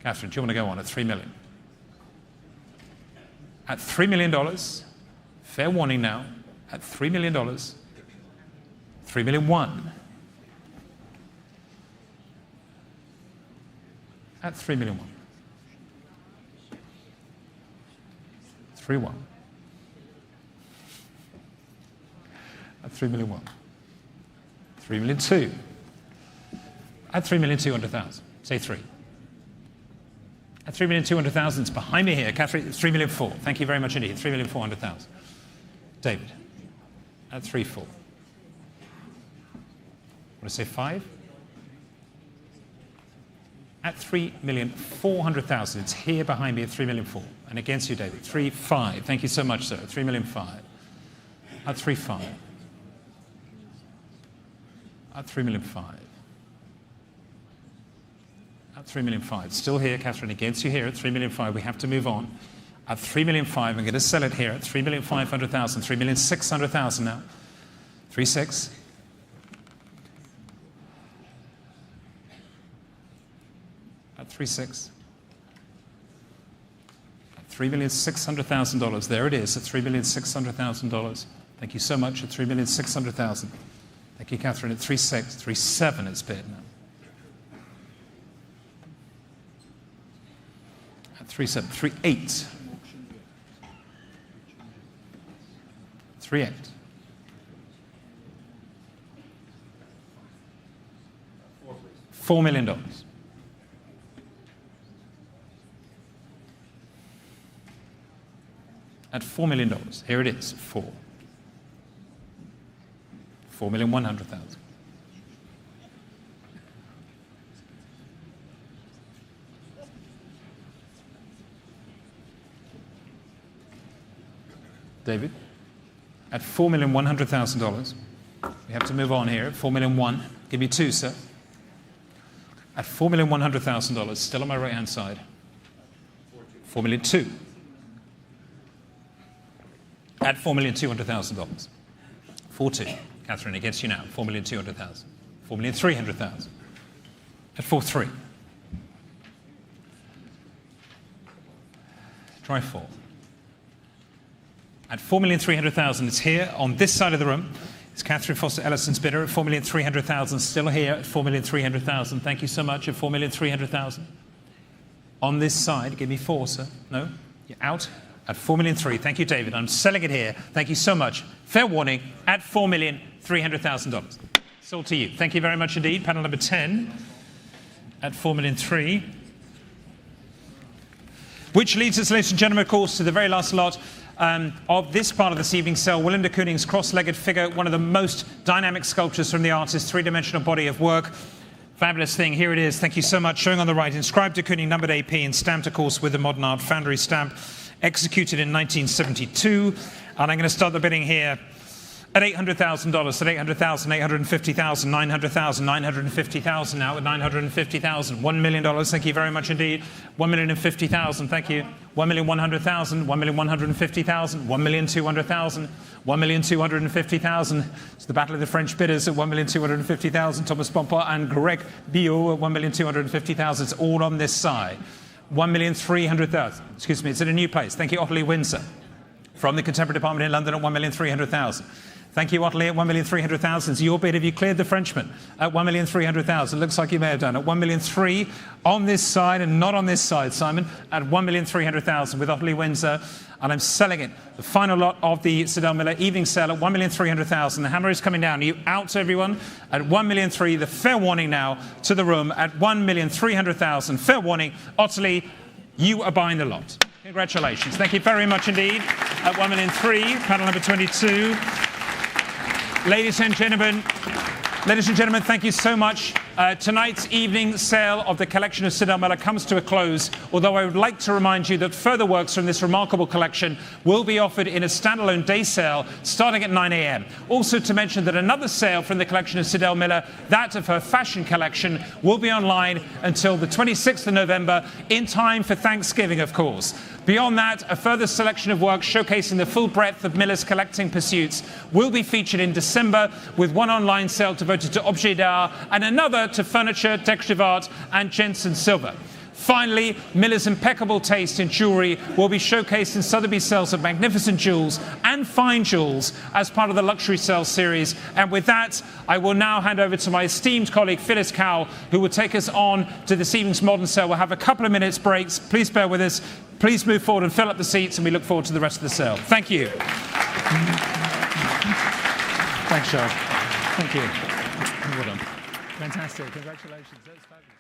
Catherine, do you want to go on at $3 million? At $3 million, fair warning now, at $3 million, $3,000,001. At $3,000,001. 3.1. At $3,000,001. 3,000,002. At $3,200,000. Say 3. At $3,200,000, it's behind me here. Catherine, $3,004,000. Thank you very much indeed. $3,400,000. David, at 3.4. Want to say 5? At $3,400,000. It's here behind me at $3,004,000. And against you, David, 3.5. Thank you so much, sir. $3,005,000. At 3.5. At $3,005,000. At $3,005,000. Still here, Catherine, against you here at $3,005,000. We have to move on. At $3,005,000, I'm going to sell it here at $3,500,000. $3,600,000 now. 3.6. At 3.6. At $3,600,000. There it is at $3,600,000. Thank you so much at $3,600,000. Thank you, Catherine. At 3.6. 3.7 it's bid now. 3.7, 3.8, 3.8, $4 million. At $4 million, here it is, 4. $4,100,000. David, at $4,100,000. We have to move on here. $4,001,000. Give me 2, sir. At $4,100,000, still on my right-hand side. $4,200,000. At $4,200,000. 4.2. Catherine, against you now. $4,200,000. $4,300,000. At 4.3. Try 4. At $4,300,000, it's here on this side of the room. It's Catherine Foster Ellison's bidder at $4,300,000. Still here at $4,300,000. Thank you so much at $4,300,000. On this side, give me 4, sir. No, you're out at $4,300,000. Thank you, David. I'm selling it here. Thank you so much. Fair warning at $4,300,000. Sold to you. Thank you very much indeed. Panel number 10 at $4,300,000. Which leads us, ladies and gentlemen, of course, to the very last lot of this part of this evening's sale, Willem de Kooning's cross-legged figure, one of the most dynamic sculptures from the artist's three-dimensional body of work. Fabulous thing. Here it is. Thank you so much. Showing on the right, inscribed de Kooning, numbered AP, and stamped, of course, with the Modern Art Foundry stamp, executed in 1972. And I'm going to start the bidding here at $800,000, at $800,000, $850,000, $900,000, $950,000 now at $950,000, $1 million, thank you very much indeed, $1,050,000, thank you, $1,100,000, $1,150,000, $1,200,000, $1,250,000. It's the battle of the French bidders at $1,250,000. Thomas Pompard and Greg Biot at $1,250,000. It's all on this side. $1,300,000. Excuse me, it's in a new place. Thank you, Ottilie Windsor, from the Contemporary Department in London at $1,300,000. Thank you, Wassily, at $1,300,000. It's your bid. Have you cleared the Frenchman at $1,300,000? Looks like you may have done. At $1,300,000 on this side and not on this side, Simon, at $1,300,000 with Ottilie Windsor. And I'm selling it. The final lot of the Sydell Miller evening sale at $1,300,000. The hammer is coming down. Are you out, everyone? At $1,300,000. The fair warning now to the room at $1,300,000. Fair warning. Ottilie, you are buying the lot. Congratulations. Thank you very much indeed. At $1,300,000, panel number 22. Ladies and gentlemen, thank you so much. Tonight's evening sale of the collection of Sydell Miller comes to a close, although I would like to remind you that further works from this remarkable collection will be offered in a standalone day sale starting at 9 a.m. Also to mention that another sale from the collection of Sydell Miller, that of her fashion collection, will be online until the 26th of November, in time for Thanksgiving, of course. Beyond that, a further selection of works showcasing the full breadth of Miller's collecting pursuits will be featured in December, with one online sale devoted to objets d'art and another to furniture, decorative art and Jensen silver. Finally, Miller's impeccable taste in jewellery will be showcased in Sotheby's sales of magnificent jewels and fine jewels as part of the luxury sales series. And with that, I will now hand over to my esteemed colleague Phyllis Cowell, who will take us on to this evening's modern sale. We'll have a couple of minutes breaks. Please bear with us. Please move forward and fill up the seats, and we look forward to the rest of the sale. Thank you. Thanks, Charles. Thank you. Well done. Fantastic. Congratulations. That's fabulous.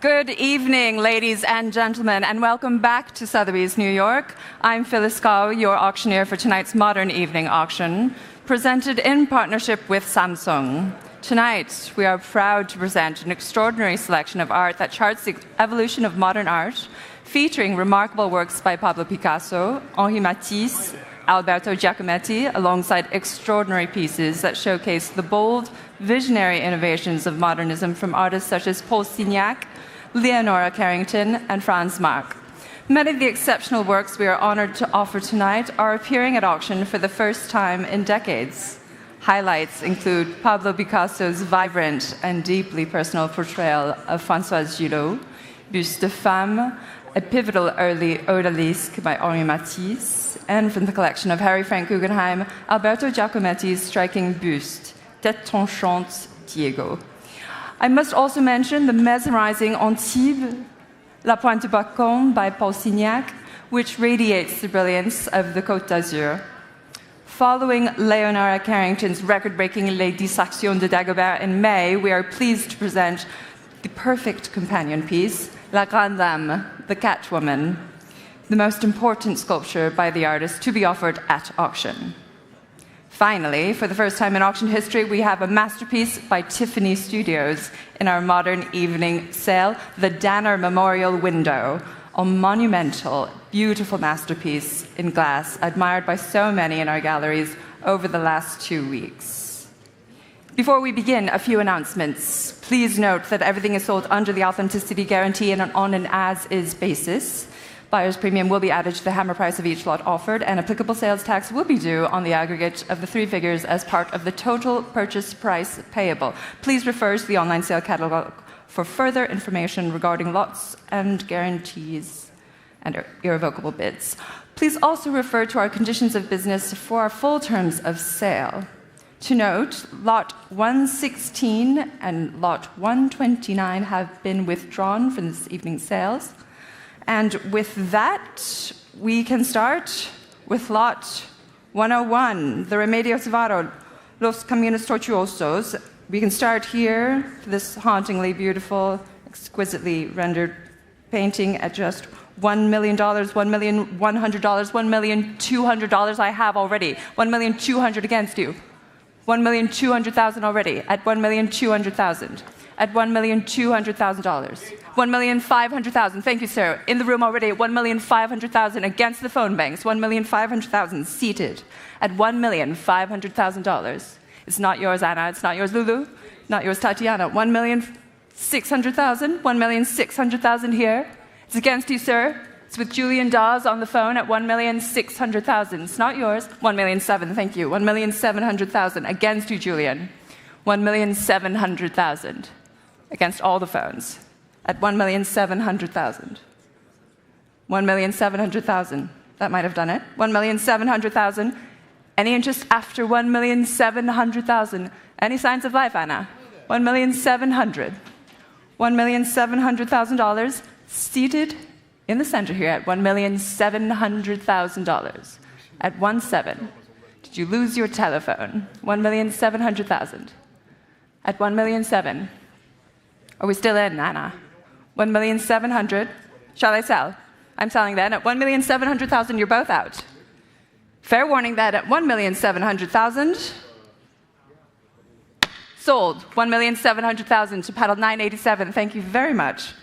Good evening, ladies and gentlemen, and welcome back to Sotheby's, New York. I'm Phyllis Gao, your auctioneer for tonight's Modern Evening Auction, presented in partnership with Samsung. Tonight, we are proud to present an extraordinary selection of art that charts the evolution of modern art, featuring remarkable works by Pablo Picasso, Henri Matisse, Alberto Giacometti, alongside extraordinary pieces that showcase the bold, visionary innovations of modernism from artists such as Paul Signac, Leonora Carrington, and Franz Marc. Many of the exceptional works we are honored to offer tonight are appearing at auction for the first time in decades. Highlights include Pablo Picasso's vibrant and deeply personal portrayal of Françoise Gillot, Buste de Femme, a pivotal early odalisque by Henri Matisse, and from the collection of Harry Frank Guggenheim, Alberto Giacometti's striking buste, Tête tranchante Diego. I must also mention the mesmerizing Antibes, La Pointe du Bacon by Paul Signac, which radiates the brilliance of the Côte d'Azur. Following Leonora Carrington's record-breaking Les Distractions de Dagobert in May, we are pleased to present the perfect companion piece, La Grande Dame, the Catwoman, the most important sculpture by the artist to be offered at auction. Finally, for the first time in auction history, we have a masterpiece by Tiffany Studios in our Modern Evening sale, the Danner Memorial Window, a monumental, beautiful masterpiece in glass admired by so many in our galleries over the last 2 weeks. Before we begin, a few announcements. Please note that everything is sold under the authenticity guarantee and on an as-is basis. Buyer's premium will be added to the hammer price of each lot offered, and applicable sales tax will be due on the aggregate of the three figures as part of the total purchase price payable. Please refer to the online sale catalog for further information regarding lots and guarantees and irrevocable bids. Please also refer to our conditions of business for our full terms of sale. To note, Lot 116 and Lot 129 have been withdrawn from this evening's sales. And with that, we can start with Lot 101, the Remedios Varo, Los Caminos Tortuosos. We can start here for this hauntingly beautiful, exquisitely rendered painting at just $1 million, $1,100,000, $1,200,000 I have already. $1,200,000 against you. $1,200,000 already at $1,200,000. At $1,200,000. $1,500,000. Thank you, sir. In the room already at $1,500,000 against the phone banks. $1,500,000 seated at $1,500,000. It's not yours, Anna. It's not yours, Lulu. Not yours, Tatiana. $1,600,000. $1,600,000 here. It's against you, sir. It's with Julian Dawes on the phone at $1,600,000. It's not yours. $1,700,000. Thank you. $1,700,000 against you, Julian. $1,700,000 against all the phones at $1,700,000. $1,700,000. That might have done it. $1,700,000. Any interest after $1,700,000? Any signs of life, Anna? $1,700,000. $1,700,000 seated in the center here at $1,700,000. At 1,700,000. Did you lose your telephone? $1,700,000. At $1,700,000. Are we still in, Anna? $1,700,000. Shall I sell? I'm selling then. At $1,700,000, you're both out. Fair warning that at $1,700,000. Sold. $1,700,000 to paddle 987. Thank you very much.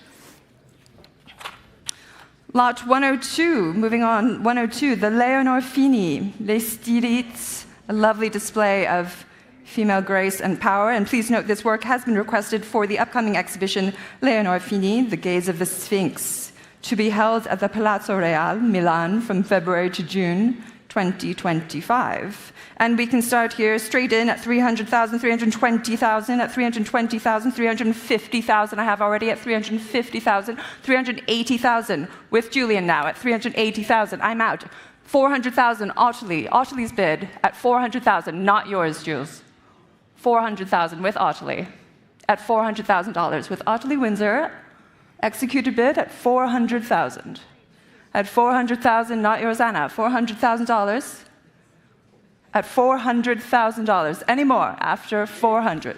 Lot 102, moving on, 102, the Leonore Fini, Les Stylites, a lovely display of female grace and power. And please note this work has been requested for the upcoming exhibition Leonore Fini, The Gaze of the Sphinx, to be held at the Palazzo Real, Milan, from February to June 2025. And we can start here straight in at 300,000, 320,000, at 320,000, 350,000. I have already at 350,000, 380,000 with Julian now at 380,000. I'm out. 400,000, Ottilie. Ottilie's bid at 400,000, not yours, Jules. 400,000 with Ottilie at $400,000 with Ottilie Windsor. Executed bid at 400,000. At 400,000, not yours, Anna. $400,000. At $400,000. Any more after 400?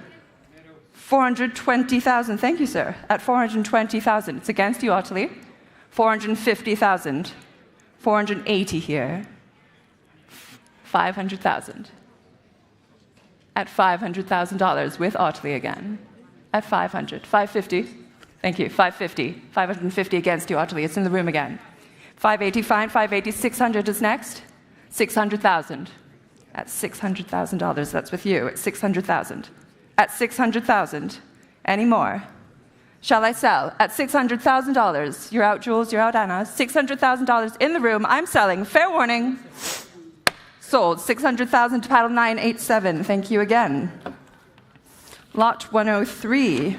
420,000. Thank you, sir. At 420,000. It's against you, Wassily. 450,000. 480 here. 500,000. At $500,000 with Wassily again. At 500. 550. Thank you. 550. 550 against you, Wassily. It's in the room again. 580, fine. 580. 600 is next. 600,000. At $600,000. That's with you. At 600,000. At 600,000. Any more? Shall I sell? At $600,000. You're out, Jules. You're out, Anna. $600,000 in the room. I'm selling. Fair warning. Sold. 600,000 to paddle 987. Thank you again. Lot 103.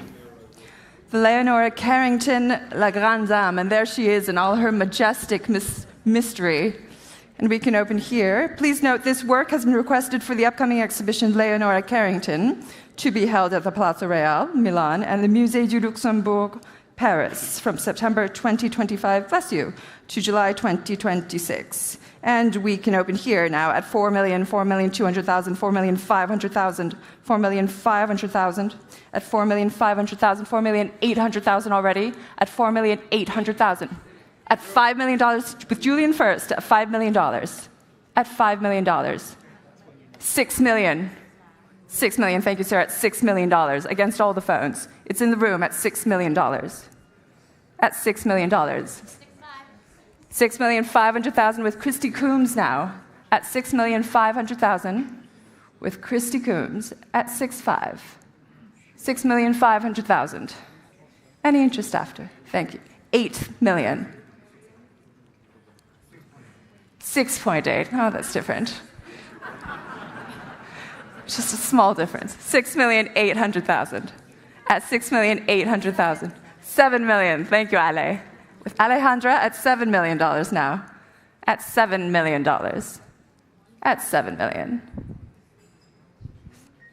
Leonora Carrington, La Grande Dame. And there she is in all her majestic mystery. And we can open here. Please note this work has been requested for the upcoming exhibition Leonora Carrington, to be held at the Palazzo Real, Milan, and the Musée du Luxembourg, Paris, from September 2025, bless you, to July 2026. And we can open here now at 4,000,000, 4,200,000, 4,500,000, 4,500,000, at 4,500,000, 4,800,000 already, at 4,800,000. At $5 million, with Julian first, at $5 million. At $5 million. 6 million. 6 million, thank you, sir, at $6 million, against all the phones. It's in the room at $6 million. At $6 million. 6,500,000 with Christy Coombs now. At 6,500,000 with Christy Coombs at 6.5. 6,500,000. Any interest after? Thank you. 8 million. 6.8. Oh, that's different. Just a small difference. 6,800,000. At 6,800,000. 7 million. Thank you, Ale. With Alejandra at $7 million now. At $7 million. At $7 million.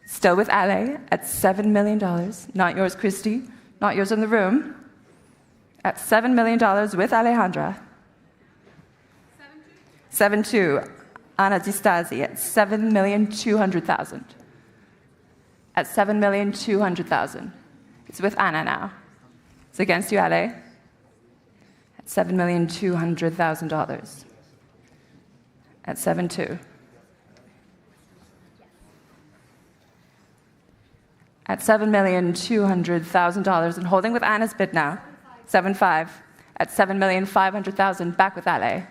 Still with Ale at $7 million. Not yours, Christy. Not yours in the room. At $7 million with Alejandra. 7.2. Anna Di Stasi at 7,200,000. At 7,200,000. It's with Anna now. It's against you, Ale. At $7,200,000. At 7.2. At $7,200,000 and holding with Anna's bid now. 7.5. At 7,500,000. Back with Ale.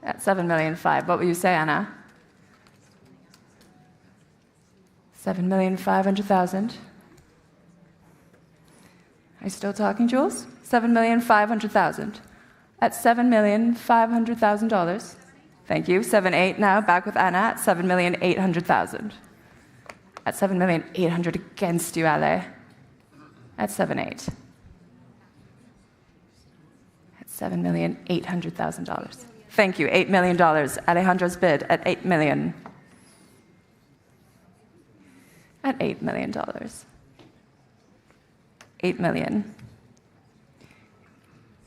At 7,500,000. What will you say, Anna? 7,500,000. Are you still talking, Jules? 7,500,000. At $7,500,000. Thank you. 7.8 now. Back with Anna at 7,800,000. At 7,800,000 against you, Ale. At 7.8. At $7,800,000. Thank you. $8 million. Alejandra's bid at $8 million. At $8 million. $8 million.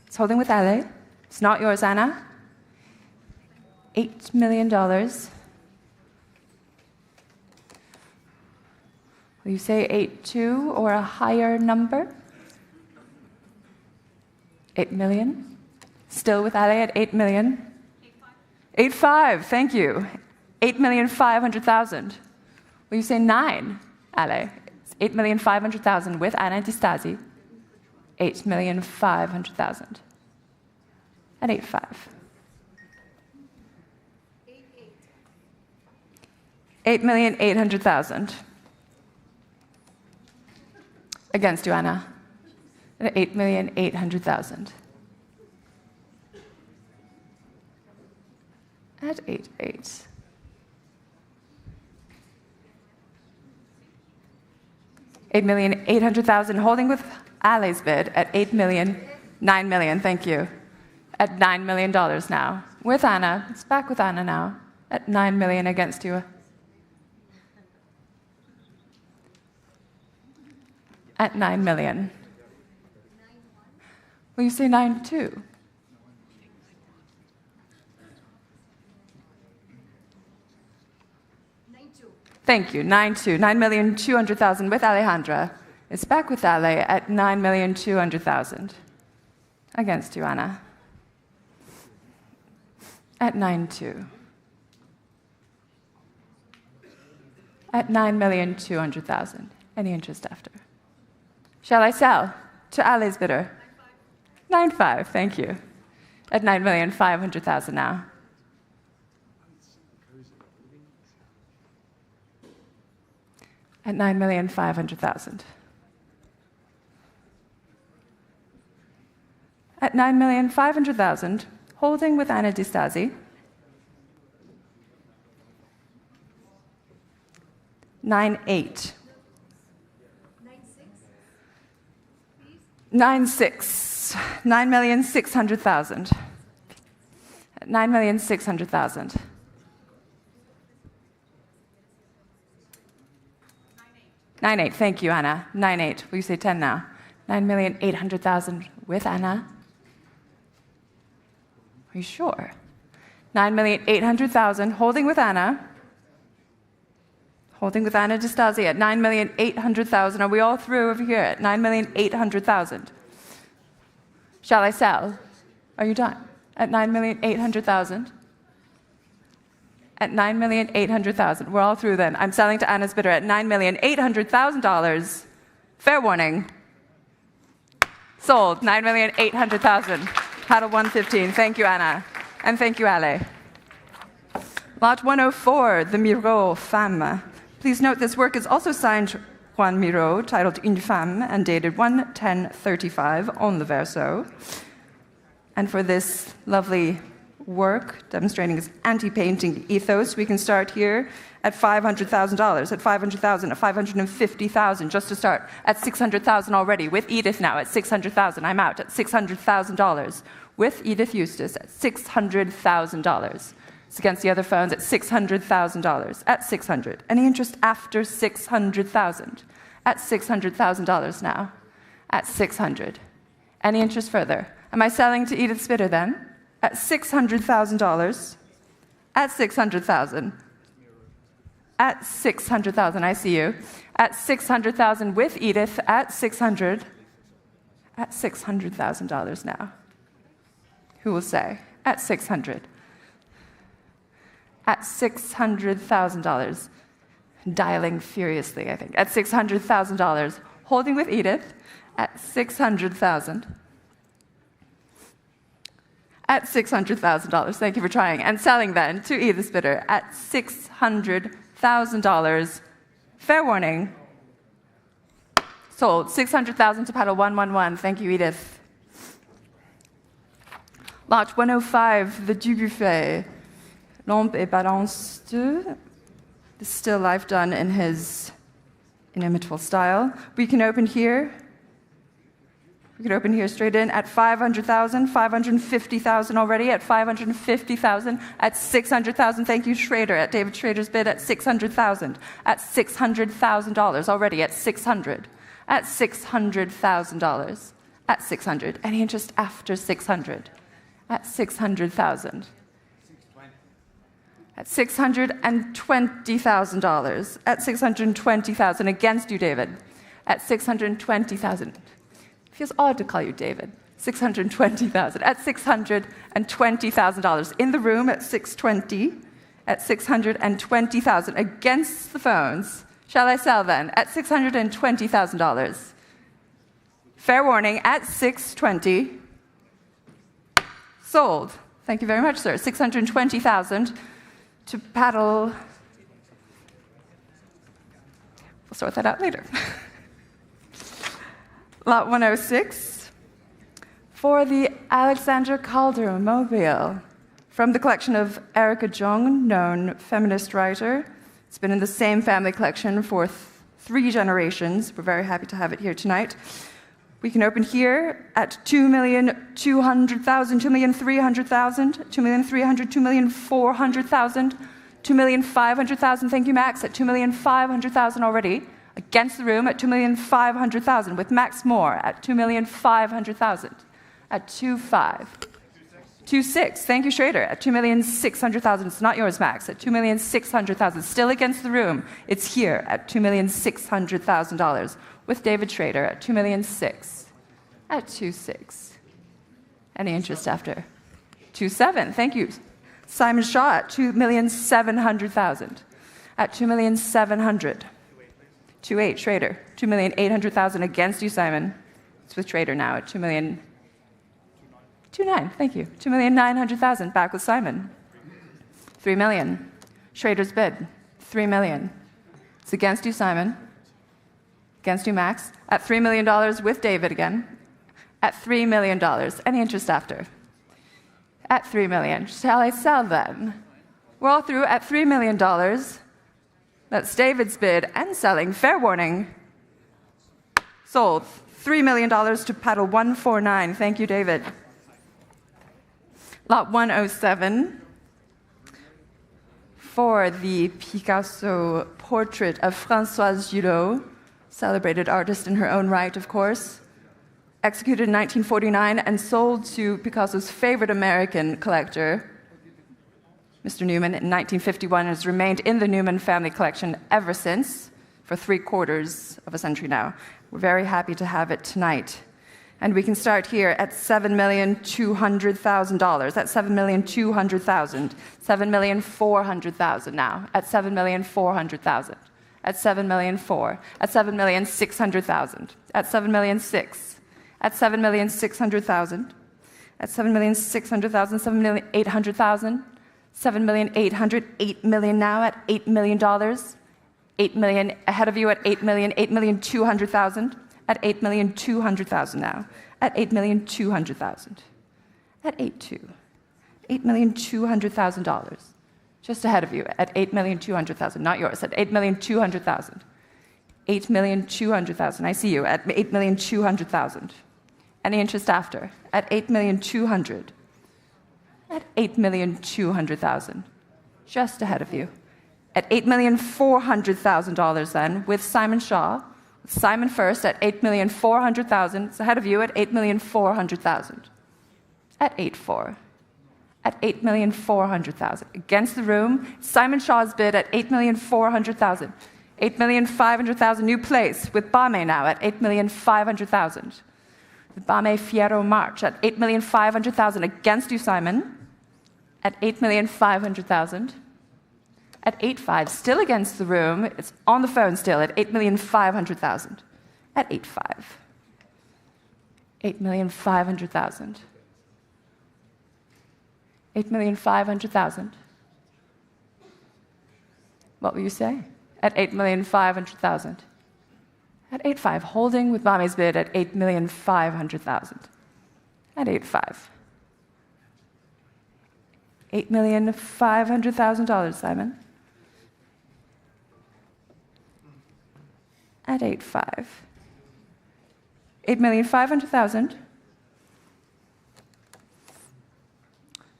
It's holding with Ale. It's not yours, Anna. $8 million. Will you say 8.2 or a higher number? 8 million. Still with Ale at 8 million. 8.5. Thank you. 8,500,000. Will you say 9, Ale? It's 8,500,000 with Anna Di Stasi. 8,500,000. At 8.5. 8,800,000. Against you, Anna. At 8,800,000. At 8.8. 8,800,000, holding with Ale's bid at 8 million, 9 million, thank you. At $9 million now. With Anna, it's back with Anna now. At 9 million against you. At 9 million. Will you say 9.2? Thank you. 9.2. 9,200,000 with Alejandra. It's back with Ale at 9,200,000. Against you, Anna. At 9.2. At 9,200,000. Any interest after? Shall I sell to Ale's bidder? 9.5, thank you. At 9,500,000 now. At 9,500,000. At 9,500,000, holding with Anna Di Stasi. 9.8. 9.6. 9,600,000. At 9,600,000. 9.8. Thank you, Anna. 9.8. Will you say 10 now? 9,800,000 with Anna. Are you sure? 9,800,000, holding with Anna. Holding with Anna Di Stasi at 9,800,000. Are we all through over here at 9,800,000? Shall I sell? Are you done? At 9,800,000? At 9,800,000. We're all through then. I'm selling to Anna's bidder at $9,800,000. Fair warning. Sold. 9,800,000. Paddle 115. Thank you, Anna. And thank you, Ale. Lot 104, the Miro Femme. Please note this work is also signed Juan Miro, titled Une Femme, and dated 1/10/35 on the verso. And for this lovely work demonstrating his anti-painting ethos, we can start here at $500,000, at $500,000, at $550,000, just to start, at $600,000 already, with Edith now at $600,000. I'm out at $600,000, with Edith Eustace at $600,000. It's against the other phones at $600,000, at $600. Any interest after $600,000? At $600,000 now, at $600. Any interest further? Am I selling to Edith's bidder then? At $600,000, at $600,000. At $600,000, I see you. At $600,000 with Edith, at $600. At $600,000 now. Who will say? At $600. At $600,000. Dialing furiously, I think. At $600,000. Holding with Edith, at $600,000. At $600,000. Thank you for trying. And selling then to Edith's bidder at $600,000. Fair warning. Sold. $600,000 to paddle 111. Thank you, Edith. Lot 105, the Dubuffet. Lampe et balance 2. The still life done in his inimitable style. We can open here. We could open here straight in at $500,000, $550,000 already, at $550,000, at $600,000. Thank you, Schrader, at David Schrader's bid at $600,000, at $600,000 already, at $600, at $600,000, at $600. Any interest after $600? At $600,000. At $620,000, at $620,000 against you, David, at $620,000. Feels odd to call you David. $620,000 at $620,000 in the room at $620, at $620,000 against the phones. Shall I sell then at $620,000? Fair warning at $620. Sold. Thank you very much, sir. $620,000 to paddle. We'll sort that out later. Lot 106, for the Alexandra Calder Mobile, from the collection of Erica Jung, known feminist writer. It's been in the same family collection for 3 generations. We're very happy to have it here tonight. We can open here at $2,200,000, $2,300,000, $2,300,000, $2,400,000, $2,500,000. Thank you, Max, at $2,500,000 already. Against the room at $2,500,000 with Max Moore at $2,500,000 at 2.5. 2.6. Thank you, Schrader. At 2,600,000. It's not yours, Max. At 2,600,000. Still against the room. It's here at $2,600,000 with David Schrader at 2,600,000. At 2.6. Any interest after? 2.7. Thank you. Simon Shaw at 2,700,000. At 2,700,000. 2.8. Schrader. 2,800,000 against you, Simon. It's with Schrader now at 2,290,000. 2.9. Thank you. 2,900,000. Back with Simon. 3 million. Schrader's bid. 3 million. It's against you, Simon. Against you, Max. At $3 million with David again. At $3 million. Any interest after? At $3 million. Shall I sell then? We're all through at $3 million. That's David's bid and selling. Fair warning. Sold. $3 million to paddle 149. Thank you, David. Lot 107 for the Picasso portrait of Françoise Gillot, celebrated artist in her own right, of course, executed in 1949 and sold to Picasso's favorite American collector, Mr. Newman, in 1951, and has remained in the Newman family collection ever since, for 3/4 of a century now. We're very happy to have it tonight. And we can start here at $7,200,000. At $7,200,000. $7,400,000 now. At $7,400,000. At $7,400,000. At $7,600,000. At $7,600,000. At $7,600,000. At $7,600,000. $7,800,000. $7,800,000. $8 million now at $8 million. $8 million ahead of you at $8 million. $8,200,000. At $8,200,000 now. At $8,200,000. At $8,200,000. $8,200,000. Just ahead of you at $8,200,000. Not yours. At $8,200,000. $8,200,000. I see you at $8,200,000. Any interest after? At $8,200,000. At $8,200,000. Just ahead of you. At $8,400,000 then with Simon Shaw. Simon first at $8,400,000. It's ahead of you at $8,400,000. At 8.4. At $8,400,000. Against the room, Simon Shaw's bid at $8,400,000. $8,500,000 new place with Bame now at $8,500,000. With Bame Fiero March at $8,500,000. Against you, Simon. At $8,500,000. At 8.5, still against the room. It's on the phone still at $8,500,000. At 8.5. $8,500,000. $8,500,000. What will you say? At $8,500,000. At 8.5, holding with Bame's bid at $8,500,000. At 8.5. $8,500,000, Simon. At 8.5. $8,500,000.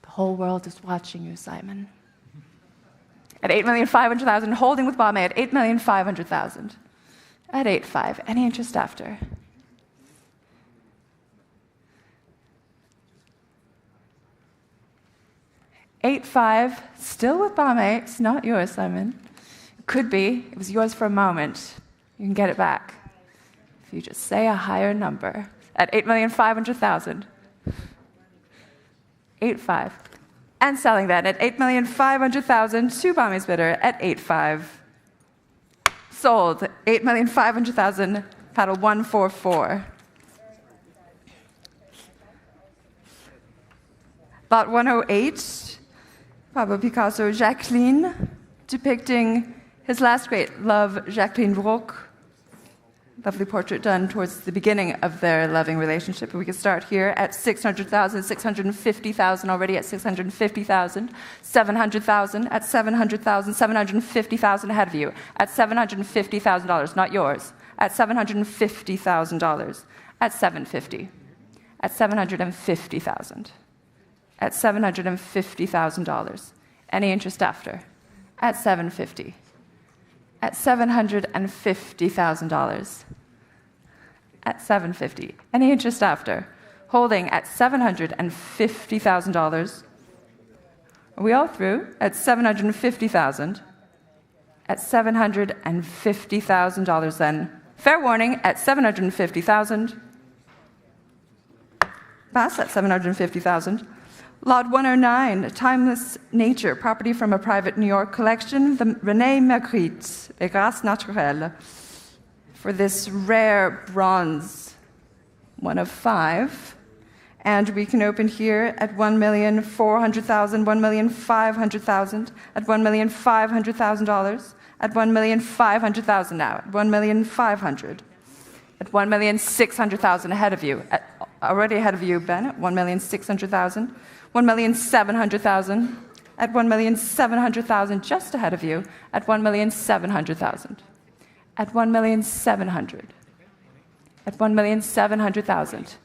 The whole world is watching you, Simon. At $8,500,000, holding with Bame at $8,500,000. At 8.5. Any interest after? $8.5, still with Bame. It's not yours, Simon. It could be. It was yours for a moment. You can get it back if you just say a higher number. At $8,500,000. 8.5. And selling that at $8,500,000 to Bame's bidder at 8.5. Sold. $8,500,000. Paddle 144. Lot 108. Pablo Picasso, Jacqueline, depicting his last great love, Jacqueline Brock. Lovely portrait done towards the beginning of their loving relationship. We can start here at $600,000, $650,000 already at $650,000, $700,000 at $700,000, $750,000 ahead of you at $750,000, not yours. At $750,000, at $750,000, at $750,000. At $750,000. Any interest after? At $750,000. At $750,000. At $750,000. Any interest after? holding at $750,000. Are we all through? At $750,000. At $750,000 then. Fair warning, at $750,000. Pass at $750,000. Lot 109, Timeless Nature, property from a private New York collection, the René Magritte, Les Grâces Naturelles, for this rare bronze, 1 of 5. And we can open here at $1,400,000, $1,500,000, at $1,500,000, at $1,500,000 now, at $1,500,000, at $1,600,000 ahead of you, already ahead of you, Ben, at $1,600,000, $1,700,000, at $1,700,000 just ahead of you, at $1,700,000, at $1,700,000, at $1,700,000,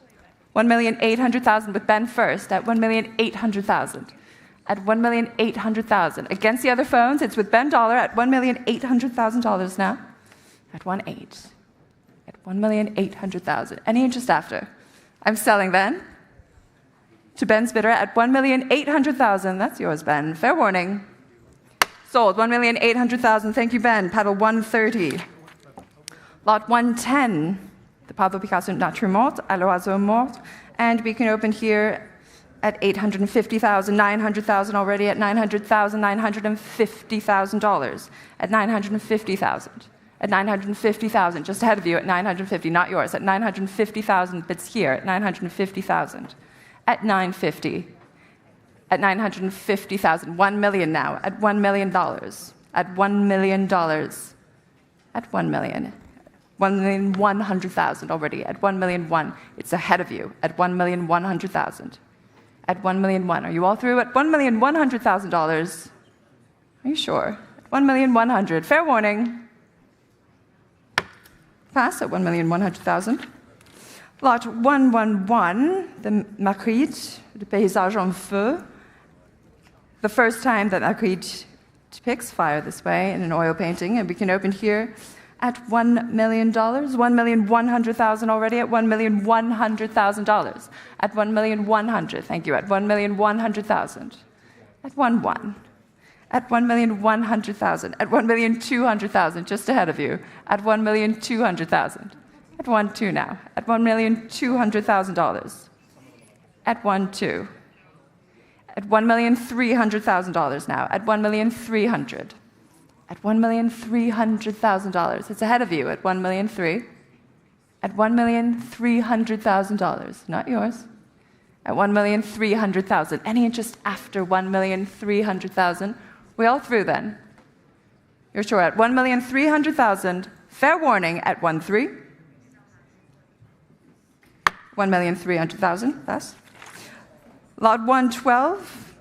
$1,800,000 with Ben first, at $1,800,000, at $1,800,000. Against the other phones, it's with Ben Dollar at $1,800,000 now, at 1.8, at $1,800,000. Any interest after? I'm selling then. To Ben's bidder at $1,800,000. That's yours, Ben. Fair warning. Sold. $1,800,000. Thank you, Ben. Paddle 130. Lot 110. The Pablo Picasso Nature Morte, à l'oiseau mort. And we can open here at $850,000, $900,000 already, at $900,000, $950,000. At $950,000. At $950,000. Just ahead of you at $950,000. Not yours. At $950,000. Bids here at $950,000. At $950,000, at $950,000, $1 million now, at $1 million, at $1 million, at $1 million, $1,100,000 already, at $1,000,001. It's ahead of you, at $1,100,000, at $1,000,001. Are you all through? At $1,100,000. Are you sure? $1,100,000. Fair warning. Pass at $1,100,000. Lot 111, the Magritte, the Paysage en Feu. The first time that Magritte depicts fire this way in an oil painting, and we can open here at $1 million, $1,100,000 already, at $1,100,000, at $1,100,000. Thank you. At $1,100,000, at 1.1, at $1,100,000, at $1,200,000, just ahead of you, at $1,200,000. At 1.2 now, at $1,200,000, at 1.2, at $1,300,000 now, at $1,300,000, at $1,300,000. It's ahead of you at $1,300,000, at $1,300,000, not yours, at $1,300,000. Any interest after $1,300,000? We all through then? You're sure at $1,300,000. Fair warning at 1.3. $1,300,000, thus. Lot 112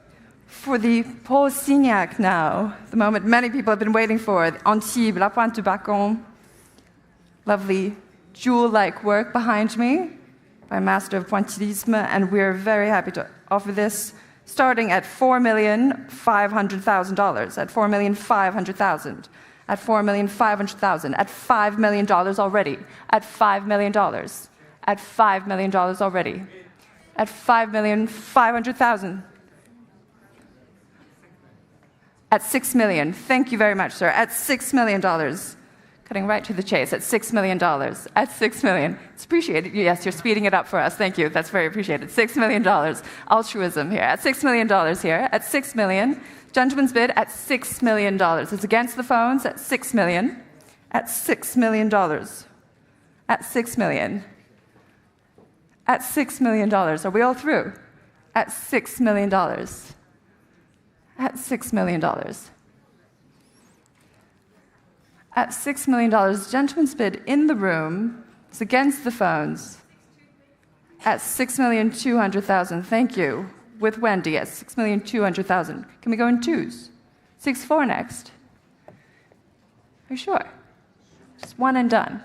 for the Paul Signac now, the moment many people have been waiting for, Antibes, La Pointe du Bacon. Lovely jewel-like work behind me by a master of pointillisme, and we're very happy to offer this starting at $4,500,000, at $4,500,000, at $4,500,000, at $5 million already, at $5 million. At $5 million already, at $5,500,000, at $6 million. Thank you very much, sir. At $6 million, cutting right to the chase. At $6 million, at $6 million. It's appreciated. Yes, you're speeding it up for us. Thank you. That's very appreciated. $6 million. Altruism here. At $6 million here. At $6 million. Gentleman's bid at $6 million. It's against the phones. At $6 million. At $6 million. At $6 million. At $6 million. Are we all through? At $6 million. At $6 million. At $6 million. Gentleman's bid in the room. It's against the phones. At $6,200,000. Thank you. With Wendy at $6,200,000. Can we go in twos? 6.4 next. Are you sure? Just one and done.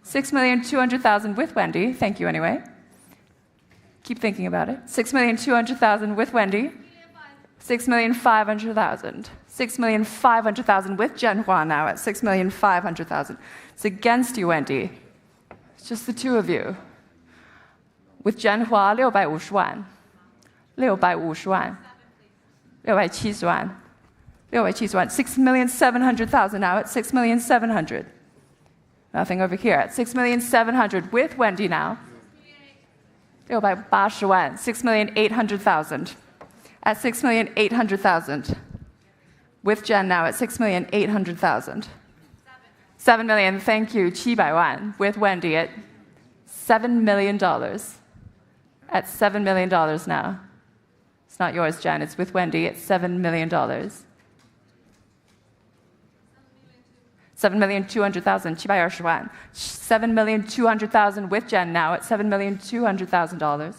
$6,200,000 with Wendy. Thank you anyway. Keep thinking about it. $6,200,000 with Wendy. $6,500,000. $6,500,000 with Jen Hua now at $6,500,000. It's against you, Wendy. It's just the two of you. With Jen Hua, 650万 650万 670万 670万 6,700,000 now at 6,700,000. Nothing over here at 6,700,000 with Wendy now. 680万 6,800,000 at 6,800,000 with Jen now at 6,800,000. 7 million, thank you, 700万 with Wendy at $7 million. At $7 million now. It's not yours, Jen, it's with Wendy at $7 million. 7,200,000, 720万 7,200,000 with Jen now at $7,200,000.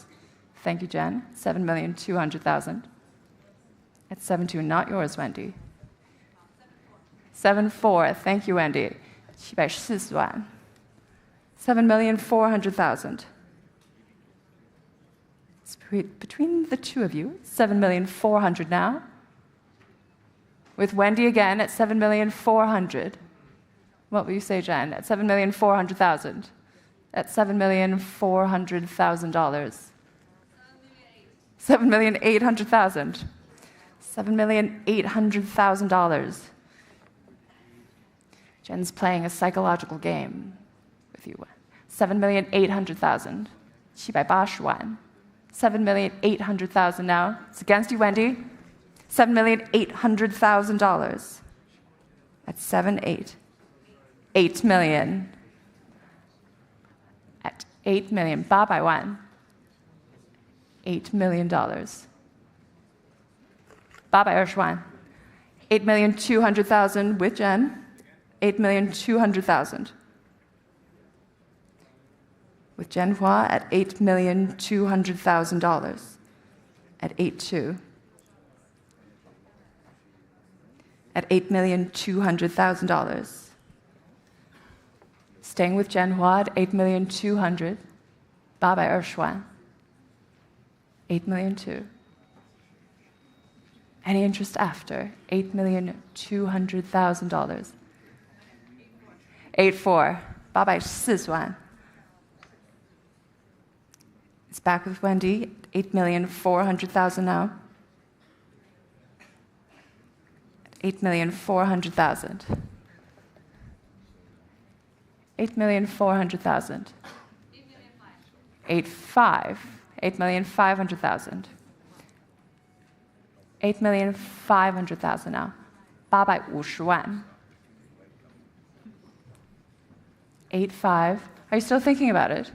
Thank you, Jen. 7,200,000. At 7.2, not yours, Wendy. 7.4, thank you, Wendy. 740万 7,400,000. It's between the two of you, 7,400,000 now. With Wendy again at 7,400,000. What will you say, Jen? At 7,400,000. At $7,400,000. 7,800,000. $7,800,000. Jen's playing a psychological game with you. 7,800,000. 780万 7,800,000 now. It's against you, Wendy. $7,800,000. At 7.8. 8 million. At 8 million. 800万 $8 million. 820万 8,200,000 with Jen. 8,200,000. With Jen Hua at $8,200,000. At 8.2. At $8,200,000. Staying with Jen Hua at 8,200,000. 820万 8,200,000. Any interest after? $8,200,000. 8.4. 840万 It's back with Wendy. 8,400,000 now. 8,400,000. 8,400,000. 8.5. 8,500,000. 8,500,000 now. 850万 8.5. Are you still thinking about it?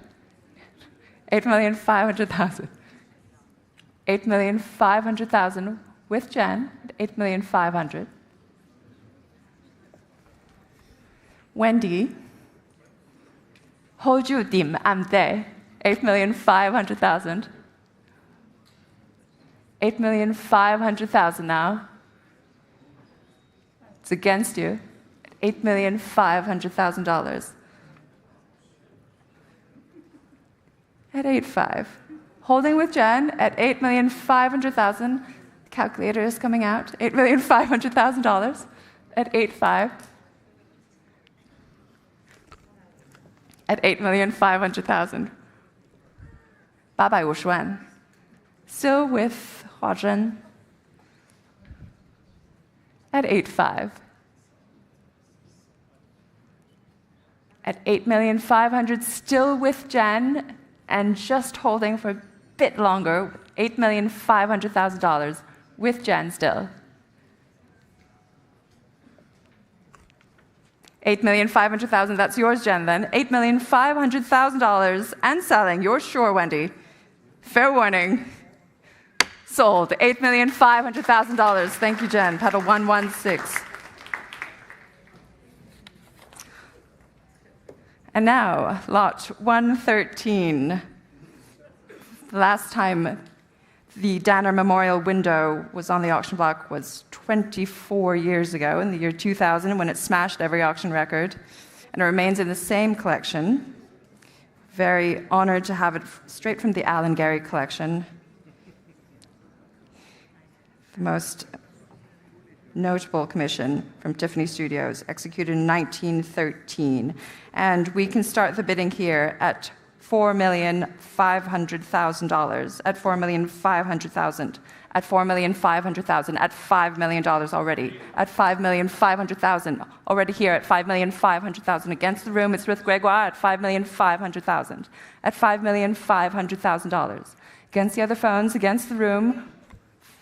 8,500,000. 8,500,000 with Jen. 8,500,000. Wendy. 호주 dim amte. 8,500,000. 8,500,000 now. It's against you. $8,500,000. At 8.5. Holding with Jen at 8,500,000. Calculator is coming out. $8,500,000 at 8.5. At 8,500,000. 850万 Still with Huazhen. At 8.5. At 8,500,000, still with Jen, and just holding for a bit longer, $8,500,000 with Jen still. $8,500,000, that's yours, Jen, then. $8,500,000 and selling. You're sure, Wendy. Fair warning. Sold. $8,500,000. Thank you, Jen. Pedal 116. And now, lot 113. The last time the Danner Memorial window was on the auction block was 24 years ago, in the year 2000, when it smashed every auction record. And it remains in the same collection. Very honored to have it straight from the Alan Gary collection. The most notable commission from Tiffany Studios, executed in 1913. And we can start the bidding here at $4,500,000, at $4,500,000, at $4,500,000, at $5 million already, at $5,500,000, already here at $5,500,000 against the room. It's Ruth Gregoire at $5,500,000, at $5,500,000 against the other phones, against the room.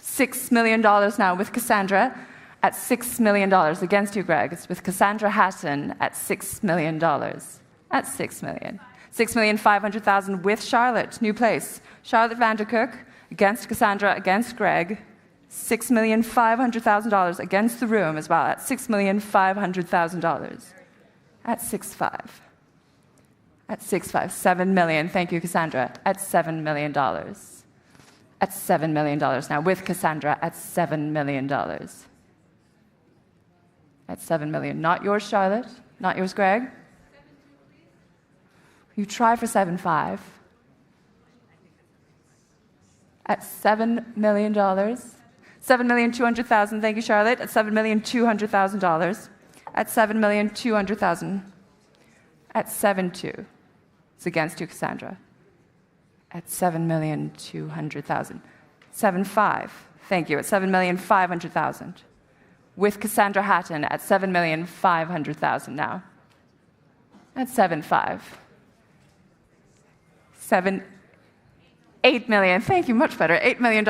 $6 million now with Cassandra at $6 million against you, Greg. It's with Cassandra Hatton at $6 million, at $6 million. $6,500,000 with Charlotte, new place. Charlotte Vandercook against Cassandra, against Greg. $6,500,000 against the room as well, at $6,500,000. At 6.5. At 6.5. $7 million. Thank you, Cassandra. At $7 million. At $7 million now with Cassandra at $7 million. At $7 million. Not yours, Charlotte. Not yours, Greg. You try for 7.5. At $7 million. $7,200,000. Thank you, Charlotte. At $7,200,000. At $7,200,000. At 7.2. It's against you, Cassandra. At $7,200,000. 7.5. Thank you. At $7,500,000. With Cassandra Hatton at $7,500,000 now. At 7.5. $8 million. Thank you, much better. $8 million.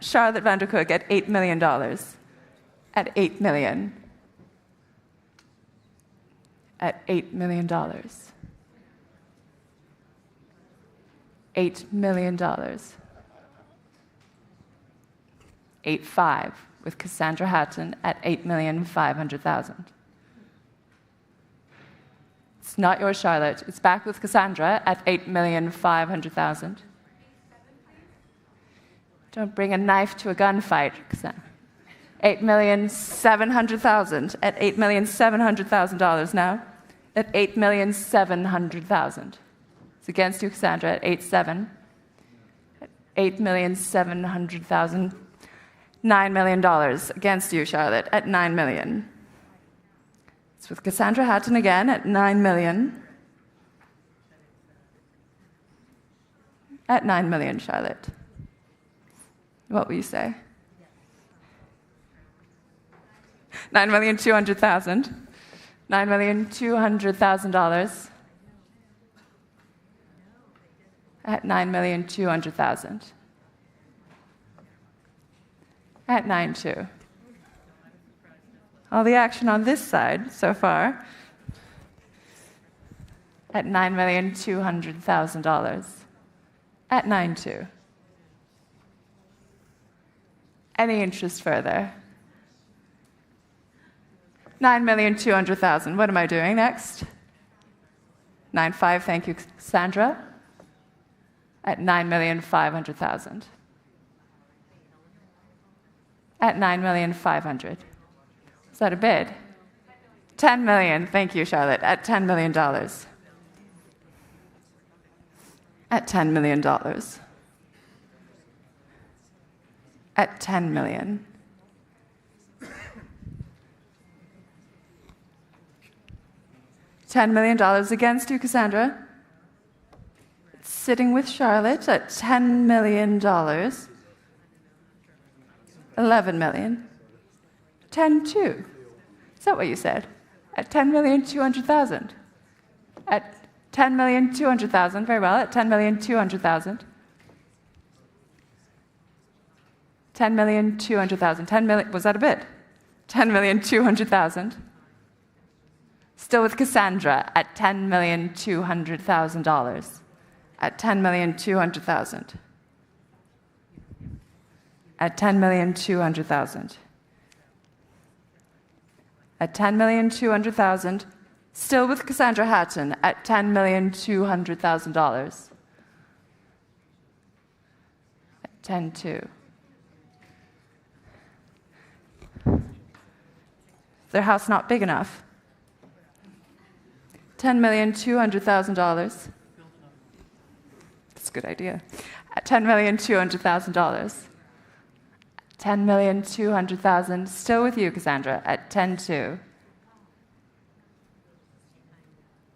Charlotte Vandercook at $8 million. At $8 million. At $8 million. $8 million. 8.5 with Cassandra Hatton at $8,500,000. It's not yours, Charlotte. It's back with Cassandra at $8,500,000. Don't bring a knife to a gunfight, Cassandra. $8,700,000 at $8,700,000 now. At $8,700,000. It's against you, Cassandra, at 8.7. At $8,700,000. $9 million against you, Charlotte, at $9 million. It's with Cassandra Hatton again at $9 million. At $9 million, Charlotte. What will you say? $9,200,000. $9,200,000. At $9,200,000. At 9.2. All the action on this side so far. At $9,200,000. At 9.2. Any interest further? $9,200,000. What am I doing next? 9.5. Thank you, Sandra. At $9,500,000. At $9,500,000. Is that a bid? $10 million. Thank you, Charlotte. At $10 million. At $10 million. At $10 million. $10 million against you, Cassandra. It's sitting with Charlotte at $10 million. $11 million. 10.2. Is that what you said? At $10,200,000. At $10,200,000. Very well. At $10,200,000. $10,200,000. 10 million. Was that a bid? $10,200,000. Still with Cassandra at $10,200,000. At $10,200,000. At $10,200,000. At $10,200,000. Still with Cassandra Hatton at $10,200,000. At 10.2. Their house not big enough. $10,200,000. That's a good idea. At $10,200,000. $10,200,000. Still with you, Cassandra, at 10.2.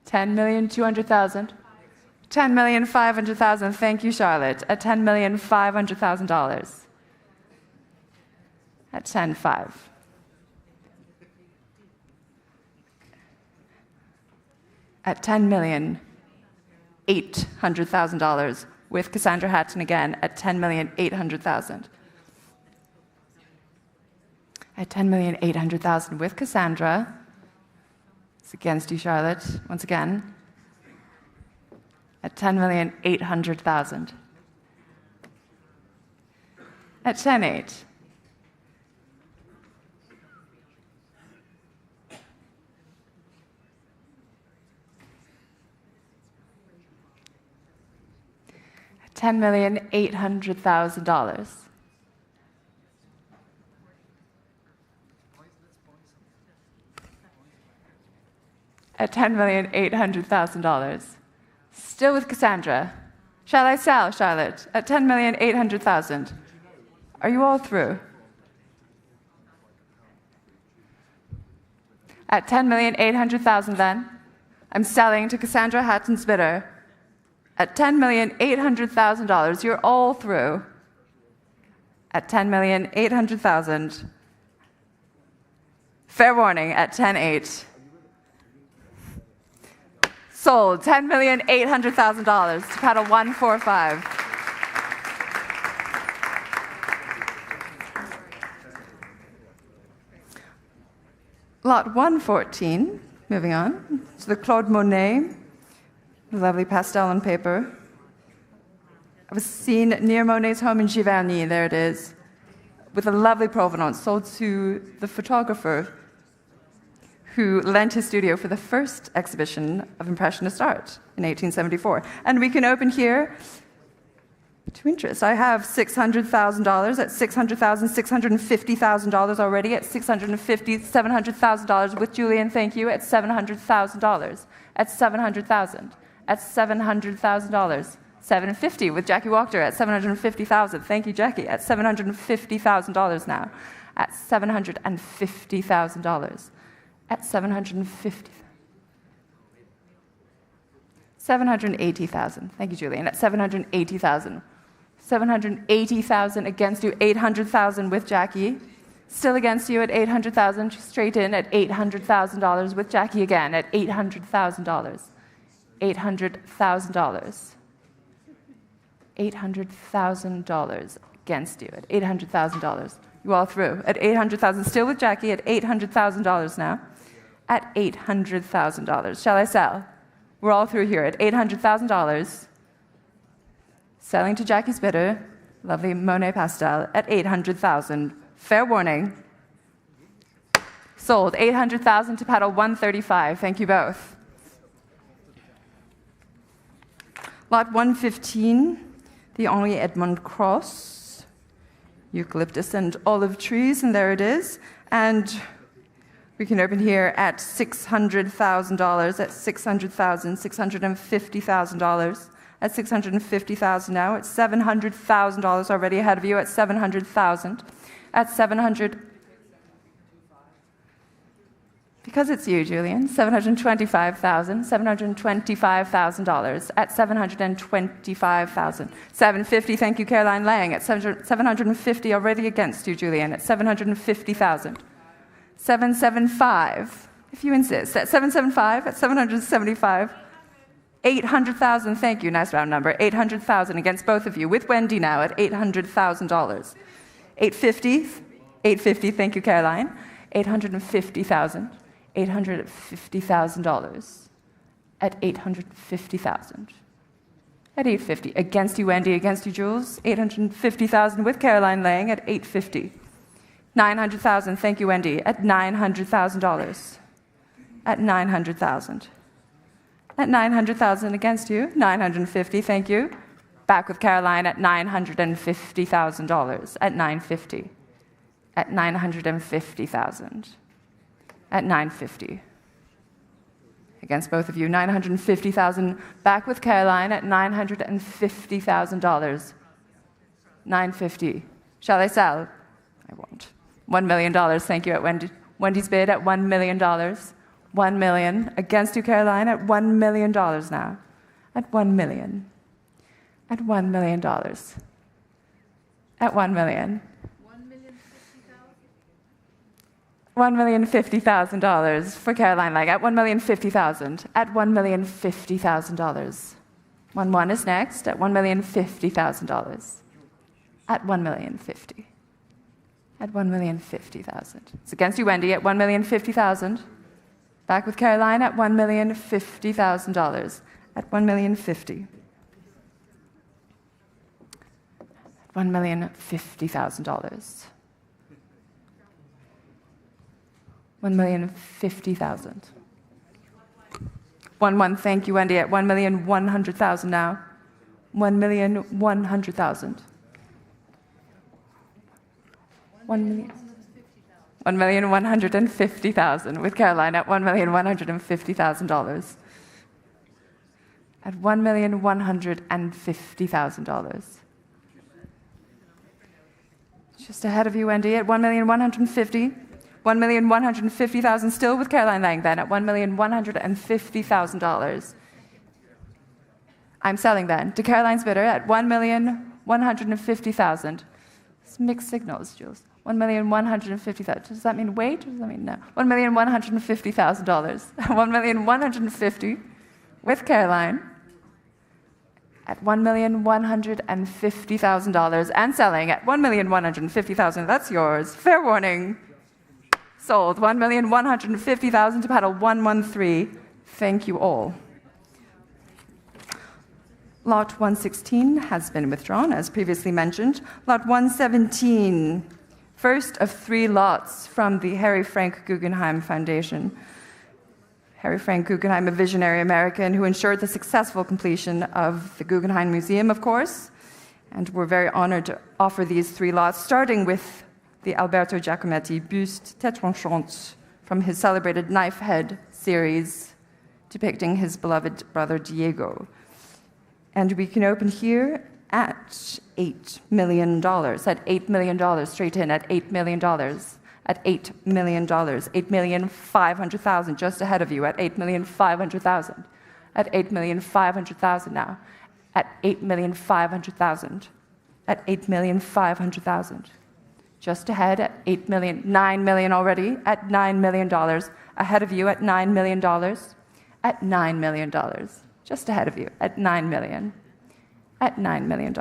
$10,200,000. $10,500,000. Thank you, Charlotte. At $10,500,000. At 10.5. At $10,800,000 with Cassandra Hatton again at $10,800,000. At $10,800,000 with Cassandra. It's against you, Charlotte, once again. At $10,800,000. At 10.8. $10,800,000. At $10,800,000. Still with Cassandra. Shall I sell, Charlotte? At $10,800,000. Are you all through? At $10,800,000 then, I'm selling to Cassandra Hatton's bidder. At $10,800,000, you're all through. At $10,800,000. Fair warning, at 10.8. Sold, $10,800,000 to paddle 145. Lot 114, moving on, to the Claude Monet, lovely pastel on paper. I was seen near Monet's home in Giverny, there it is, with a lovely provenance sold to the photographer who lent his studio for the first exhibition of Impressionist art in 1874. And we can open here to interest. I have $600,000 at $600,000, $650,000 already at $650,000, $700,000 with Julian, thank you, at $700,000, at $700,000, at $700,000, $750 with Jackie Wachter at $750,000, thank you, Jackie, at $750,000 now, at $750,000. At $780,000. Thank you, Julian. At $780,000. $780,000 against you. $800,000 with Jackie. Still against you at $800,000. Straight in at $800,000 with Jackie again at $800,000. $800,000. $800,000 against you at $800,000. You all through at $800,000. Still with Jackie at $800,000 now. At $800,000. Shall I sell? We're all through here at $800,000. Selling to Jackie's bidder, lovely Monet pastel, at $800,000. Fair warning. Sold, $800,000 to paddle 135. Thank you both. Lot 115, the Henri Edmond Cross, eucalyptus and olive trees, and there it is. And we can open here at $600,000, at $600,000, $650,000, at $650,000 now, at $700,000 already ahead of you, at $700,000, at $700,000. Because it's you, Julian, $725,000, $725,000, at $725,000. $750,000, thank you, Caroline Lang, at $750,000 already against you, Julian, at $750,000. $775,000, if you insist, at $775,000, at $775,000. $800,000, thank you, nice round number, $800,000 against both of you, with Wendy now at $800,000. $850,000, thank you, Caroline, $850,000. $850,000 at $850,000. At $850,000 against you, Wendy, against you, Jules. $850,000 with Caroline Lang at $850,000. $900,000, thank you, Wendy, at $900,000. At $900,000. At $900,000 against you. $950,000, thank you. Back with Caroline at $950,000. At $950,000. At $950,000. At $950,000. Against both of you, $950,000. Back with Caroline at $950,000. $950,000. Shall I sell? I won't. $1 million. Thank you. At Wendy's bid at $1 million. $1 million. Against you, Caroline, at $1 million now. At $1 million. At $1 million. At $1 million. $1,050,000 for Caroline Lang. At $1,050,000. At $1,050,000. 1 is next. At $1,050,000. At $1,050,000. At $1,050,000. It's against you, Wendy. At $1,050,000. Back with Caroline at $1,050,000. At $1,050,000. $1,050,000. $1,050,000. 1, thank you, Wendy, at $1,100,000 now. $1,100,000. $1,150,000 with Caroline at $1,150,000. At $1,150,000. Just ahead of you, Wendy, at $1,150,000. $1,150,000 still with Caroline Lang then at $1,150,000. I'm selling then to Caroline's bidder at $1,150,000. It's mixed signals, Jules. $1,150,000. Does that mean wait or does that mean no? $1,150,000. $1,150,000 with Caroline at $1,150,000 and selling at $1,150,000. That's yours. Fair warning. Sold. $1,150,000 to paddle 113. Thank you all. Lot 116 has been withdrawn, as previously mentioned. Lot 117, first of 3 lots from the Harry Frank Guggenheim Foundation. Harry Frank Guggenheim, a visionary American who ensured the successful completion of the Guggenheim Museum, of course. And we're very honored to offer these 3 lots, starting with the Alberto Giacometti buste Tête Tranchante from his celebrated Knife Head series, depicting his beloved brother Diego. And we can open here at $8 million. At $8 million, straight in at $8 million. At $8 million. $8,500,000, just ahead of you at $8,500,000. At $8,500,000 now. At $8,500,000. At $8,500,000. Just ahead at $8 million, $9 million already, at $9 million. Ahead of you at $9 million. At $9 million. Just ahead of you at $9 million. At $9 million.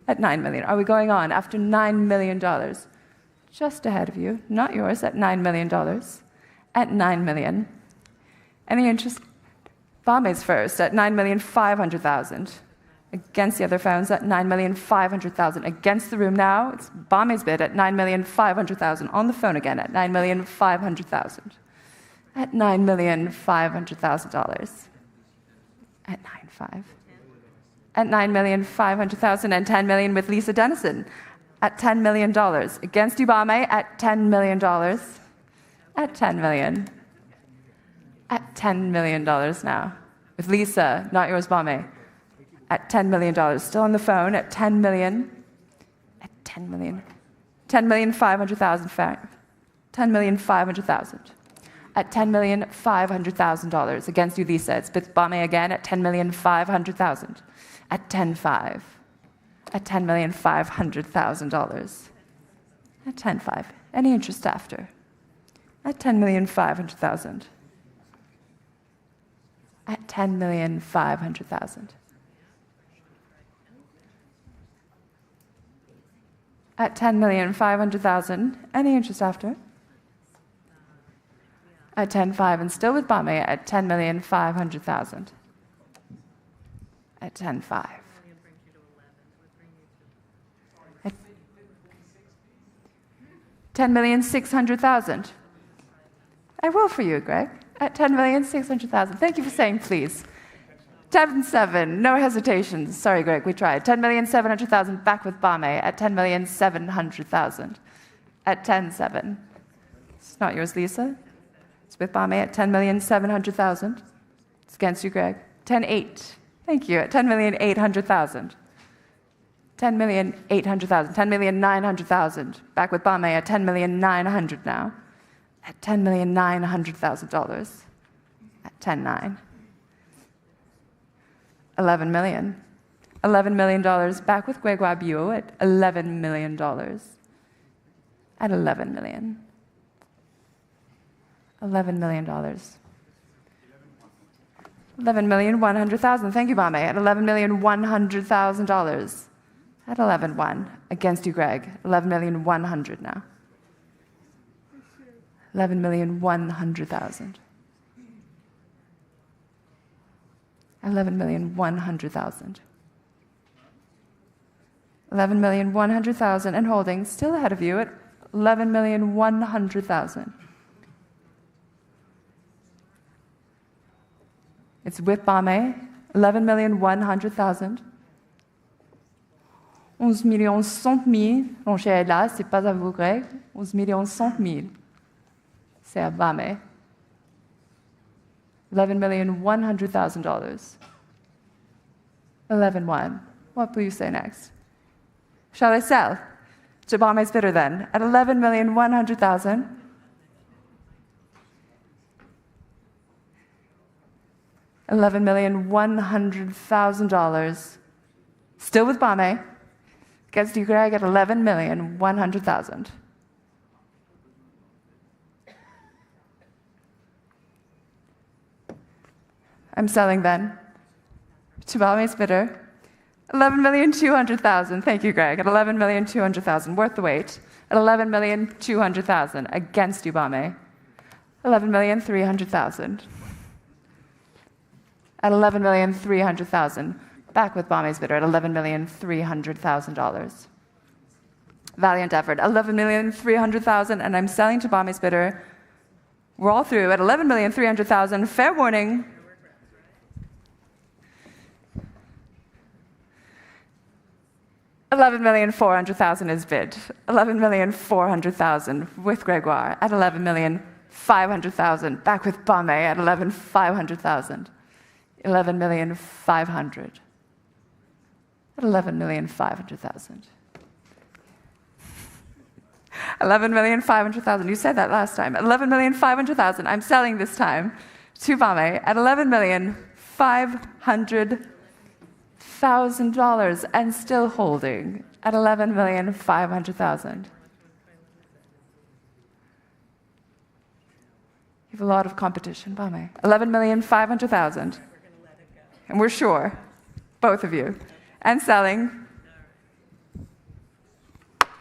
At $9 million. Are we going on after $9 million? Just ahead of you, not yours, at $9 million. At $9 million. Any interest? Bame's first at $9,500,000. Against the other phones at $9,500,000. Against the room now, it's Bame's bid at $9,500,000. On the phone again at $9,500,000. At $9,500,000. At 9.5. At $9,500,000 and $10 million with Lisa Dennison. At $10 million. Against you, Bame, at $10 million. At $10 million. At $10 million now. With Lisa, not yours, Bame. At $10 million. Still on the phone at $10 million. At $10 million. $10,500,000. $10,500,000. At $10,500,000. Against you, Lisa. It's with Bame again at $10,500,000. At 10.5. At $10,500,000. At 10.5. Any interest after? At $10,500,000. At $10,500,000. At $10,500,000. Any interest after? At 10.5 and still with Bame at $10,500,000. At 10.5. At $10,600,000. I will for you, Greg. At $10,600,000. Thank you for saying please. 10.7. No hesitations. Sorry, Greg, we tried. $10,700,000 back with Bame at $10,700,000. At 10.7. It's not yours, Lisa. It's with Bame at $10,700,000. It's against you, Greg. 10.8. Thank you. At $10,800,000. $10,800,000. $10,900,000. Back with Bame at $10,900,000 now. At $10,900,000. At 10.9. 11 million. $11 million back with Grégoire Biot at $11 million. At $11 million. $11 million. $11,100,000. Thank you, Bame. At $11,100,000. At 11-1. Against you, Greg. 11,100,000 now. 11,100,000. 11,100,000. 11,100,000 and holding, still ahead of you at 11,100,000. It's with Bame, 11,100,000. 11,100,000. Mon cher est là, c'est pas à vous, Greg. 11,100,000. C'est à Bame. $11,100,000. 11-1. What will you say next? Shall I sell? To Bame's bidder then, at $11,100,000. $11,100,000. Still with Bame. Gets you, Greg, at $11,100,000. I'm selling then. To Bame's bidder. $11,200,000. Thank you, Greg. At $11,200,000. Worth the wait. At $11,200,000. Against you, Bame. $11,300,000. At $11,300,000. Back with Bame's bidder at $11,300,000. Valiant effort. $11,300,000, and I'm selling to Bame's bidder. We're all through at $11,300,000. Fair warning. $11,400,000 is bid. $11,400,000 with Grégoire at $11,500,000. Back with Bame at $11,500,000. $11,500,000. At $11,500,000. $11,500,000. You said that last time. $11,500,000. I'm selling this time to Bame at $11,500,000 and still holding at $11,500,000. You have a lot of competition, Bame. $11,500,000. And we're sure, both of you. And selling.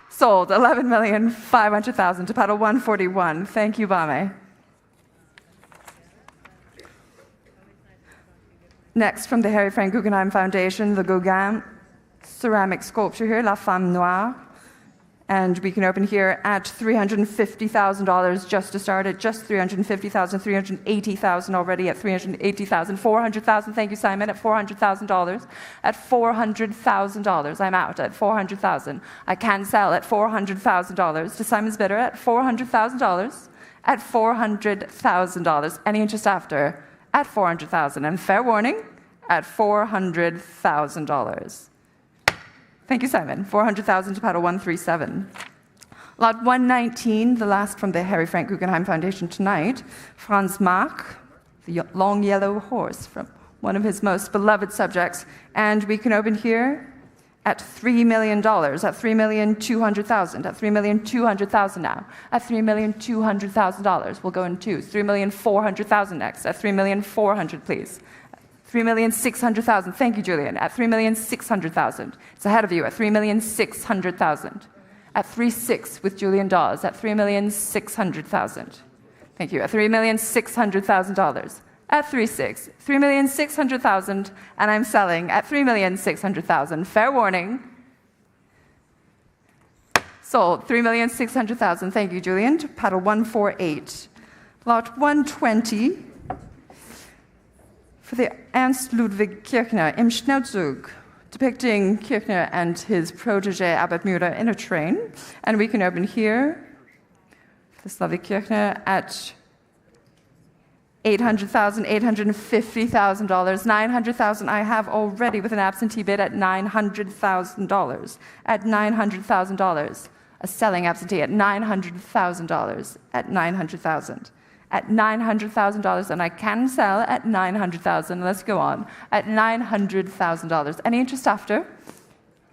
Sold $11,500,000 to paddle 141. Thank you, Bame. Next, from the Harry Frank Guggenheim Foundation, the Gauguin ceramic sculpture here, La Femme Noire. And we can open here at $350,000 just to start at just $350,000, $380,000 already at $380,000, $400,000. Thank you, Simon, at $400,000. At $400,000, I'm out at $400,000. I can sell at $400,000 to Simon's bidder at $400,000. At $400,000. Any interest after? At $400,000. And fair warning, at $400,000. Thank you, Simon. $400,000 to paddle 137. Lot 119, the last from the Harry Frank Guggenheim Foundation tonight. Franz Marc, the long yellow horse, from one of his most beloved subjects. And we can open here at $3 million, at $3,200,000, at $3,200,000 now, at $3,200,000. We'll go in twos. $3,400,000 next, at $3,400,000, please. $3,600,000. Thank you, Julian. At $3,600,000. It's ahead of you at $3,600,000. At 3.6 with Julian Dawes at $3,600,000. Thank you. At $3,600,000. At 3.6, $3,600,000, and I'm selling at $3,600,000. Fair warning. Sold $3,600,000. Thank you, Julian. To paddle 148. Lot 120. For the Ernst Ludwig Kirchner im Schnellzug, depicting Kirchner and his protege Abbot Müller in a train. And we can open here, for the Ludwig Kirchner, at $800,000, $850,000, $900,000 I have already with an absentee bid at $900,000. At $900,000. A selling absentee at $900,000. At $900,000. at $900,000, and I can sell at $900,000. Let's go on. At $900,000. Any interest after?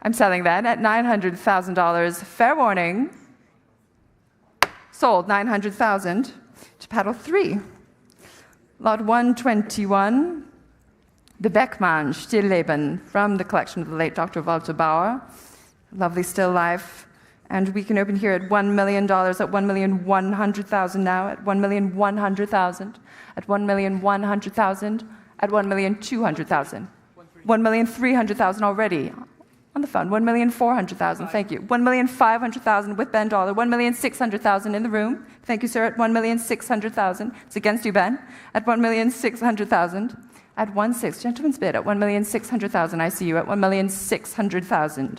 I'm selling then at $900,000. Fair warning. Sold $900,000 to paddle 3. Lot 121, the Beckmann Stillleben from the collection of the late Dr. Walter Bauer. Lovely still life. And we can open here at $1 million, at $1,100,000 now, at $1,100,000, at $1,100,000, at $1,200,000, $1,300,000 already on the phone, $1,400,000, thank you, $1,500,000 with Ben Dollar, $1,600,000 in the room, thank you, sir, at $1,600,000. It's against you, Ben, at $1,600,000, at 1.6, gentleman's bid at $1,600,000. I see you at $1,600,000.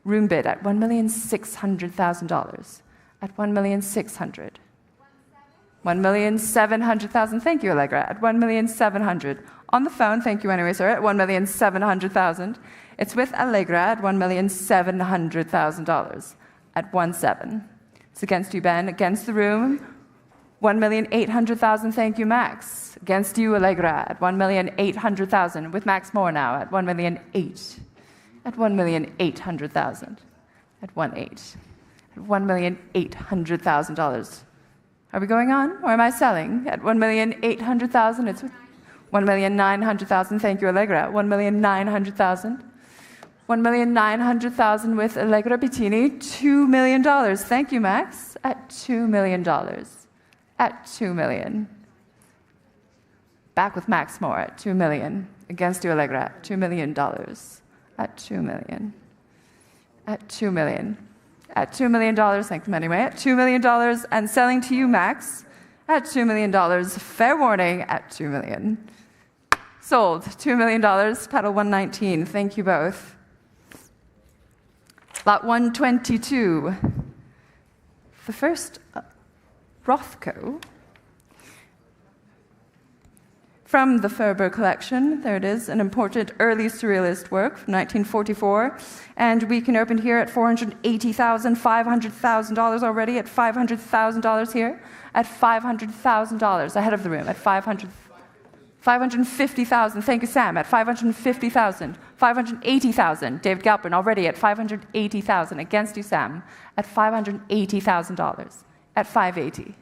Room bid at $1,600,000. At $1,600,000. $1,700,000. Thank you, Allegra. At $1,700,000. On the phone, thank you anyway, sir. At $1,700,000. It's with Allegra at $1,700,000. At 1.7. It's against you, Ben. Against the room. $1,800,000. Thank you, Max. Against you, Allegra. At $1,800,000. With Max Moore now at $1,800,000. At $1,800,000. At 1.8. At $1,800,000. Are we going on, or am I selling? At $1,800,000, it's $1,900,000. Thank you, Allegra. $1,900,000. $1,900,000 with Allegra Bettini. $2 million. Thank you, Max. At $2 million. At $2 million. Back with Max Moore at $2 million. Against you, Allegra. At $2 million. At $2 million. At $2 million. At $2 million, thank them anyway, at $2 million, and selling to you, Max, at $2 million. Fair warning, at $2 million. Sold, $2 million, paddle 119. Thank you both. Lot 122. The first, Rothko. From the Ferber collection, there it is, an important early surrealist work from 1944. And we can open here at $480,000, $500,000 already, at $500,000 here, at $500,000, ahead of the room, at $550,000. Thank you, Sam, at $550,000, $580,000. David Galpin already at $580,000. Against you, Sam, at $580,000, at $580,000,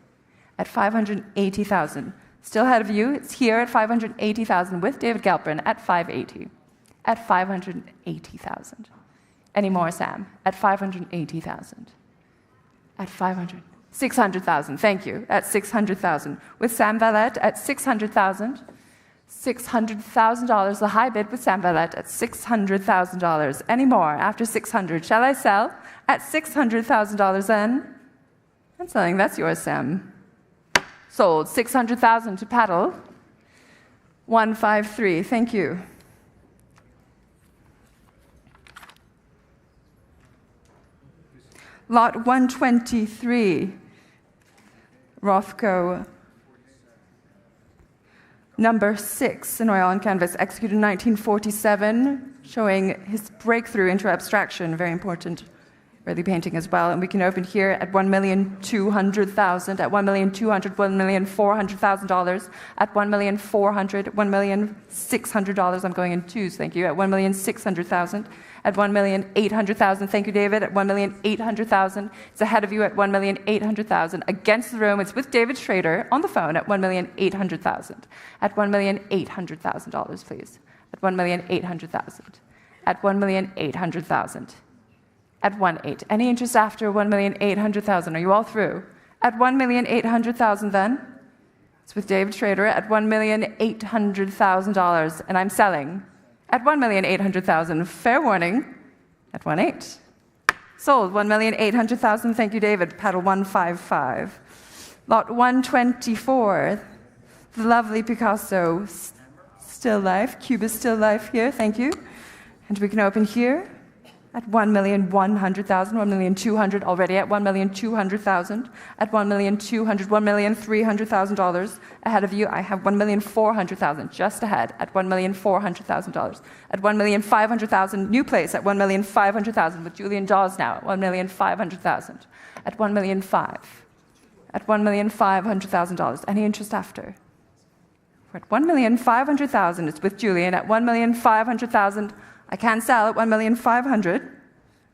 at $580,000. Still ahead of you, it's here at $580,000 with David Galpin at $580,000. At $580,000. Any more, Sam? At $580,000. At $600,000. Thank you. At $600,000 with Sam Valette at $600,000. $600,000. The high bid with Sam Valette at $600,000. Any more after $600,000? Shall I sell at $600,000 then? I'm selling. That's yours, Sam. Sold. $600,000 to paddle. 153. Thank you. Lot 123. Rothko. Number 6 in oil on canvas, executed in 1947, showing his breakthrough into abstraction, very important early painting as well. And we can open here at $1,200,000, at $1,200,000, $1,400,000, at $1,400,000, $1,600,000. I'm going in twos, thank you. At $1,600,000, at $1,800,000. Thank you, David. At $1,800,000. It's ahead of you at $1,800,000. Against the room, it's with David Schrader on the phone at $1,800,000. At $1,800,000, please. At $1,800,000. At $1,800,000. At 1.8. Any interest after 1,800,000? Are you all through? At 1,800,000 then? It's with David Schrader at $1,800,000, and I'm selling at $1,800,000. Fair warning, at 1.8. Sold, $1,800,000. Thank you, David. Paddle 155. Lot 124. The lovely Picasso, still life. Cubist still life here. Thank you. And we can open here at $1,100,000, $1,200,000 already at $1,200,000, at $1,200,000, $1,300,000. Ahead of you, I have $1,400,000 just ahead at $1,400,000. At $1,500,000, new place at $1,500,000 with Julian Dawes now at $1,500,000. At $1,500,000. at $1,500,000. Any interest after? We're at $1,500,000. It's with Julian at $1,500,000. I can't sell at $1,500,000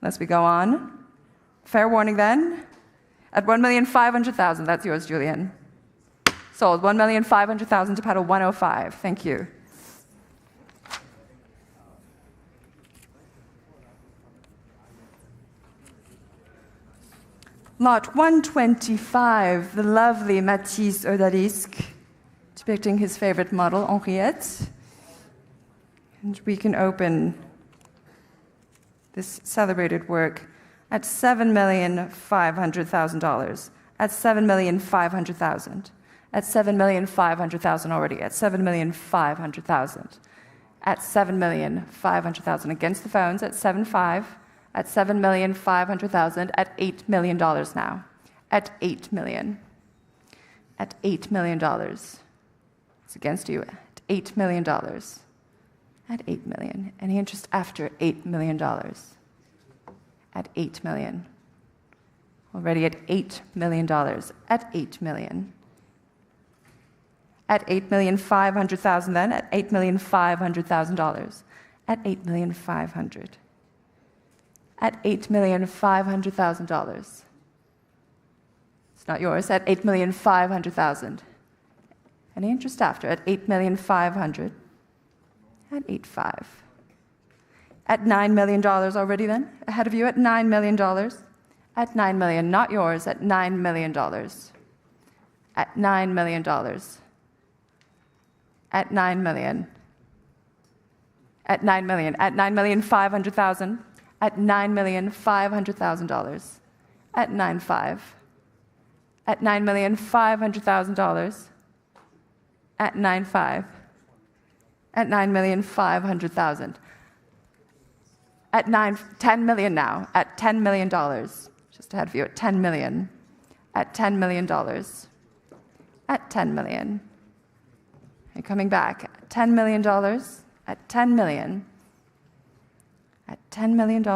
unless we go on. Fair warning then. At $1,500,000, that's yours, Julian. Sold. $1,500,000 to pedal 105. Thank you. Lot 125, the lovely Matisse Odalisque, depicting his favorite model, Henriette. And we can open this celebrated work at $7,500,000, at $7,500,000, at $7,500,000 already, at $7,500,000, at $7,500,000 against the phones at 7.5, at $7,500,000, at $8 million now, at $8 million, at $8 million. It's against you at $8 million, at $8 million. Any interest after $8 million? At $8 million. Already at $8 million, at $8 million. At $8,500,000 then, at $8,500,000, at $8,500,000. At $8,500,000. It's not yours, at $8,500,000. Any interest after, at $8,500,000, at $8,500,000. At $9 million already then, ahead of you at $9 million, at $9 million, not yours, at $9 million, at $9 million, at $9 million, at $9 million, at $9,500,000, at $9,500,000, at $9,500,000, at $9,500,000, at $9,500,000, at $9,500,000. At $10 million now, at $10 million, just ahead of you, at $10 million, at $10 million, at $10 million. And coming back, at $10 million, at $10 million, at $10 million,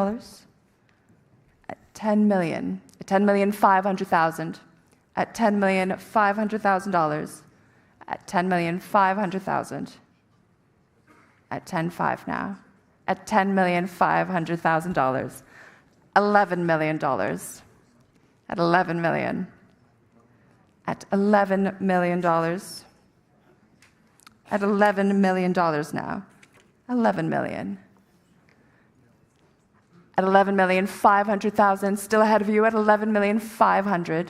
at $10 million, at $10,500,000, at $10,500,000, at $10,500,000, at $10,500,000 now. At $10,500,000, $11 million, at $11 million, at $11 million, at $11 million now, $11 million, at $11,500,000, still ahead of you at $11,500,000,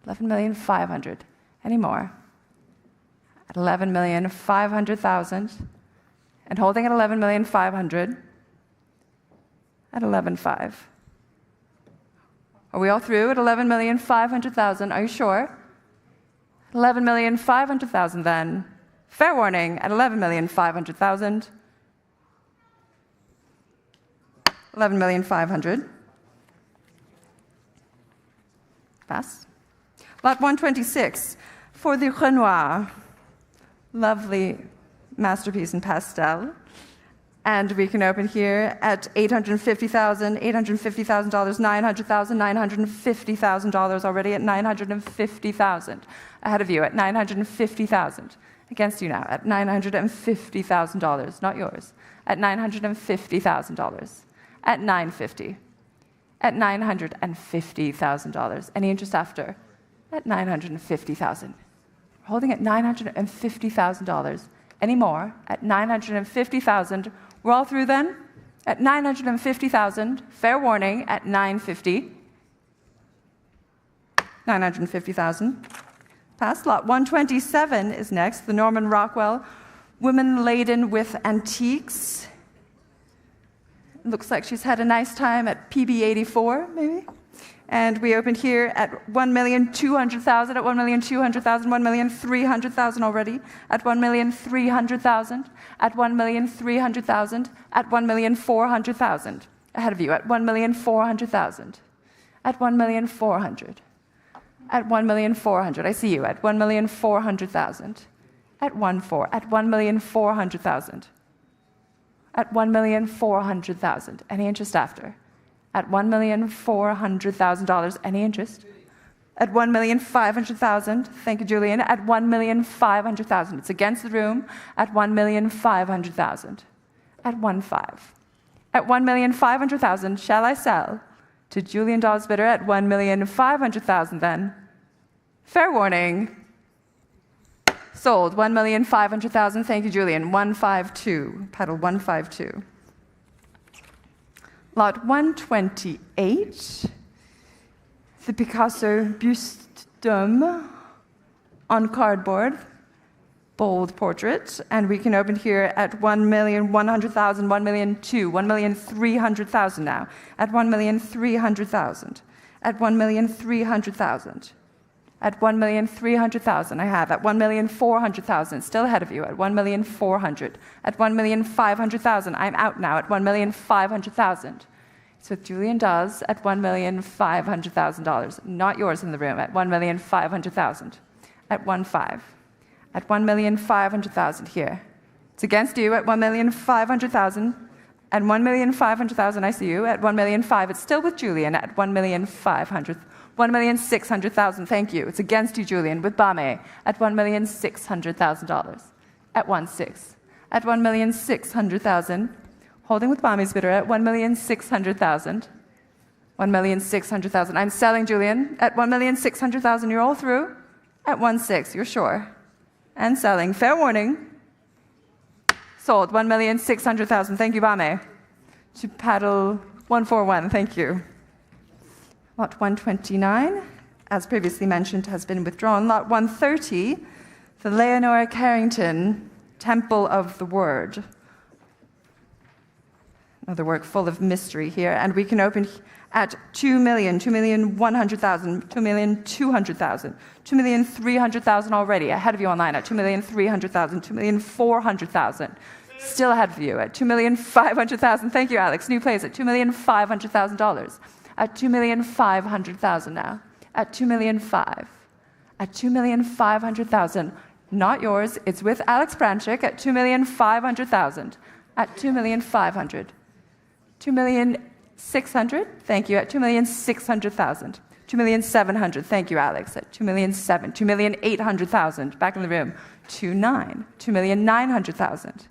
$11,500,000, any more, at $11,500,000. And holding at $11,500,000, at $11,500,000. Are we all through at $11,500,000? Are you sure? $11,500,000 then. Fair warning at $11,500,000. $11,500,000. Pass. Lot 126 for the Renoir. Lovely masterpiece in pastel. And we can open here at $850,000, $850,000, $900,000, $950,000 already at $950,000. Ahead of you at $950,000. Against you now at $950,000, not yours. At $950,000. At $950,000. At $950,000. Any interest after? At $950,000. Holding at $950,000. Any more? At $950,000. We're all through then? At $950,000. Fair warning at $950,000. $950,000. Pass. Lot 127 is next. The Norman Rockwell, Women Laden with Antiques. Looks like she's had a nice time at PB 84, maybe. And we opened here at $1,200,000, at $1,200,000, $1,300,000 already, at $1,300,000, at $1,300,000, at $1,400,000. Ahead of you at $1,400,000, at $1,400,000, at $1,400,000. I see you at $1,400,000, at $1,400,000, at $1,400,000. Any interest after? At $1,400,000. Any interest? At 1,500,000. Thank you, Julian. At 1,500,000. It's against the room. At 1,500,000. At 1.5. At 1,500,000, shall I sell to Julian Dawes bidder at 1,500,000 then? Fair warning. Sold. 1,500,000. Thank you, Julian. 152. Pedal 152. Lot 128. The Picasso buste d'homme on cardboard. Bold portrait. And we can open here at 1,100,000, 1,200,000, 1,300,000 now. At 1,300,000. At 1,300,000. At 1,300,000, I have. At 1,400,000, still ahead of you. At 1,400,000. At 1,500,000, I'm out now. At 1,500,000. It's with Julian Dawes at $1,500,000. Not yours in the room. At 1,500,000. At 1.5. At 1,500,000 here. It's against you at 1,500,000. At 1,500,000, I see you. At 1,500,000, it's still with Julian at 1,500,000. 1,600,000, thank you. It's against you, Julian, with Bame at $1,600,000. At 1.6. At 1,600,000. Holding with Bame's bidder at 1,600,000. 1,600,000. I'm selling, Julian, at 1,600,000. You're all through. At 1.6, you're sure. And selling. Fair warning. Sold. 1,600,000. Thank you, Bame. To paddle 141. Thank you. Lot 129, as previously mentioned, has been withdrawn. Lot 130, the Leonora Carrington Temple of the Word. Another work full of mystery here. And we can open at 2,000,000, 2,100,000, 2,200,000, 2,300,000 already. Ahead of you online at 2,300,000, 2,400,000. Still ahead of you at 2,500,000. Thank you, Alex. New place at $2,500,000. At 2,500,000 now. At 2,500,000. At 2,500,000. Not yours. It's with Alex Branchik at 2,500,000. At 2,500,000. 2,600,000. Thank you. At 2,600,000. 2,700,000. Thank you, Alex. At 2,700,000. 2,800,000. Back in the room. 2,900,000. 2,900,000.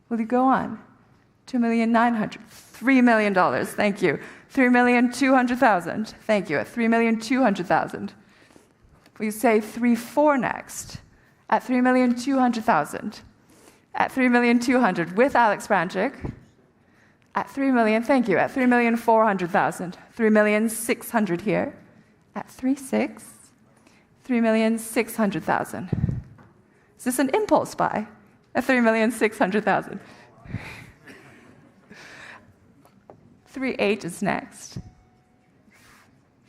Will you go on? 2,900,000. $3 million. Thank you. 3,200,000. Thank you. At 3,200,000. Will you say 3,400,000 next? At 3,200,000. At 3,200,000 with Alex Branchik. At 3 million. Thank you. At 3,400,000. 3,600,000 here. At 3.6. 3,600,000. Is this an impulse buy? At 3,600,000. 3.8 is next.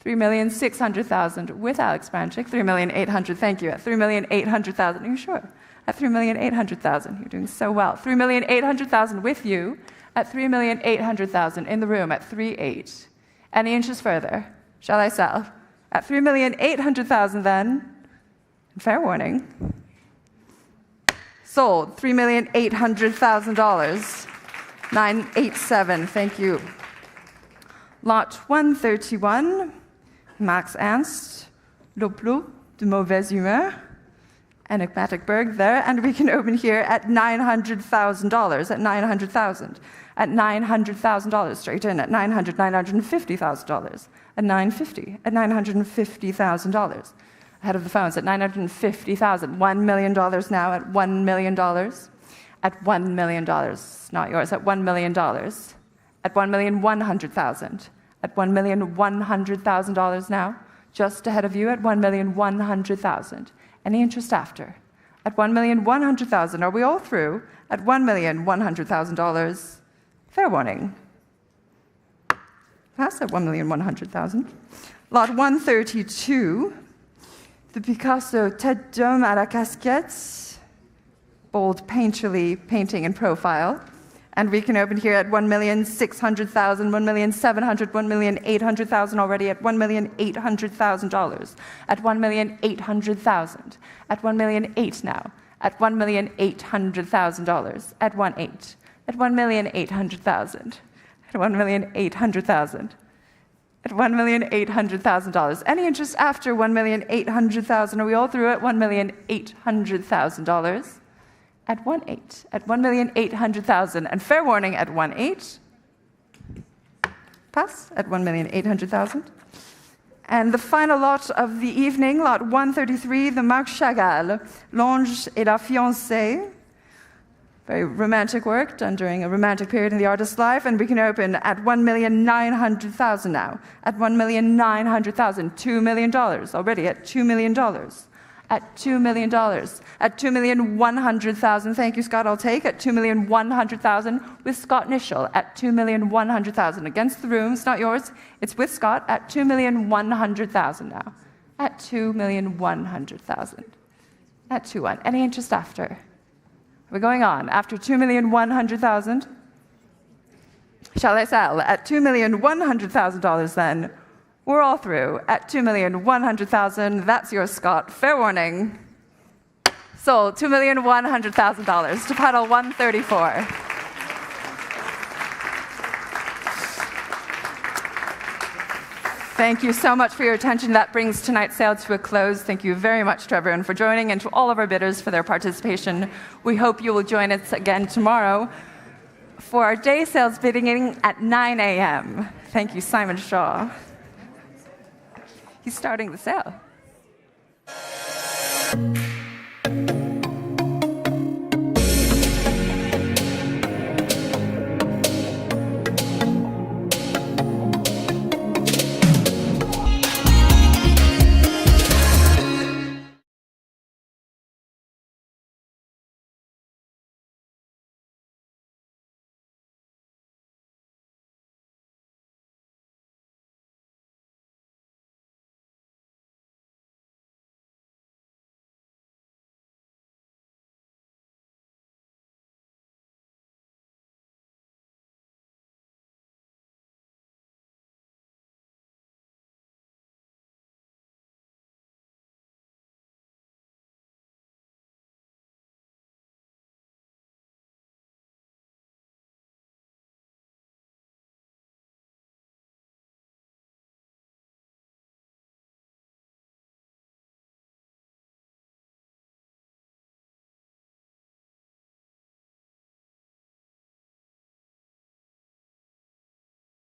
3,600,000 with Alex Branchik. 3,800,000. Thank you. At 3,800,000. Are you sure? At 3,800,000. You're doing so well. 3,800,000 with you. At 3,800,000 in the room. At 3.8. Any inches further? Shall I sell? At 3,800,000 then. Fair warning. Sold. $3,800,000. 987. Thank you. Lot 131, Max Ernst, Le Plus de Mauvaise Humeur, enigmatic berg there, and we can open here at $900,000, at 900,000, at $900,000, straight in, at $900,000, $950,000, at $950,000, at $950,000. Ahead of the phones, at $950,000, $1 million now, at $1 million, at $1 million, not yours, at $1 million. At $1,100,000. At $1,100,000 now, just ahead of you at $1,100,000. Any interest after? At $1,100,000, are we all through? At $1,100,000. Fair warning. Pass at $1,100,000. Lot 132, the Picasso Tête d'homme à la casquette, bold painterly painting in profile. And we can open here at 1,600,000, 1,700,000, 1,800,000 already at $1,800,000. At 1,800,000. At 1,800,000 now. At $1,800,000. At 1.8. At 1,800,000. At 1,800,000. at $1,800,000. Any interest after $1,800,000? Are we all through at $1,800,000? At 1.8, at $1,800,000. And fair warning at 1.8. Pass at $1,800,000. And the final lot of the evening, lot 133, the Marc Chagall, L'Ange et la Fiancée. Very romantic work done during a romantic period in the artist's life. And we can open at $1,900,000 now. At $1,900,000, $2 million. Already at $2 million. At $2 million. At $2,100,000. Thank you, Scott. I'll take at $2,100,000 with Scott Nischel at $2,100,000. Against the room. It's not yours. It's with Scott at $2,100,000 now. At $2,100,000. At 2-1. Any interest after? We're going on. After $2,100,000. Shall I sell at $2,100,000 then? We're all through at $2,100,000. That's yours, Scott. Fair warning. Sold $2,100,000 to pedal 134. Thank you so much for your attention. That brings tonight's sale to a close. Thank you very much to everyone for joining and to all of our bidders for their participation. We hope you will join us again tomorrow for our day sales beginning at 9 a.m. Thank you, Simon Shaw. He's starting the sale.